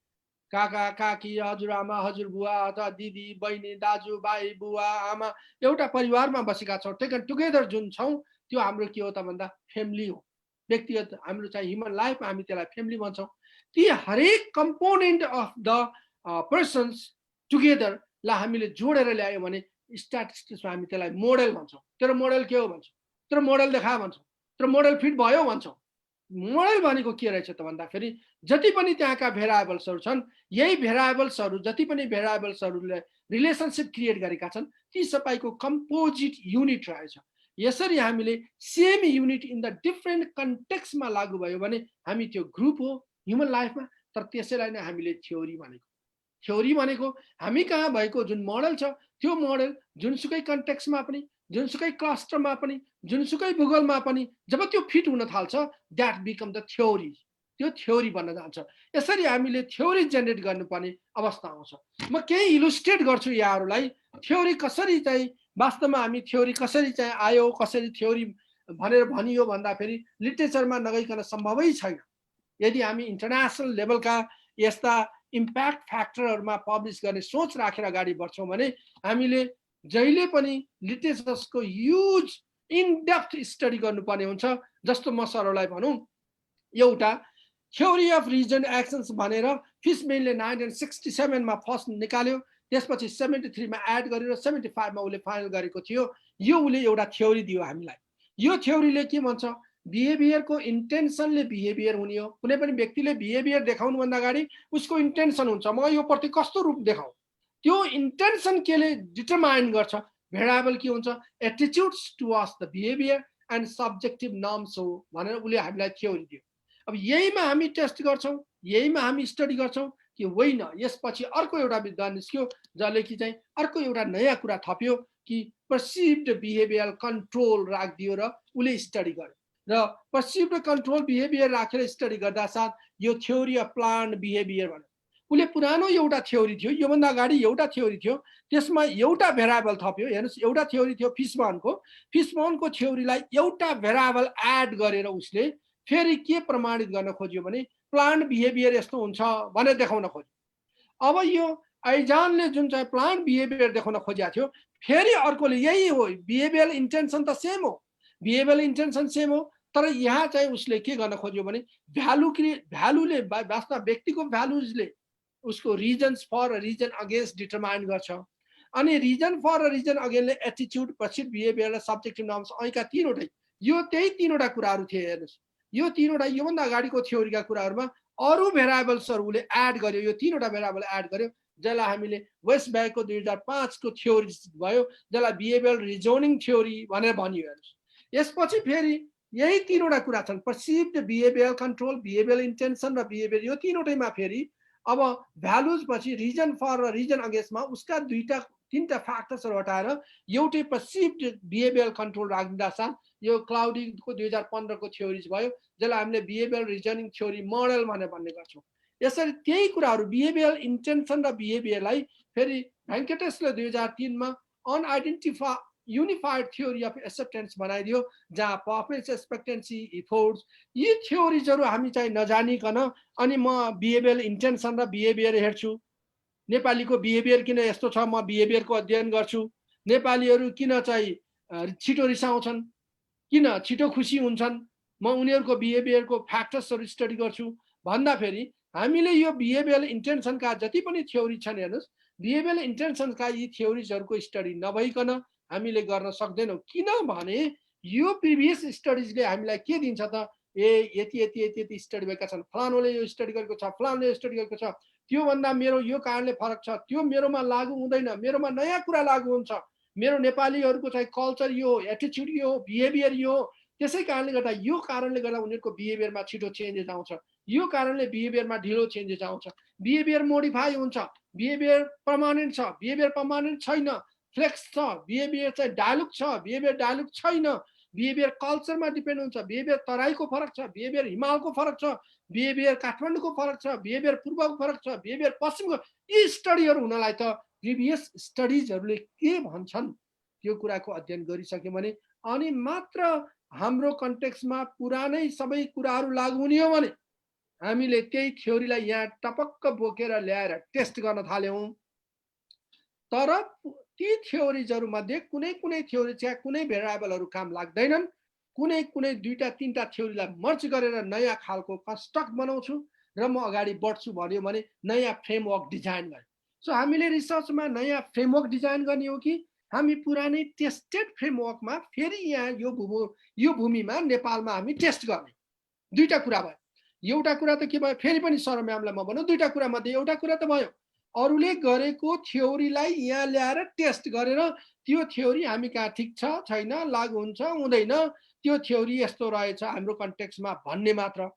काका काकी, हजुरआमा हजुरबुवा अथवा दिदी बहिनी दाजु भाइ बुवा आमा, एउटा परिवारमा बसेका छौँ। टेकन टुगेदर जुन छौँ त्यो हाम्रो के हो त भन्दा फ्यामिली हो। व्यक्तिगत हाम्रो चाहिँ ह्युमन लाइफमा हामी त्यसलाई फ्यामिली भन्छौँ। ती हरेक कम्पोनेन्ट अफ द पर्सन्स टुगेदरलाई हामीले जोडेर ल्यायो भने स्ट्याटिस्टिक्समा हामी त्यसलाई मोडल भन्छौँ। तर मोडल के हो भन्छौँ, तर मोडल देखा भन्छौँ, तर मोडल फिट भयो भन्छौँ। मोडल भनेको के रहेछ त भन्दाखेरि जति पनि त्यहाँका भेरिएबल्सहरू छन्, यही भेरिएबल्सहरू जति पनि भेरिएबल्सहरूले रिलेसनसिप क्रिएट गरेका छन्, ती सबैको कम्पोजिट युनिट रहेछ। यसरी हामीले same unit in the different कन्टेक्स्टमा लागू भयो भने हामी त्यो ग्रुप हो ह्युमन लाइफमा। तर त्यसैलाई नै हामीले थ्योरी भनेको। थ्योरी भनेको हामी कहाँ भएको जुन मोडल छ, त्यो मोडल जुनसुकै कन्टेक्स्टमा पनि, जुनसुकै क्लस्टरमा पनि, जुनसुकै भूगोलमा पनि जब त्यो फिट हुन थाल्छ, द्याट बिकम द थ्योरी। त्यो थ्योरी बन्न जान्छ। यसरी हामीले थ्योरी जेनेरेट गर्नुपर्ने अवस्था आउँछ। म केही इलुस्ट्रेट गर्छु यहाँहरूलाई, थ्योरी कसरी चाहिँ वास्तवमा हामी थ्योरी कसरी चाहिँ आयो, कसरी थ्योरी भनेर भनियो भन्दाखेरि लिटरेचरमा नगइकन सम्भवै छैन। यदि हामी इन्टरनेसनल लेभलका यस्ता इम्प्याक्ट फ्याक्टरहरूमा पब्लिस गर्ने सोच राखेर अगाडि बढ्छौँ भने हामीले जहिले पनि लिटरेचर्सको ह्युज इनडेप्थ स्टडी गर्नुपर्ने हुन्छ। जस्तो म सरहरूलाई भनौँ, एउटा थ्योरी अफ रिजन एक्सन्स भनेर फिसमेनले 1967मा फर्स्ट निकाल्यो, त्यसपछि 73मा एड गरेर 75मा उसले फाइनल गरेको थियो। यो उसले एउटा थ्योरी दियो हामीलाई। यो थ्योरीले के भन्छ, बिहेभियरको इन्टेन्सनले बिहेभियर हुने हो। कुनै पनि व्यक्तिले बिहेभियर देखाउनुभन्दा अगाडि उसको इन्टेन्सन हुन्छ, म यो प्रति कस्तो रूप देखाउँ, त्यो इन्टेन्सन केले डिटरमाइन गर्छ। भेरिएबल के हुन्छ, एटिट्युड्स towards the behaviour and subjective norms हो भनेर उसले हामीलाई थ्योरी दियो। अब यहीमा हामी टेस्ट गर्छौँ, यहीमा हामी स्टडी गर्छौँ कि होइन, यसपछि अर्को एउटा विद्वान निस्क्यो जसले कि चाहिँ अर्को एउटा नयाँ कुरा थप्यो कि पर्सिभ्ड बिहेभियर कन्ट्रोल राखिदियो र उसले स्टडी गर्यो। र पर्सिभ्ड कन्ट्रोल बिहेभियर राखेर स्टडी गर्दा साथ यो थ्योरी अफ प्लान्ड बिहेभियर भन्यो। उसले पुरानो एउटा थ्योरी थियो, योभन्दा अगाडि एउटा थ्योरी थियो, त्यसमा एउटा भेरिएबल थप्यो। हेर्नुहोस्, एउटा थ्योरी थियो फिसबर्नको थ्योरीलाई एउटा भेरिएबल एड गरेर उसले फेरि के प्रमाणित गर्न खोज्यो भने प्लान्ट बिहेभियर यस्तो हुन्छ भनेर देखाउन खोज्यो। अब यो आइजानले जुन चाहिँ प्लान्ट बिहेभियर देखाउन खोजेको थियो, फेरि अर्कोले यही हो, बिहेभियरल इन्टेन्सन त सेम हो, बिहेभियरल इन्टेन्सन सेम हो, तर यहाँ चाहिँ उसले के गर्न खोज्यो भने भ्यालुले वास्तवमा व्यक्तिको भ्यालुजले उसको reasons for reason against determine गर्छ। अनि रिजन फर रिजन अगेन्स्टले एटिट्युड, पर्सिभ बिहेभियर र सब्जेक्टिभ नर्म्स, ऐका तीनवटै यो त्यही तीनवटा कुराहरू थिए। हेर्नुहोस्, यो तीनवटा योभन्दा अगाडिको थ्योरीका कुराहरूमा अरू भेरिएबल्सहरूले एड गर्यो, यो तीनवटा भेरिएबल एड गर्यो, जसलाई हामीले वेस्ट ब्याकको 2005 को थ्योरी भयो, जसलाई बिहेभियरल रिजोनिङ थ्योरी भनेर भनियो। हेर्नुहोस्, यसपछि फेरि यही तीनवटा कुरा छन्, पर्सिभ्ड बिहेभियर कन्ट्रोल, बिहेभियरल इन्टेन्सन र बिहेभियर, यो तीनवटैमा फेरि अब भ्यालुज पछि रिजन फर र रिजन अगेन्स्टमा उसका तीनटा फ्याक्टर्सहरू हटाएर एउटै पर्सिभ्ड बिहेभियरल कन्ट्रोल राखिदिँदा साथ यो क्लाउडीको 2015 को थ्योरिज भयो, जसलाई हामीले बिहेभियरल रिजनिङ थ्योरी मोडल भनेर भन्ने गर्छौँ। यसरी त्यही कुराहरू बिहेभियरल इन्टेन्सन र बिहेभियरलाई फेरि भेङ्कटेसले 2003 मा युनिफाइड थ्योरी अफ एक्सेप्टेन्स बनाइदियो, जहाँ परफर्मेन्स एक्सपेक्टेन्सी, इफोर्ट्स, यी थ्योरिजहरू हामी चाहिँ नजानिकन अनि म बिहेभियरल इन्टेन्सन र बिहेभियर हेर्छु, नेपालीको बिहेभियर किन यस्तो छ, म बिहेभियरको अध्ययन गर्छु, नेपालीहरू किन चाहिँ छिटो रिसाउँछन्, किन छिटो खुसी हुन्छन्, म उनीहरूको बिहेभियरको फ्याक्टर्सहरू स्टडी गर्छु भन्दा फेरि हामीले यो बिहेभियरल इन्टेन्सनका जति पनि थ्योरी छन्, हेर्नुहोस्, बिहेभियरल इन्टेन्सनका यी थ्योरिजहरूको स्टडी नभइकन हामीले गर्न सक्दैनौँ। किनभने यो प्रिभियस स्टडिजले हामीलाई के दिन्छ त, यति यति यति यति स्टडी भएका छन्, फलानोले यो स्टडी गरेको छ, फलानोले यो स्टडी गरेको छ, त्योभन्दा मेरो यो कारणले फरक छ, त्यो मेरोमा लागु हुँदैन, मेरोमा नयाँ कुरा लागु हुन्छ, मेरो नेपालीहरूको चाहिँ कल्चर यो, एटिट्युड यो, बिहेभियर यो, त्यसै कारणले गर्दा यो कारणले गर्दा उनीहरूको बिहेभियरमा छिटो चेन्जेस आउँछ, यो कारणले बिहेभियरमा ढिलो चेन्जेस आउँछ, बिहेभियर मोडिफाई हुन्छ, बिहेभियर पर्मानेन्ट छ, बिहेभियर पर्मानेन्ट छैन, फ्लेक्स छ, बिहेभियर चाहिँ डायलुग छ, बिहेभियर डायलुग छैन, बिहेभियर कल्चरमा डिपेन्ड हुन्छ, बिहेभियर तराईको फरक छ, बिहेभियर हिमालको फरक छ, बिहेभियर काठमाडौँको फरक छ, बिहेभियर पूर्वको फरक छ, बिहेभियर पश्चिमको, यी स्टडीहरू हुनलाई त प्रिभियस स्टडिजहरूले के भन्छन् त्यो कुराको अध्ययन गरिसक्यो भने अनि मात्र हाम्रो कन्टेक्स्टमा पुरानै सबै कुराहरू लागु हुने हो भने हामीले त्यही थ्योरीलाई यहाँ टपक्क बोकेर ल्याएर टेस्ट गर्न थाल्यौँ। तर ती थ्योरिजहरू मध्ये कुनै कुनै थ्योरी चाहिँ कुनै भेरिएबलहरू काम लाग्दैनन्, कुनै कुनै दुईटा तीनटा थ्योरीलाई मर्ज गरेर नयाँ खालको कन्स्ट्रक्ट बनाउँछु र म अगाडि बढ्छु भन्यो भने नयाँ फ्रेमवर्क डिजाइन गर्ने। सो हामीले रिसर्चमा नयाँ फ्रेमवर्क डिजाइन गर्ने हो कि हामी पुरानै टेस्टेड फ्रेमवर्कमा फेरि यहाँ यो भूमिमा नेपालमा हामी टेस्ट गर्ने? दुईटा कुरा भयो। एउटा कुरा त के भयो, फेरि पनि सर म्यामलाई म भनौँ, दुईटा कुरा मध्ये एउटा कुरा त भयो, अरूले गरेको थ्योरीलाई यहाँ ल्याएर टेस्ट गरेर त्यो थ्योरी हामी कहाँ ठिक छ छैन, लागु हुन्छ हुँदैन, त्यो थ्योरी यस्तो रहेछ हाम्रो कन्टेक्स्टमा भन्ने मात्र।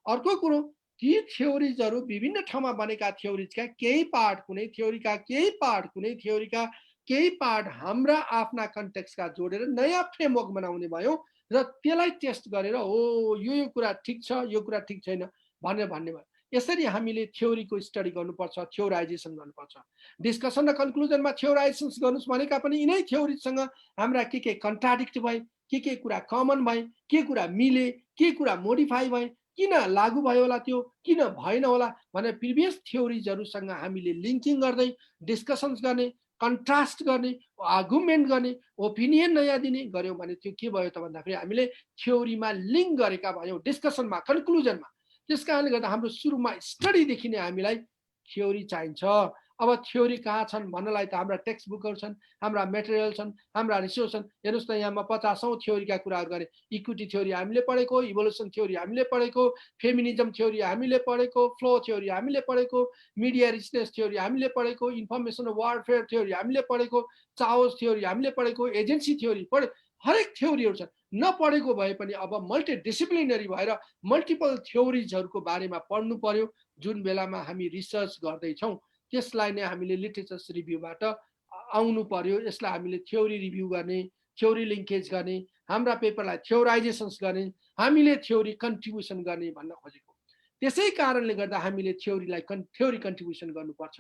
अर्को कुरो, ती थ्योरिजहरू विभिन्न ठाउँमा बनेका थ्योरिजका केही पार्ट, कुनै थ्योरीका केही पार्ट, कुनै थ्योरीका केही पार्ट हाम्रा आफ्ना कन्टेक्स्टका जोडेर नयाँ फ्रेमवर्क बनाउने भयो र त्यसलाई टेस्ट गरेर हो यो कुरा ठिक छ, यो कुरा ठिक छैन भनेर भन्ने भयो। यसरी हामीले थ्योरीको स्टडी गर्नुपर्छ, थ्योराइजेसन गर्नुपर्छ। डिस्कसन र कन्क्लुजनमा थ्योराइजेसन गर्नुहोस् भनेका पनि यिनै थ्योरीसँग हाम्रा के कन्ट्राडिक्ट भए, के कुरा कमन भए, के कुरा मिले, के कुरा मोडिफाई भए, किन लागु भयो होला, त्यो किन भएन होला भनेर प्रिभियस थ्योरिजहरूसँग हामीले लिङ्किङ गर्दै डिस्कसन्स गर्ने, कन्ट्रास्ट गर्ने, आर्गुमेन्ट गर्ने, ओपिनियन नयाँ दिने गऱ्यौँ भने त्यो के भयो त भन्दाखेरि हामीले थ्योरीमा लिङ्क गरेका भयौँ, डिस्कसनमा, कन्क्लुजनमा। त्यस कारणले गर्दा हाम्रो सुरुमा स्टडीदेखि नै हामीलाई थ्योरी चाहिन्छ। अब थ्योरी कहाँ छन् भन्नलाई त हाम्रा टेक्स्ट बुकहरू छन्, हाम्रा मेटेरियल छन्, हाम्रा रिसोर्स छन्। हेर्नुहोस् त यहाँ म 50औं थ्योरीका कुराहरू गरेँ। इक्विटी थ्योरी हामीले पढेको, इभोल्युसन थ्योरी हामीले पढेको, फेमिनिजम थ्योरी हामीले पढेको, फ्लो थ्योरी हामीले पढेको, मिडिया रिचनेस थ्योरी हामीले पढेको, इन्फर्मेसन वारफेयर थ्योरी हामीले पढेको, चाओस थ्योरी हामीले पढेको, एजेन्सी थ्योरी पढे, हरेक थ्योरीहरू छन्। नपढेको भए पनि अब मल्टिडिसिप्लिनरी भएर मल्टिपल थ्योरिजहरूको बारेमा पढ्नु पर्यो। जुन बेलामा हामी रिसर्च गर्दैछौँ त्यसलाई नै हामीले लिटरेचर्स रिभ्यूबाट आउनु पर्यो। यसलाई हामीले थ्योरी रिभ्यू गर्ने, थ्योरी लिङ्केज गर्ने, हाम्रा पेपरलाई थ्योराइजेसन्स गर्ने, हामीले थ्योरी कन्ट्रिब्युसन गर्ने भन्न खोजेको। त्यसै कारणले गर्दा हामीले थ्योरीलाई थ्योरी कन्ट्रिब्युसन गर्नुपर्छ।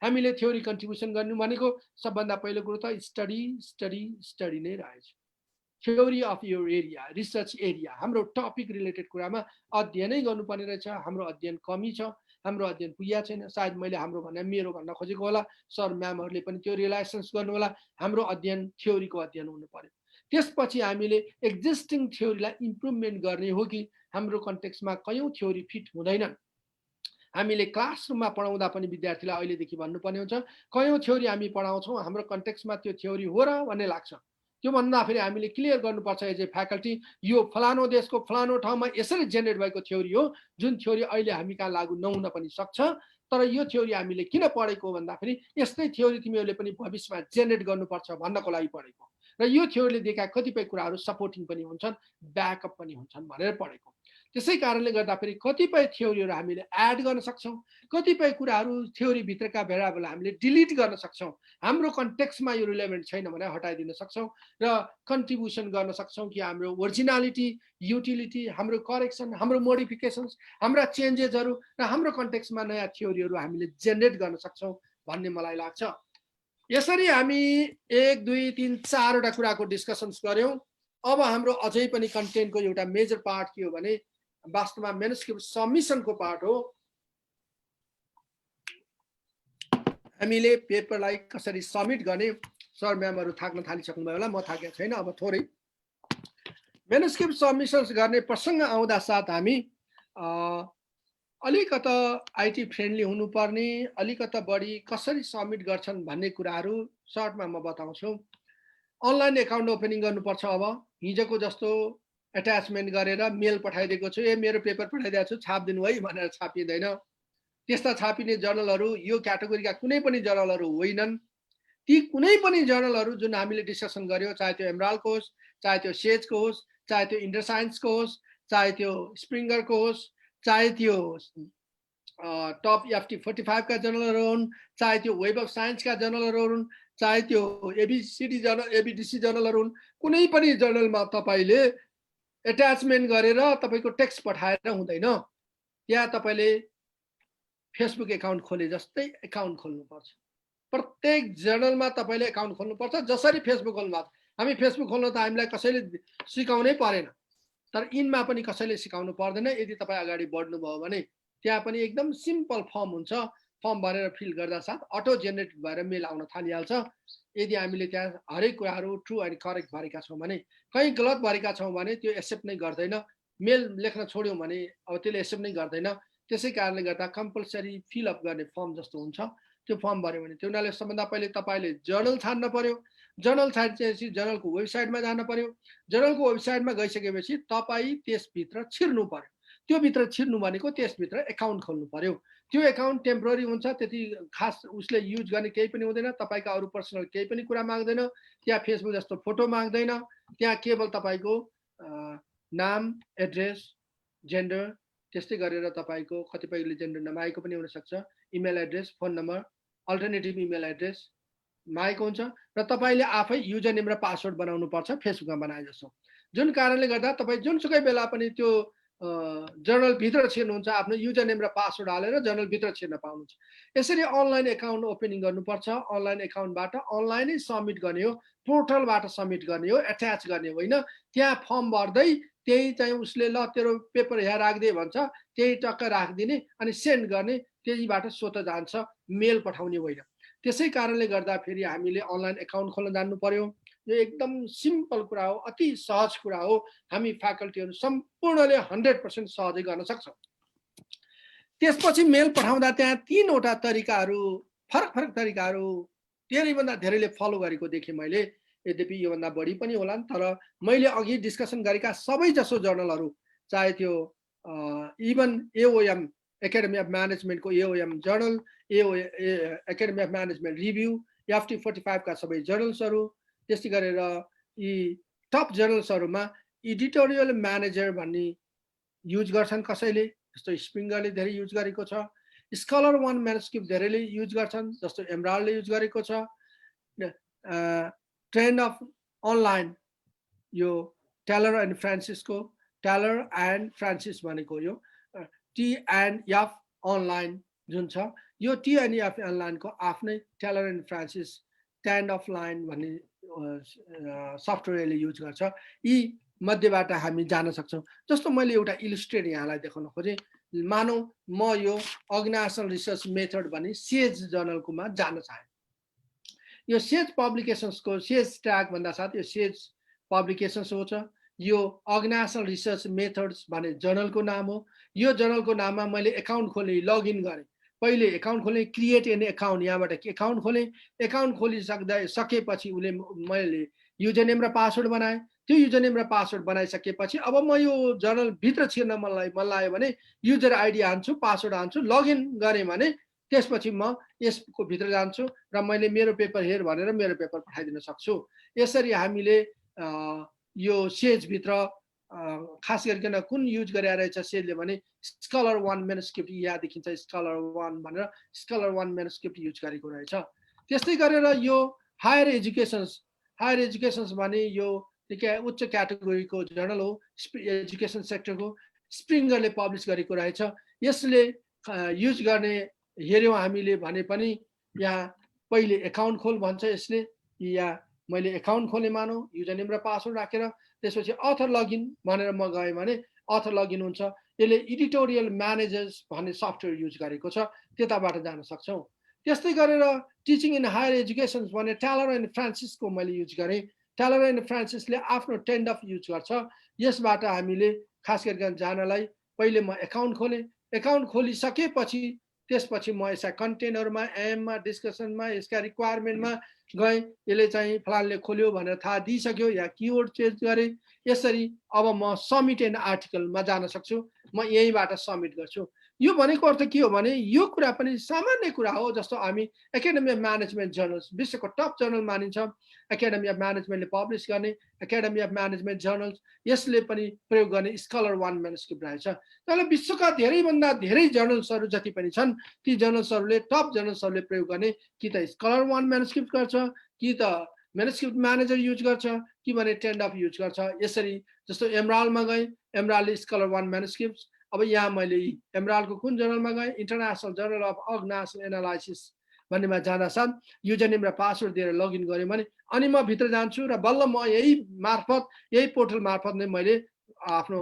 हामीले थ्योरी कन्ट्रिब्युसन गर्नु भनेको सबभन्दा पहिलो कुरो त स्टडी स्टडी स्टडी नै रहेछ। Theory of your area, research area, हाम्रो टपिक रिलेटेड कुरामा अध्ययनै गर्नुपर्ने रहेछ। हाम्रो अध्ययन कमी छ, हाम्रो अध्ययन पुगेको छैन। सायद मैले हाम्रो भने मेरो भन्न खोजेको होला, सर म्यामहरूले पनि त्यो रियलाइसेन्स गर्नु होला। हाम्रो अध्ययन थ्योरीको अध्ययन हुनु पर्यो। त्यसपछि हामीले एक्जिस्टिङ थ्योरीलाई इम्प्रुभमेन्ट गर्ने हो कि हाम्रो कन्टेक्स्टमा कयौँ थ्योरी फिट हुँदैनन्। हामीले क्लासरुममा पढाउँदा पनि विद्यार्थीलाई अहिलेदेखि भन्नुपर्ने हुन्छ, कयौँ थ्योरी हामी पढाउँछौँ, हाम्रो कन्टेक्स्टमा त्यो थ्योरी हो र भन्ने लाग्छ। त्यो भन्दाखेरि हामीले क्लियर गर्नुपर्छ एज ए फ्याकल्टी, यो फलानो देशको फलानो ठाउँमा यसरी जेनेरेट भएको थ्योरी हो, जुन थ्योरी अहिले हामी कहाँ लागू नहुन पनि सक्छ। तर यो थ्योरी हामीले किन पढेको भन्दाखेरि यस्तै थ्योरी तिमीहरूले पनि भविष्यमा जेनेरेट गर्नुपर्छ भन्नको लागि पढेको, र यो थ्योरीले देखाएको कतिपय कुराहरू सपोर्टिङ पनि हुन्छन्, ब्याकअप पनि हुन्छन् भनेर पढेको। त्यसै कारणले गर्दाखेरि कतिपय थ्योरीहरू हामीले एड गर्न सक्छौँ, कतिपय कुराहरू थ्योरीभित्रका भेरिएबल हामीले डिलिट गर्न सक्छौँ। हाम्रो कन्टेक्स्टमा यो रिलेभेन्ट छैन भने हटाइदिन सक्छौँ र कन्ट्रिब्युसन गर्न सक्छौँ कि हाम्रो ओरिजिनालिटी, युटिलिटी, हाम्रो करेक्सन, हाम्रो मोडिफिकेसन्स, हाम्रा चेन्जेसहरू र हाम्रो कन्टेक्स्टमा नयाँ थ्योरीहरू हामीले जेनेरेट गर्न सक्छौँ भन्ने मलाई लाग्छ। यसरी हामी 1, 2, 3, 4वटा कुराको डिस्कसन्स गऱ्यौँ। अब हाम्रो अझै पनि कन्टेन्टको एउटा मेजर पार्ट के हो भने वास्तवमा मेनुस्क्रिप्ट सबमिसनको पार्ट हो। हामीले पेपरलाई कसरी सबमिट गर्ने, सर म्यामहरू थाक्न थालिसक्नुभयो होला, म थाकेको छैन। अब थोरै मेनुस्क्रिप्ट सबमिसन्स गर्ने प्रसङ्ग आउँदा साथ हामी अलिकता आइटी फ्रेन्डली हुनुपर्ने, अलिकता बढी कसरी सबमिट गर्छन् भन्ने कुराहरू सर्टमा म बताउँछु। अनलाइन एकाउन्ट ओपनिङ गर्नुपर्छ। अब हिजोको जस्तो एट्याचमेन्ट गरेर मेल पठाइदिएको छु, मेरो पेपर पठाइदिएको छु, छापिदिनु है भनेर छापिँदैन। त्यस्ता छापिने जर्नलहरू यो क्याटेगोरीका कुनै पनि जर्नलहरू होइनन्। ती कुनै पनि जर्नलहरू जुन हामीले डिस्कसन गर्यो, चाहे त्यो एमराल्डको होस्, चाहे त्यो सेजको होस्, चाहे त्यो इन्डर साइन्सको होस्, चाहे त्यो स्प्रिङ्गरको होस्, चाहे त्यो टप FT45 का जर्नलहरू हुन्, चाहे त्यो वेब अफ साइन्सका जर्नलहरू हुन्, चाहे त्यो एबिडिसी जर्नलहरू हुन्, कुनै पनि जर्नलमा तपाईँले एट्याचमेन्ट गरेर तपाईँको टेक्स्ट पठाएर हुँदैन। त्यहाँ तपाईँले फेसबुक एकाउन्ट खोले जस्तै एकाउन्ट खोल्नुपर्छ। प्रत्येक जर्नलमा तपाईँले एकाउन्ट खोल्नुपर्छ। जसरी फेसबुक खोल्नुभएको, हामी फेसबुक खोल्न त हामीलाई कसैले सिकाउनै परेन, तर इनमा पनि कसैले सिकाउनु पर्दैन। यदि तपाईँ अगाडि बढ्नुभयो भने त्यहाँ पनि एकदम सिम्पल फर्म हुन्छ। फर्म भरेर फिल गर्दा साथ अटो जेनेरेट भएर मेल आउन थालिहाल्छ। यदि हामीले त्यहाँ हरेक कुराहरू ट्रु एन्ड करेक्ट भरेका छौँ भने, कहीँ गलत भरेका छौँ भने त्यो एक्सेप्ट नै गर्दैन। मेल लेख्न छोड्यौँ भने अब त्यसले एक्सेप्ट नै गर्दैन। त्यसै कारणले गर्दा कम्पलसरी फिलअप गर्ने फर्म जस्तो हुन्छ। त्यो फर्म भऱ्यो भने त्यो हुनाले सबभन्दा पहिले तपाईँले जर्नल छान्न पर्यो। जर्नल छानेपछि जर्नलको वेबसाइटमा जानु पर्यो। जर्नलको वेबसाइटमा गइसकेपछि तपाईँ त्यसभित्र छिर्नु पर्यो। त्यो भित्र छिर्नु भनेको त्यसभित्र एकाउन्ट खोल्नु पर्यो। त्यो एकाउन्ट टेम्पोररी हुन्छ, त्यति खास उसले युज गर्ने केही पनि हुँदैन। तपाईँका अरू पर्सनल केही पनि कुरा माग्दैन। त्यहाँ फेसबुक जस्तो फोटो माग्दैन। त्यहाँ केवल तपाईँको नाम, एड्रेस, जेन्डर, त्यस्तै गरेर तपाईँको कतिपयले जेन्डर नमागेको पनि हुनसक्छ, email address, phone number, alternative email address मागेको हुन्छ र तपाईँले आफै युजर नेम र पासवर्ड बनाउनु पर्छ फेसबुकमा बनाए जस्तो। जुन कारणले गर्दा तपाईँ जुनसुकै बेला पनि त्यो जर्नलभित्र छिर्नुहुन्छ, आफ्नो युजर नेम र पासवर्ड हालेर जर्नलभित्र छिर्न पाउनुहुन्छ। यसरी अनलाइन एकाउन्ट ओपनिङ गर्नुपर्छ। अनलाइन एकाउन्टबाट अनलाइनै सबमिट गर्ने हो, पोर्टलबाट सबमिट गर्ने हो, एट्याच गर्ने होइन। त्यहाँ फर्म भर्दै त्यही चाहिँ उसले ल तेरो पेपर यहाँ राखिदिए भन्छ, त्यही टक्क राखिदिने अनि सेन्ड गर्ने, त्यहीबाट स्वत जान्छ, मेल पठाउने होइन। त्यसै कारणले गर्दा फेरि हामीले अनलाइन एकाउन्ट खोल्न जान्नु पर्यो। यो एकदम सिम्पल कुरा हो, अति सहज कुरा हो। हामी फ्याकल्टीहरू सम्पूर्णले 100% सहजै गर्न सक्छौँ। त्यसपछि मेल पठाउँदा त्यहाँ 3वटा तरिकाहरू फरक फरक तरिकाहरू धेरैभन्दा धेरैले फलो गरेको देखेँ मैले। यद्यपि योभन्दा बढी पनि होलान्, तर मैले अघि डिस्कसन गरेका सबैजसो जर्नलहरू, चाहे त्यो इभन एओएम एकाडेमी अफ म्यानेजमेन्टको AOM journal, academy of management review, FT45 का सबै जर्नल्सहरू, त्यस्तै गरेर यी टप जर्नल्सहरूमा एडिटोरियल म्यानेजर भन्ने युज गर्छन् कसैले, जस्तो स्प्रिङ्गरले धेरै युज गरेको छ। स्कलर वान म्यानुस्क्रिप्ट धेरैले युज गर्छन्, जस्तो एमराल्डले युज गरेको छ। ट्रेन्ड अफ अनलाइन, यो टेलर एन्ड फ्रान्सिसको, टेलर एन्ड फ्रान्सिस भनेको यो TNF अनलाइन जुन छ, यो TNF अनलाइनको आफ्नै Taylor and Francis stand of line भन्ने सफ्टवेयरले युज गर्छ। यी मध्येबाट हामी जान सक्छौँ। जस्तो मैले एउटा इलिस्ट्रेट यहाँलाई देखाउन खोजेँ, मानौ म यो अर्गनाइजेसनल रिसर्च मेथड भन्ने सेज जर्नलकोमा जान चाहेँ। यो सेज पब्लिकेसन्सको सेज ट्याग भन्दा साथ यो सेज पब्लिकेसन्स हो। यो अर्गनाइजेसनल रिसर्च मेथड्स भन्ने जर्नलको नाम हो। यो जर्नलको नाममा मैले एकाउन्ट खोलेँ, लगइन गरेँ। पहिले एकाउन्ट खोलेँ, क्रिएट एन एकाउन्ट, यहाँबाट एकाउन्ट खोलेँ। एकाउन्ट सकेपछि उसले मैले युजर नेम र पासवर्ड बनाएँ। त्यो युजर नेम र पासवर्ड बनाइसकेपछि अब म यो जर्नल भित्र छिर्न मन लाग्यो भने युजर आइडी हान्छु, पासवर्ड हान्छु, लगइन गरेँ भने त्यसपछि म यसको भित्र जान्छु र मैले मेरो पेपर हेर भनेर मेरो पेपर पठाइदिन सक्छु। यसरी हामीले यो सेजभित्र खास गरिकन कुन युज गरेर रहेछ सेजले भने स्कलर वान म्यानुस्क्रिप्ट, यहाँ देखिन्छ स्कलर वान भनेर, स्कलर वान म्यानुस्क्रिप्ट युज गरेको रहेछ। त्यस्तै गरेर यो हायर एजुकेसन्स भने यो निकै उच्च क्याटेगोरीको जर्नल हो, एजुकेसन सेक्टरको, स्प्रिङ्गरले पब्लिस गरेको रहेछ। यसले युज गर्ने हेऱ्यौँ हामीले भने पनि यहाँ पहिले एकाउन्ट खोल भन्छ यसले। यहाँ मैले एकाउन्ट खोलेँ, मानौँ युजर नेम र पासवर्ड राखेर, त्यसपछि अथर लगइन भनेर म गएँ भने अथर लगइन हुन्छ। यसले एडिटोरियल म्यानेजर्स भन्ने सफ्टवेयर युज गरेको छ, त्यताबाट जान सक्छौँ। त्यस्तै गरेर टिचिङ इन हायर एजुकेसन भने टेलर एन्ड फ्रान्सिसको मैले युज गरेँ। टेलर एन्ड फ्रान्सिसले आफ्नो टेन्ड अफ युज गर्छ। यसबाट हामीले खास गरिकन जानलाई पहिले म एकाउन्ट खोलेँ। एकाउन्ट खोलिसकेपछि त्यसपछि म यसका कन्टेन्टहरूमा, एममा, डिस्कसनमा, यसका रिक्वायरमेन्टमा गएँ। यसले चाहिँ फलानले खोल्यो भनेर थाहा दिइसक्यो, या किवर्ड चेन्ज गरेँ। यसरी अब म सब्मिट एन आर्टिकलमा जान सक्छु। म यहीँबाट सब्मिट गर्छु। यो भनेको अर्थ के हो भने यो कुरा पनि सामान्य कुरा हो। जस्तो हामी एकाडेमी अफ म्यानेजमेन्ट जर्नल्स, विश्वको टप जर्नल मानिन्छ एकाडेमी अफ म्यानेजमेन्टले पब्लिस गर्ने एकाडेमी अफ म्यानेजमेन्ट जर्नल्स, यसले पनि प्रयोग गर्ने स्कलर वान म्यानुस्क्रिप्ट रहेछ। तर विश्वका धेरैभन्दा धेरै जर्नल्सहरू जति पनि छन्, ती जर्नल्सहरूले, टप जर्नल्सहरूले प्रयोग गर्ने कि त स्कलर वान म्यानुस्क्रिप्ट गर्छ, कि त म्यानुस्क्रिप्ट म्यानेजर युज गर्छ, कि भने टेन्ड अफ युज गर्छ। यसरी जस्तो एमरालमा गएँ, एमरालले स्कलर वान म्यानुस्क्रिप्ट। अब यहाँ मैले एमरालको कुन जर्नलमा गएँ, international journal of organisational analysis भन्नेमा जाँदा साथ युजर नेम र पासवर्ड दिएर लगइन गरेँ भने अनि म भित्र जान्छु र बल्ल म यही पोर्टल मार्फत नै मैले आफ्नो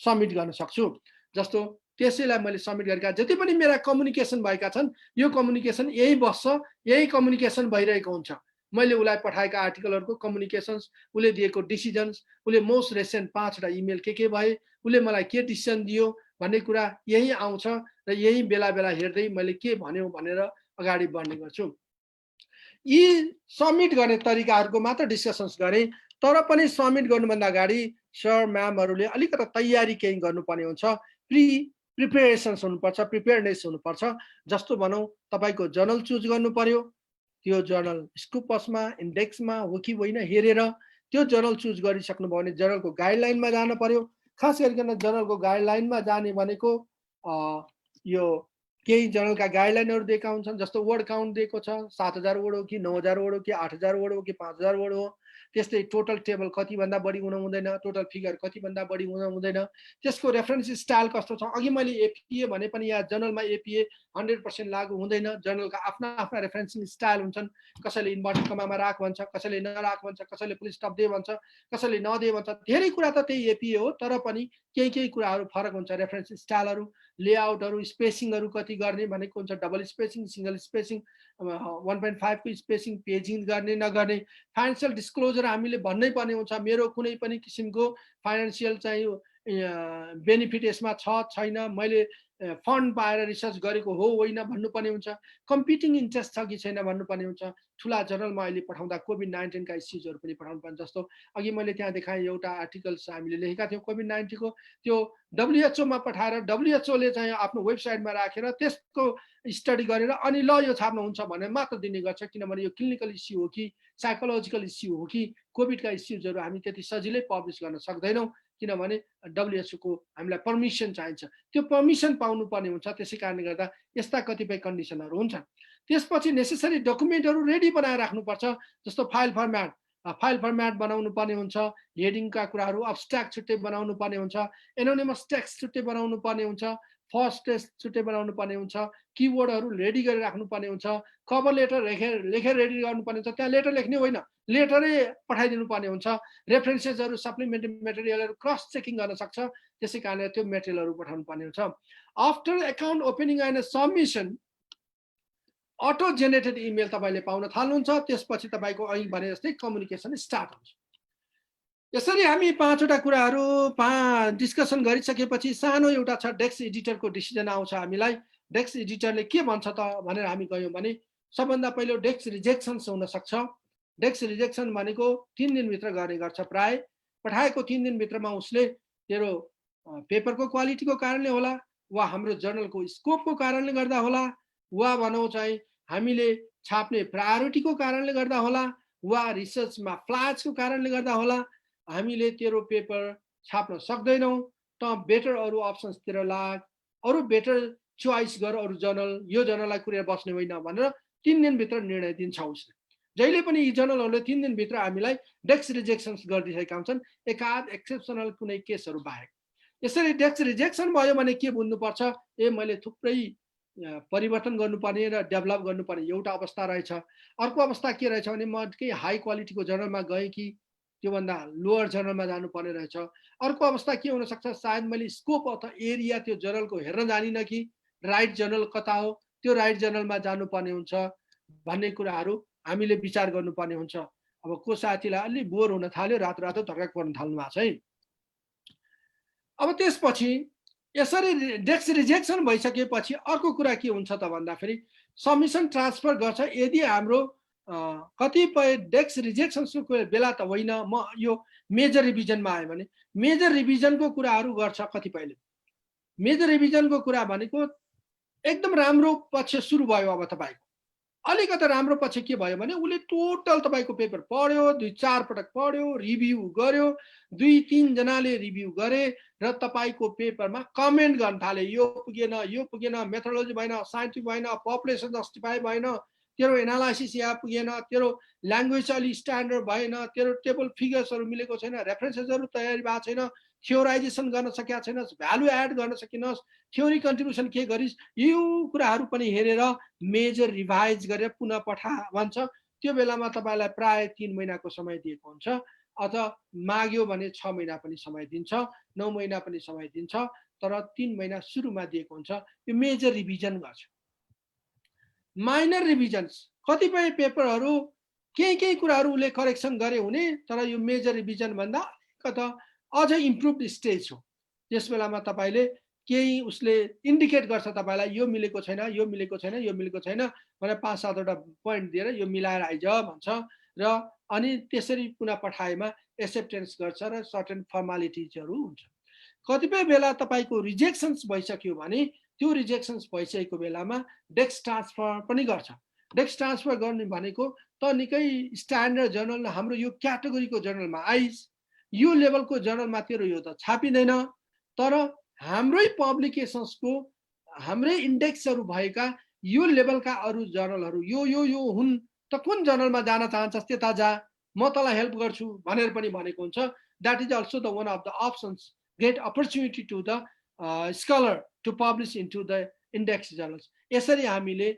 सब्मिट गर्न सक्छु। जस्तो त्यसैलाई मैले सब्मिट गरेका जति पनि मेरा कम्युनिकेसन भएका छन्, यो कम्युनिकेसन यही बस्छ, यही कम्युनिकेसन भइरहेको हुन्छ। मैले उसलाई पठाएका आर्टिकलहरूको कम्युनिकेसन्स, उसले दिएको डिसिजन्स, उसले मोस्ट रिसेन्ट 5वटा इमेल के भए, उसले मलाई के डिसिजन दियो भन्ने कुरा यही आउँछ र यही बेला बेला हेर्दै मैले के भन्यो भनेर अगाडि बढ्ने गर्छु। यी सब्मिट गर्ने तरिकाहरूको मात्र डिस्कसन्स गरेँ, तर पनि सब्मिट गर्नुभन्दा अगाडि सर म्यामहरूले अलिकति तयारी केही गर्नुपर्ने हुन्छ। प्रिपेरेसन्स हुनुपर्छ, प्रिपेयरनेस हुनुपर्छ। जस्तो भनौँ तपाईँको जर्नल चुज गर्नु पर्यो, त्यो जर्नल स्कुपसमा, इन्डेक्समा हो कि होइन हेरेर त्यो जर्नल चुज गरिसक्नुभयो भने जर्नलको गाइडलाइनमा जानु पर्यो। खास गरिकन जर्नलको गाइडलाइनमा जाने भनेको यो केही जर्नलका गाइडलाइनहरू दिएका हुन्छन्। जस्तो वर्ड काउन्ट दिएको छ, 7000 वर्ड हो कि 9000 वर्ड हो कि 8000 वर्ड हो कि 5000 वर्ड हो। त्यस्तै टोटल टेबल कतिभन्दा बढी हुन हुँदैन, टोटल फिगर कतिभन्दा बढी हुन हुँदैन, त्यसको रेफरेन्स स्टाइल कस्तो छ। अघि मैले एपिए भने पनि यहाँ जर्नलमा एपिए 100% लागु हुँदैन। जर्नलका आफ्ना आफ्ना रेफरेन्सिङ स्टाइल हुन्छन्। कसैले इन्भर्टेड कमामा राख भन्छ, कसैले नराख भन्छ, कसैले फुल स्टप दे भन्छ, कसैले नदे भन्छ। धेरै कुरा त त्यही एपिए हो, तर पनि केही कुराहरू फरक हुन्छ। रेफरेन्स स्टाइलहरू, लेआउटहरू, स्पेसिङहरू कति गर्ने भनेको हुन्छ, डबल स्पेसिङ, सिङ्गल स्पेसिङ, 1.5 को स्पेसिङ, पेजिङ गर्ने नगर्ने। फाइनेन्सियल डिस्क्लोजर हामीले भन्नै पर्ने हुन्छ। मेरो कुनै पनि किसिमको फाइनेन्सियल चाहिँ बेनिफिट यसमा छ छैन, मैले फन्ड पाएर रिसर्च गरेको हो होइन भन्नुपर्ने हुन्छ, कम्पिटिङ इन्ट्रेस्ट छ कि छैन भन्नुपर्ने हुन्छ। ठुला जर्नलमा अहिले पठाउँदा कोभिड-19 का इस्युजहरू पनि पठाउनु पर्ने, जस्तो अघि मैले त्यहाँ देखाएँ एउटा आर्टिकल्स हामीले लेखेका थियौँ कोभिड-19 को, त्यो WHO मा पठाएर WHO ले चाहिँ आफ्नो वेबसाइटमा राखेर त्यसको स्टडी गरेर अनि ल यो छाप्नुहुन्छ भनेर मात्र दिने गर्छ, किनभने यो क्लिनिकल इस्यु हो कि साइकोलोजिकल इस्यु हो कि कोभिडका इस्युजहरू हामी त्यति सजिलै पब्लिस गर्न सक्दैनौँ, किनभने WHO को हामीलाई पर्मिसन चाहिन्छ, त्यो पर्मिसन पाउनुपर्ने हुन्छ। त्यसै कारणले गर्दा यस्ता कतिपय कन्डिसनहरू हुन्छन्। त्यसपछि नेसेसरी डकुमेन्टहरू रेडी बनाएर राख्नुपर्छ, जस्तो फाइल फर्म्याट बनाउनु पर्ने हुन्छ, हेडिङका कुराहरू अब्स्ट्र्याक्ट छुट्टै बनाउनु पर्ने हुन्छ, एनोनिमस टेक्स्ट छुट्टै बनाउनु पर्ने हुन्छ, फर्स्ट टेस्ट छुट्टै बनाउनु पर्ने हुन्छ, किवर्डहरू रेडी गरेर राख्नुपर्ने हुन्छ, कभर लेटर लेखेर रेडी गर्नुपर्ने हुन्छ। त्यहाँ लेटर लेख्ने होइन, लेटरै पठाइदिनु पर्ने हुन्छ। रेफरेन्सेसहरू सप्लिमेन्टरी मेटेरियलहरू क्रस चेकिङ गर्न सक्छ, त्यसै कारणले त्यो मेटेरियलहरू पठाउनु पर्ने हुन्छ। After account opening and submission auto generated email तपाईँले पाउन थाल्नुहुन्छ, त्यसपछि तपाईँको अघि भने जस्तै कम्युनिकेसन स्टार्ट हुन्छ। यसरी हामी पाँचवटा कुराहरू डिस्कसन गरिसकेपछि सानो एउटा छ डेस्क एडिटरको डिसिजन आउँछ हामीलाई। डेस्क एडिटरले के भन्छ त भनेर हामी गयौँ भने सबभन्दा पहिलो डेस्क रिजेक्सन्स हुनसक्छ। डेस्क रिजेक्सन भनेको 3 दिनभित्र गर्ने गर्छ, प्राय पठाएको 3 दिनभित्रमा उसले तेरो पेपरको क्वालिटीको कारणले होला, वा हाम्रो जर्नलको स्कोपको कारणले गर्दा होला, वा भनौँ चाहिँ हामीले छाप्ने प्रायोरिटीको कारणले गर्दा होला, वा रिसर्चमा फ्लाजको कारणले गर्दा होला, हामीले तेरो पेपर छाप्न सक्दैनौँ, त बेटर अरू अप्सन्सतिर लाग, अरू बेटर चोइस गर, अरू जर्नल, यो जर्नललाई कुरेर बस्ने होइन भनेर 3 दिनभित्र निर्णय दिन्छ उसले। जहिले पनि यी जर्नलहरूले 3 दिनभित्र हामीलाई डेस्क रिजेक्सन्स गरिदिएका हुन्छन्, एकाध एक्सेप्सनल कुनै केसहरू बाहेक। यसरी डेस्क रिजेक्सन भयो भने के बुझ्नुपर्छ, मैले थुप्रै परिवर्तन गर्नुपर्ने र डेभलप गर्नुपर्ने एउटा अवस्था रहेछ। अर्को अवस्था के रहेछ भने म केही हाई क्वालिटीको जर्नलमा गएँ कि त्योभन्दा लोअर जर्नलमा जानुपर्ने रहेछ। अर्को अवस्था के हुनसक्छ, सायद मैले स्कोप अथवा एरिया त्यो जर्नलको हेर्न जानिनँ कि राइट जर्नल कता हो, त्यो राइट जर्नलमा जानुपर्ने हुन्छ भन्ने कुराहरू हामीले विचार गर्नुपर्ने हुन्छ। अब को साथीलाई अलि बोर हुन थाल्यो, रातो धर्का पर्न थाल्नु भएको छ है। अब त्यसपछि यसरी डेस्क रिजेक्सन भइसकेपछि अर्को कुरा के हुन्छ त भन्दाखेरि सबमिसन ट्रान्सफर गर्छ। यदि हाम्रो कतिपय डेस्क रिजेक्सन्सको बेला त होइन, म यो मेजर रिभिजनमा आयो भने मेजर रिभिजनको कुराहरू गर्छ कतिपयले। मेजर रिभिजनको कुरा भनेको एकदम राम्रो पक्ष सुरु भयो। अब तपाईँको अलिकति राम्रो पक्ष के भयो भने उसले टोटल तपाईँको पेपर पढ्यो, 2-4 पटक पढ्यो, रिभ्यू गर्यो, 2-3 जनाले रिभ्यू गरे र तपाईँको पेपरमा कमेन्ट गर्न थाले, यो पुगेन, मेथोडोलोजी भएन, साइन्टिफिक भएन, पपुलेसन जस्टिफाई भएन, तेरो एनालाइसिस यहाँ पुगेन, तेरो ल्याङ्ग्वेज अलि स्ट्यान्डर्ड भएन, तेरो टेबल फिगर्सहरू मिलेको छैन, रेफरेन्सेसहरू तयारी भएको छैन, थियोराइजेसन गर्न सकेका छैनस्, भ्यालु एड गर्न सकिनस्, थ्योरी कन्ट्रिब्युसन के गरिस्, यो कुराहरू पनि हेरेर मेजर रिभाइज गरेर पुनः पठा भन्छ। त्यो बेलामा तपाईँलाई प्राय 3 महिनाको समय दिएको हुन्छ, अथवा माग्यो भने 6 महिना पनि समय दिन्छ, 9 महिना पनि समय दिन्छ, तर 3 महिना सुरुमा दिएको हुन्छ। यो मेजर रिभिजन गर्छ। माइनर रिभिजन्स, कतिपय पेपरहरू केही कुराहरू उसले करेक्सन गरे हुने, तर यो मेजर रिभिजन भन्दा कता अझ इम्प्रुभड स्टेज हो। त्यस बेलामा तपाईँले केही उसले इन्डिकेट गर्छ तपाईँलाई, यो मिलेको छैन, यो मिलेको छैन, यो मिलेको छैन भनेर 5-7वटा पोइन्ट दिएर यो मिलाएर आइज भन्छ, र अनि त्यसरी पुनः पठाएमा एक्सेप्टेन्स गर्छ र सर्टेन फर्मालिटिजहरू हुन्छ। कतिपय बेला तपाईँको रिजेक्सन्स भइसक्यो भने त्यो रिजेक्सन्स भइसकेको बेलामा डेस्क ट्रान्सफर पनि गर्छ। डेस्क ट्रान्सफर गर्ने भनेको त निकै स्ट्यान्डर्ड जर्नल, हाम्रो यो क्याटेगोरीको जर्नलमा आइस, यो लेभलको जर्नलमा तेरो यो त छापिँदैन, तर हाम्रै पब्लिकेसन्सको हाम्रै इन्डेक्सहरू भएका यो लेभलका अरू जर्नलहरू यो हुन्, त कुन जर्नलमा जान चाहन्छस् त्यता जा, म तँलाई हेल्प गर्छु भनेर पनि भनेको हुन्छ। That is also the one of the options, great opportunity to the scholar to publish into the index journals. यसरी हामीले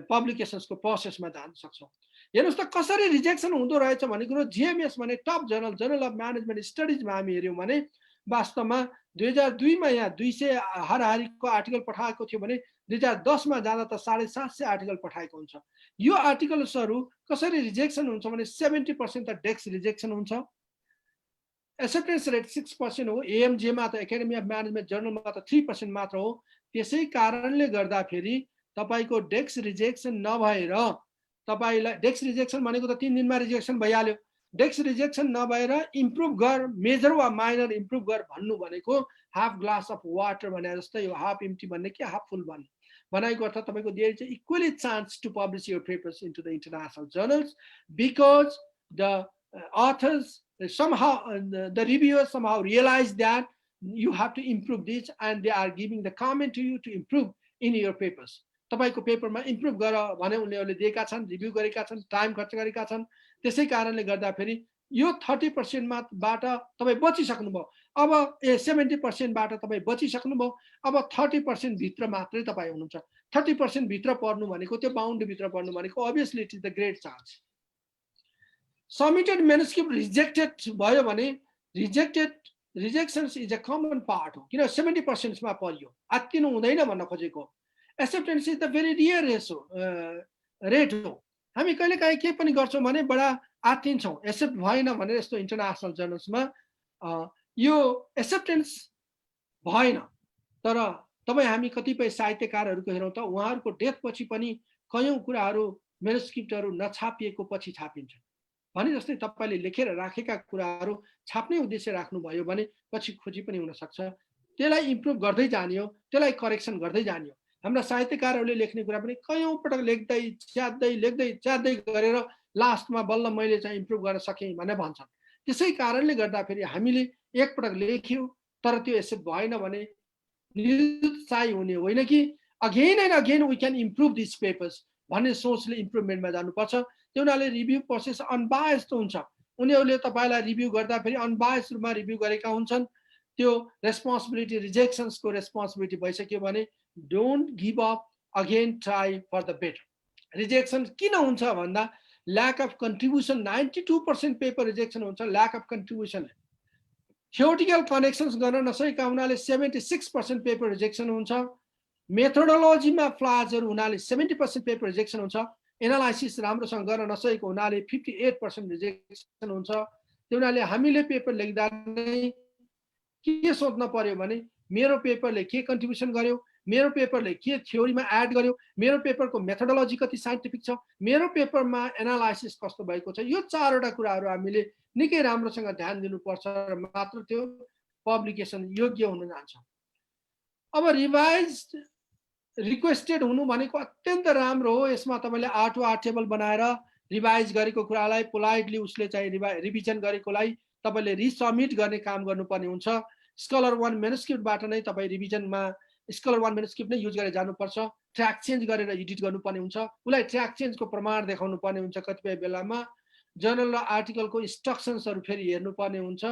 पब्लिकेसन्सको प्रोसेसमा जान सक्छौँ। हेर्नुहोस् त कसरी रिजेक्सन हुँदो रहेछ भन्ने कुरो। जिएमएस भने top journal, journal of management स्टडिजमा हामी हेऱ्यौँ भने वास्तवमा 2002 मा यहाँ 200 हाराहारीको आर्टिकल पठाएको थियो भने 2010 मा जाँदा त 750 आर्टिकल पठाएको हुन्छ। यो आर्टिकल्सहरू कसरी रिजेक्सन हुन्छ भने 70% त डेस्क रिजेक्सन हुन्छ, एक्सेप्टेन्स रेट 6% हो। एएमजेमा त एकाडेमी अफ म्यानेजमेन्ट जर्नलमा त 3% मात्र हो। त्यसै कारणले गर्दाखेरि तपाईको डेस्क रिजेक्सन नभएर तपाईलाई डेस्क रिजेक्सन भनेको त 3 दिनमा रिजेक्सन भइहाल्यो डेस्क रिजेक्सन नभएर इम्प्रुभ गर मेजर वा माइनर इम्प्रुभ गर भन्नु भनेको हाफ ग्लास अफ वाटर भने जस्तै यो हाफ एम्प्टी भन्ने कि हाफ फुल भन्ने भनेको अर्थ तपाईको there is equally chance to publish your papers into the international journals because the authors somehow the reviewers somehow realize that you have to improve this and they are giving the comment to you to improve in your papers तपाईको पेपरमा इम्प्रुभ गर भने उनीहरूले दिएका छन् रिभ्यू गरेका छन् टाइम खर्च गरेका छन् त्यसै कारणले गर्दा फेरि यो 30% बाट तपाई बचिसक्नु भयो अब 70% बाट तपाई बचिसक्नु भयो अब 30% भित्र मात्रै तपाई हुनुहुन्छ 30% भित्र पर्नु भनेको त्यो बाउन्ड्री भित्र पर्नु भनेको obviously it is the great chance submitted manuscript rejected भयो भने rejections is a common part हो किन 70% मा पर्यो आत्तिनु हुँदैन भन्न खोजेको acceptance is the very rare rate हो हामी कहिलेकाहीँ के पनि गर्छौं भने बडा आत्तिन्छौं एक्सेप्ट भएन भने यस्तो इन्टरनेशनल जर्नल्समा यो एक्सेप्टेन्स भएन तर तपाई हामी कतिपय साहित्यकारहरूको हेरौं त उहाँहरूको डेथ पछि पनि कयौं कुराहरू म्यानुस्क्रिप्टहरू नछापिएको पछि छापिन्छ भने जस्तै तपाईले लेखेर राखेका कुराहरू छाप्ने उद्देश्य राख्नु भयो भने पछि खोजी पनि हुन सक्छ त्यसलाई इम्प्रुभ गर्दै जानियो त्यसलाई करेक्सन गर्दै जानियो हाम्रा साहित्यकारहरूले लेख्ने कुरा पनि कयौं पटक लेख्दै च्याद्दै गरेर लास्टमा बल्ल मैले चाहिँ इम्प्रुभ गर्न सके भनेर भन्छन् त्यसै कारणले गर्दा फेरि हामीले एक पटक लेख्यौ तर त्यो एक्सेप्ट भएन भने निरुत्साही हुने होइन कि again and again we can improve this papers भन्ने सोचले इम्प्रुभमेन्टमा जानुपर्छ त्यो हुनाले रिभ्यू प्रोसेस अनबायस्ड हुन्छ उनीहरूले तपाईलाई रिभ्यू गर्दा फेरि अनबायस्ड रूपमा रिभ्यू गरेका हुन्छन् त्यो रेस्पोन्सिबिलिटी रिजेक्सन्सको रेस्पोन्सिबिलिटी भइसक्यो भने don't give up again try for the better rejection किन हुन्छ भन्दा lack of contribution 92% paper rejection हुन्छ lack of contribution theoretical connections गर्न नसकेका हुनाले 76% पेपर रिजेक्सन हुन्छ मेथोडोलोजीमा फ्लाजहरू हुनाले 70% पेपर रिजेक्सन हुन्छ एनालाइसिस राम्रोसँग गर्न नसकेको हुनाले 58% रिजेक्सन हुन्छ त्यो हुनाले हामीले पेपर लेख्दा नै के सोच्न पर्यो भने मेरो पेपरले के कन्ट्रिब्युसन गर्यो मेरो पेपरले के थ्योरीमा एड गर्यो मेरो पेपरको मेथोडोलोजी कति साइन्टिफिक छ मेरो पेपरमा एनालाइसिस कस्तो भएको छ यो चारवटा कुराहरू हामीले निकै राम्रोसँग ध्यान दिनुपर्छ र मात्र त्यो पब्लिकेसन योग्य हुन जान्छ अब रिभाइज्ड रिक्वेस्टेड हुनु भनेको अत्यन्त राम्रो हो यसमा तपाईले R2R टेबल बनाएर रिभाइज गरेको कुरालाई पोलाइटली उसले चाहिँ रिभिजन गरेकोलाई तपाईले रिसबमिट गर्ने काम गर्नुपर्ने हुन्छ स्कलर 1 म्यानुस्क्रिप्टबाट नै तपाई रिभिजनमा स्कलर 1 म्यानुस्क्रिप्ट नै युज गरेर जानुपर्छ ट्र्याक चेन्ज गरेर एडिट गर्नुपर्ने हुन्छ उलाई ट्र्याक चेन्जको प्रमाण देखाउनु पर्ने हुन्छ कतिपय बेलामा जर्नल र आर्टिकलको इन्स्ट्रक्सन्सहरु फेरि हेर्नुपर्ने हुन्छ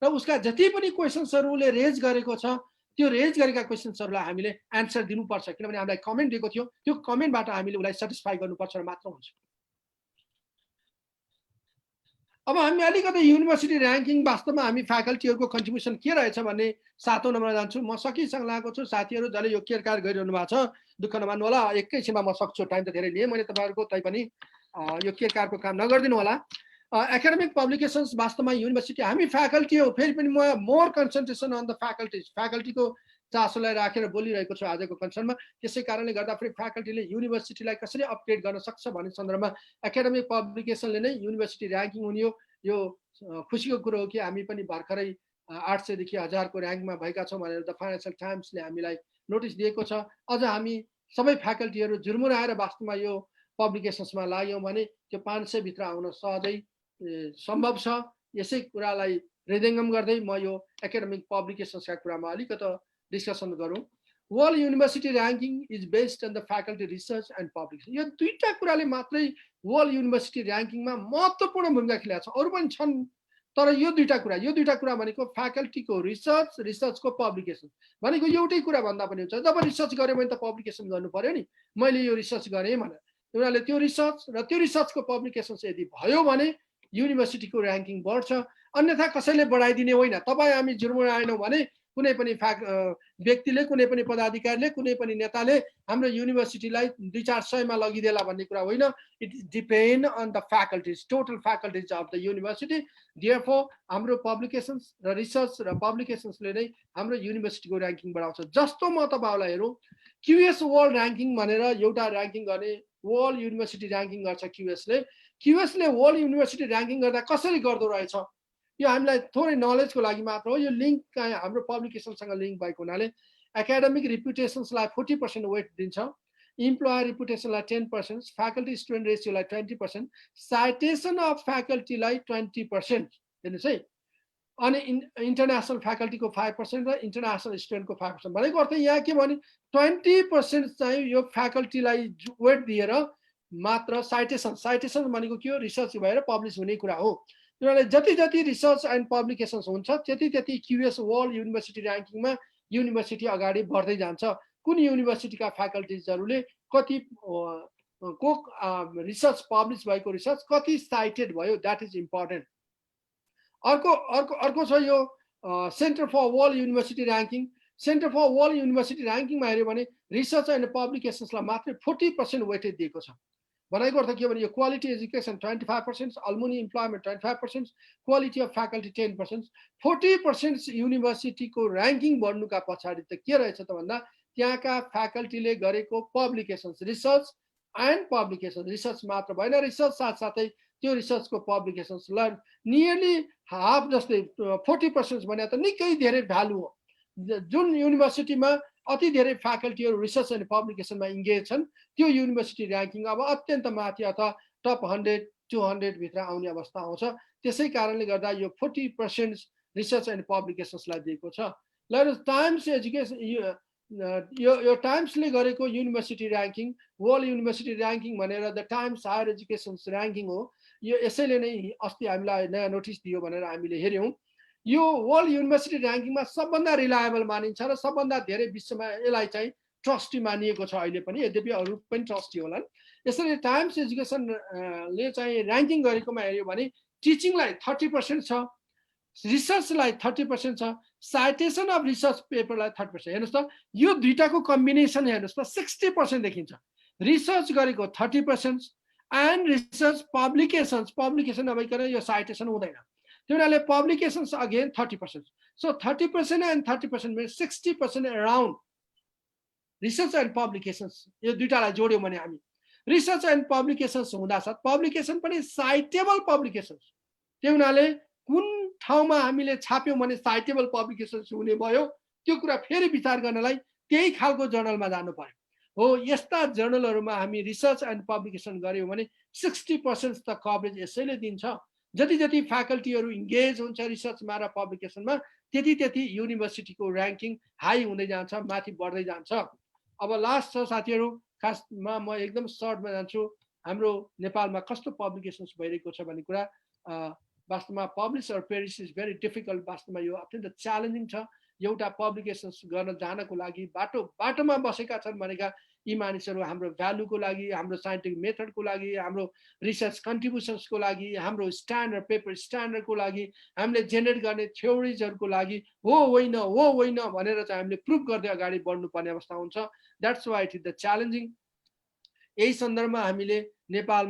र उसका जति पनि क्वेशन्सहरुले रेज गरेको छ त्यो रेज गरेका क्वेशन्सहरुलाई हामीले आन्सर दिनुपर्छ किनभने हामीलाई कमेन्ट दिएको थियो त्यो कमेन्टबाट हामीले उलाई सटिस्फाई गर्नुपर्छ र मात्र हुन्छ अब हामी अलिकति युनिभर्सिटी र्याङ्किङ वास्तवमा हामी फ्याकल्टीहरुको कन्ट्रिब्युसन के रहेछ भन्ने 7औं नम्बरमा जान्छु म सकिसँग लागेको छु साथीहरु जसले यो केयरकार गरिरहनु भएको छ दुःख नमान्नु होला एकैछिनमा म सक्छु टाइम त धेरै लिए मैले तपाईहरुको तै पनि यो केयरकारको काम नगर्दिनु होला एकाडेमिक पब्लिकेशन्स वास्तवमा युनिभर्सिटी हामी फ्याकल्टी हो फेरि पनि म मोर कन्सन्ट्रेसन अन द फ्याकल्टीको चासोलाई राखेर बोलिरहेको छु आजको कन्सर्नमा त्यसै कारणले गर्दा फेरि फ्याकल्टीले युनिभर्सिटीलाई कसरी अपग्रेड गर्न सक्छ भन्ने सन्दर्भमा एकाडेमिक पब्लिकेसनले नै युनिभर्सिटी र्याङ्किङ हुने यो खुसीको कुरो हो कि हामी पनि भर्खरै 800 देखि 1000 को र्याङ्कमा भएका छौं भनेर द फाइनान्शियल टाइम्सले हामीलाई नोटिस दिएको छ अझ हामी सबै फ्याकल्टीहरु जुर्मुराएर वास्तवमा यो पब्लिकेशन्समा लाग्यौं भने त्यो 500 भित्र आउन सहजै सम्भव छ यसै कुरालाई हृदयंगम गर्दै म यो एकाडेमिक पब्लिकेशन्सका कुरामा अलिकति डिस्कसन गरौं world university ranking is based on the faculty research and publication यो दुईटा कुराले मात्रै वर्ल्ड युनिभर्सिटी र्याङ्किङमा महत्त्वपूर्ण भूमिका खेलेको छ अरु पनि छन् तर यो दुईटा कुरा भनेको फ्याकल्टीको रिसर्चको पब्लिकेसन भनेको एउटै कुरा भन्दा पनि हुन्छ जब रिसर्च गर्यो भने त पब्लिकेसन गर्नु पर्यो नि मैले यो रिसर्च गरे भनेर उनीहरुले त्यो रिसर्च र त्यो रिसर्चको पब्लिकेसन यदि भयो भने युनिभर्सिटीको र्याङ्किङ बढ्छ अन्यथा कसैले बढाइदिने होइन तपाई हामी जुर्मुराएनौं भने कुनै पनि व्यक्तिले कुनै पनि पदाधिकारीले कुनै पनि नेताले हाम्रो युनिभर्सिटीलाई 200-400 मा लगिदेला भन्ने कुरा होइन. It depend on the faculties, total faculties of the university. Therefore हाम्रो पब्लिकेसन्स र रिसर्च र पब्लिकेसन्सले नै हाम्रो युनिभर्सिटीको र्याङ्किङ बढाउँछ. जस्तो म तपाईँहरूलाई हेरौँ, क्युएस वर्ल्ड र्याङ्किङ भनेर एउटा र्याङ्किङ गर्ने, वर्ल्ड युनिभर्सिटी र्याङ्किङ गर्छ क्युएसले वर्ल्ड युनिभर्सिटी र्याङ्किङ गर्दा कसरी गर्दो रहेछ, यो हामीलाई थोरै नलेजको लागि मात्र हो. यो लिङ्क हाम्रो पब्लिकेसनसँग लिङ्क भएको हुनाले एकाडेमिक रिपुटेसन्सलाई 40% वेट दिन्छ, इम्प्लोयर रिपुटेसनलाई 10%, फ्याकल्टी स्टुडेन्ट रेसियोलाई 20%, साइटेसन अफ फ्याकल्टीलाई 20%. हेर्नुहोस् है. अनि इन्टरनेसनल फ्याकल्टीको 5% र इन्टरनेसनल स्टुडेन्टको 5%. भनेको अर्थ यहाँ के भने 20% चाहिँ यो फ्याकल्टीलाई वेट दिएर मात्र साइटेसन भनेको के हो, रिसर्च भएर पब्लिस हुने कुरा हो. तिनीहरूले जति जति रिसर्च एन्ड पब्लिकेसन्स हुन्छ त्यति त्यति क्युएस वर्ल्ड युनिभर्सिटी र्याङ्किङमा युनिभर्सिटी अगाडि बढ्दै जान्छ. कुन युनिभर्सिटीका फ्याकल्टिजहरूले कति को रिसर्च पब्लिस भएको रिसर्च कति साइटेड भयो, द्याट इज इम्पोर्टेन्ट. अर्को छ यो centre for world university ranking. Centre for world university र्याङ्किङमा हेऱ्यो भने रिसर्च एन्ड पब्लिकेसन्सलाई मात्रै 40% वेटेज दिएको छ. भनेको अर्थ के भने यो quality education 25%, alumni employment 25%, quality of faculty 10%, 40% युनिभर्सिटीको र्याङ्किङ बढ्नुका पछाडि त के रहेछ त भन्दा त्यहाँका फ्याकल्टीले गरेको publications, research and publication. Research मात्र भएन, रिसर्च साथसाथै त्यो रिसर्चको पब्लिकेसन्स नियरली हाफ जस्तै 40% भने त निकै धेरै भ्यालु हो. जुन युनिभर्सिटीमा अति धेरै फ्याकल्टीहरू रिसर्च एन्ड पब्लिकेसनमा इङ्गेज छन् त्यो युनिभर्सिटी र्याङ्किङ अब अत्यन्त माथि अथवा टप 100-200 भित्र आउने अवस्था आउँछ. त्यसै कारणले गर्दा यो 40% रिसर्च एन्ड पब्लिकेसन्सलाई दिएको छ. ल टाइम्स एजुकेसन यो टाइम्सले गरेको university ranking, world university ranking भनेर the Times higher educations ranking हो. यो यसैले नै अस्ति हामीलाई नयाँ नोटिस दियो भनेर हामीले हेऱ्यौँ. यो वर्ल्ड युनिभर्सिटी र्याङ्किङमा सबभन्दा रिलायबल मानिन्छ र सबभन्दा धेरै विश्वमा यसलाई चाहिँ ट्रस्टी मानिएको छ अहिले पनि, यद्यपि अरू पनि ट्रस्टी होलान्. यसरी टाइम्स एजुकेसनले चाहिँ र्याङ्किङ गरेकोमा हेऱ्यो भने टिचिङलाई 30% छ, रिसर्चलाई 30% छ, साइटेसन अफ रिसर्च पेपरलाई 30%. हेर्नुहोस् त यो दुईटाको कम्बिनेसन हेर्नुहोस् त 60% देखिन्छ. रिसर्च गरेको 30% एन्ड रिसर्च पब्लिकेसन नभइकन यो साइटेसन हुँदैन. त्यो हुनाले publications again 30%. So 30% and 30% means 60% around research and publications. यो दुईटालाई जोड्यौँ भने हामी रिसर्च एन्ड पब्लिकेसन्स हुँदासाथ पब्लिकेसन पनि साइटेबल पब्लिकेसन्स. त्यो हुनाले कुन ठाउँमा हामीले छाप्यौँ भने साइटेबल पब्लिकेसन्स हुने भयो त्यो कुरा फेरि विचार गर्नलाई त्यही खालको जर्नलमा जानु पर्यो. हो, यस्ता जर्नलहरूमा हामी रिसर्च एन्ड पब्लिकेसन गऱ्यौँ भने 60% त कभरेज यसैले दिन्छ. जति जति फ्याकल्टीहरू इङ्गेज हुन्छ रिसर्चमा र पब्लिकेसनमा त्यति त्यति युनिभर्सिटीको र्याङ्किङ हाई हुँदै जान्छ, माथि बढ्दै जान्छ. अब लास्ट छ साथीहरू, खासमा म एकदम सर्टमा जान्छु. हाम्रो नेपालमा कस्तो पब्लिकेसन्स भइरहेको छ भन्ने कुरा वास्तवमा publish or perish is very difficult. वास्तवमा यो अत्यन्त च्यालेन्जिङ छ. एउटा पब्लिकेसन्स गर्न जानको लागि बाटोमा बसेका छन् भनेका यी मानिसहरू हाम्रो भ्यालुको लागि, हाम्रो साइन्टिफिक मेथडको लागि, हाम्रो रिसर्च कन्ट्रिब्युसन्सको लागि, हाम्रो स्ट्यान्डर्ड पेपर स्ट्यान्डर्डको लागि, हामीले जेनेरेट गर्ने थ्योरिजहरूको लागि हो होइन भनेर चाहिँ हामीले प्रुभ गर्दै अगाडि बढ्नुपर्ने अवस्था हुन्छ. That's why it is the challenging. यही सन्दर्भमा हामीले नेपाल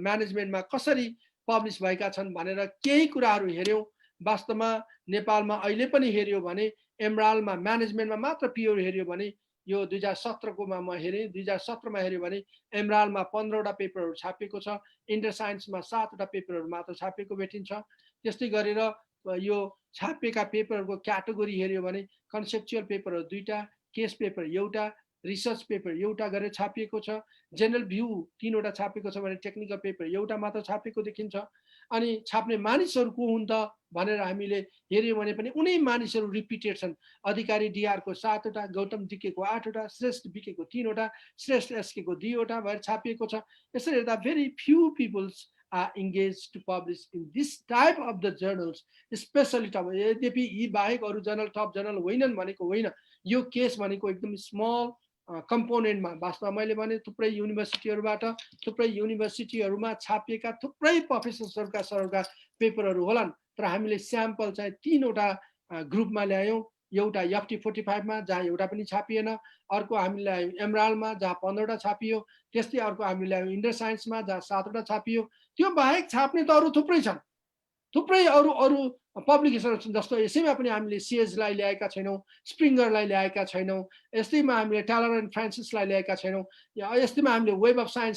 म्यानेजमेन्टमा कसरी पब्लिस भएका छन् भनेर केही कुराहरू हेऱ्यौँ. वास्तवमा नेपालमा अहिले पनि हेऱ्यो भने एमरालमा म्यानेजमेन्टमा मात्र पिओर हेऱ्यो भने यो 2017कोमा म हेरेँ, 2017मा हेऱ्यो भने एमरालमा 15वटा पेपरहरू छापिएको छ, इन्टर साइन्समा 7वटा पेपरहरू मात्र छापिएको भेटिन्छ. त्यस्तै गरेर यो छापिएका पेपरहरूको क्याटेगोरी हेऱ्यो भने कन्सेप्चुअल पेपरहरू 2टा, केस पेपर एउटा, रिसर्च पेपर एउटा गरेर छापिएको छ. जेनरल भ्यू 3वटा छापिएको छ भने टेक्निकल पेपर एउटा मात्र छापिएको देखिन्छ. अनि छाप्ने मानिसहरू को हुन् त भनेर हामीले हेऱ्यौँ भने पनि उनै मानिसहरू रिपिटेड छन्. अधिकारी डिआरको 7वटा, गौतम डिकेको 8वटा, श्रेष्ठ बिकेको 3वटा, श्रेष्ठ एसकेको 2वटा भएर छापिएको छ. यसरी हेर्दा very few peoples are engage to publish in this type of the journals, specially top. यद्यपि यी बाहेक अरू जर्नल टप जर्नल होइनन् भनेको होइन, यो केस भनेको एकदम स्मल कम्पोनेन्टमा. वास्तवमा मैले भने थुप्रै युनिभर्सिटीहरूबाट, थुप्रै युनिभर्सिटीहरूमा छापिएका थुप्रै प्रोफेसर्सहरूका सरका पेपरहरू होलान्, तर हामीले स्याम्पल चाहिँ 3वटा ग्रुपमा ल्यायौँ। एउटा FT45 मा जहाँ एउटा पनि छापिएन, अर्को हामीले ल्यायौँ एमराल्डमा जहाँ 15वटा छापियो, त्यस्तै अर्को हामीले ल्यायौँ इन्डर साइन्समा जहाँ 7वटा छापियो। त्यो बाहेक छाप्ने त अरू थुप्रै छन्। थुप्रै अरू अरू पब्लिकेसनहरू छन्, जस्तो यसैमा पनि हामीले सिएजलाई ल्याएका छैनौँ, स्प्रिङ्गरलाई ल्याएका छैनौँ, यस्तैमा हामीले टालर एन्ड फ्रान्सिसलाई ल्याएका छैनौँ, या यस्तैमा हामीले वेब अफ साइन्स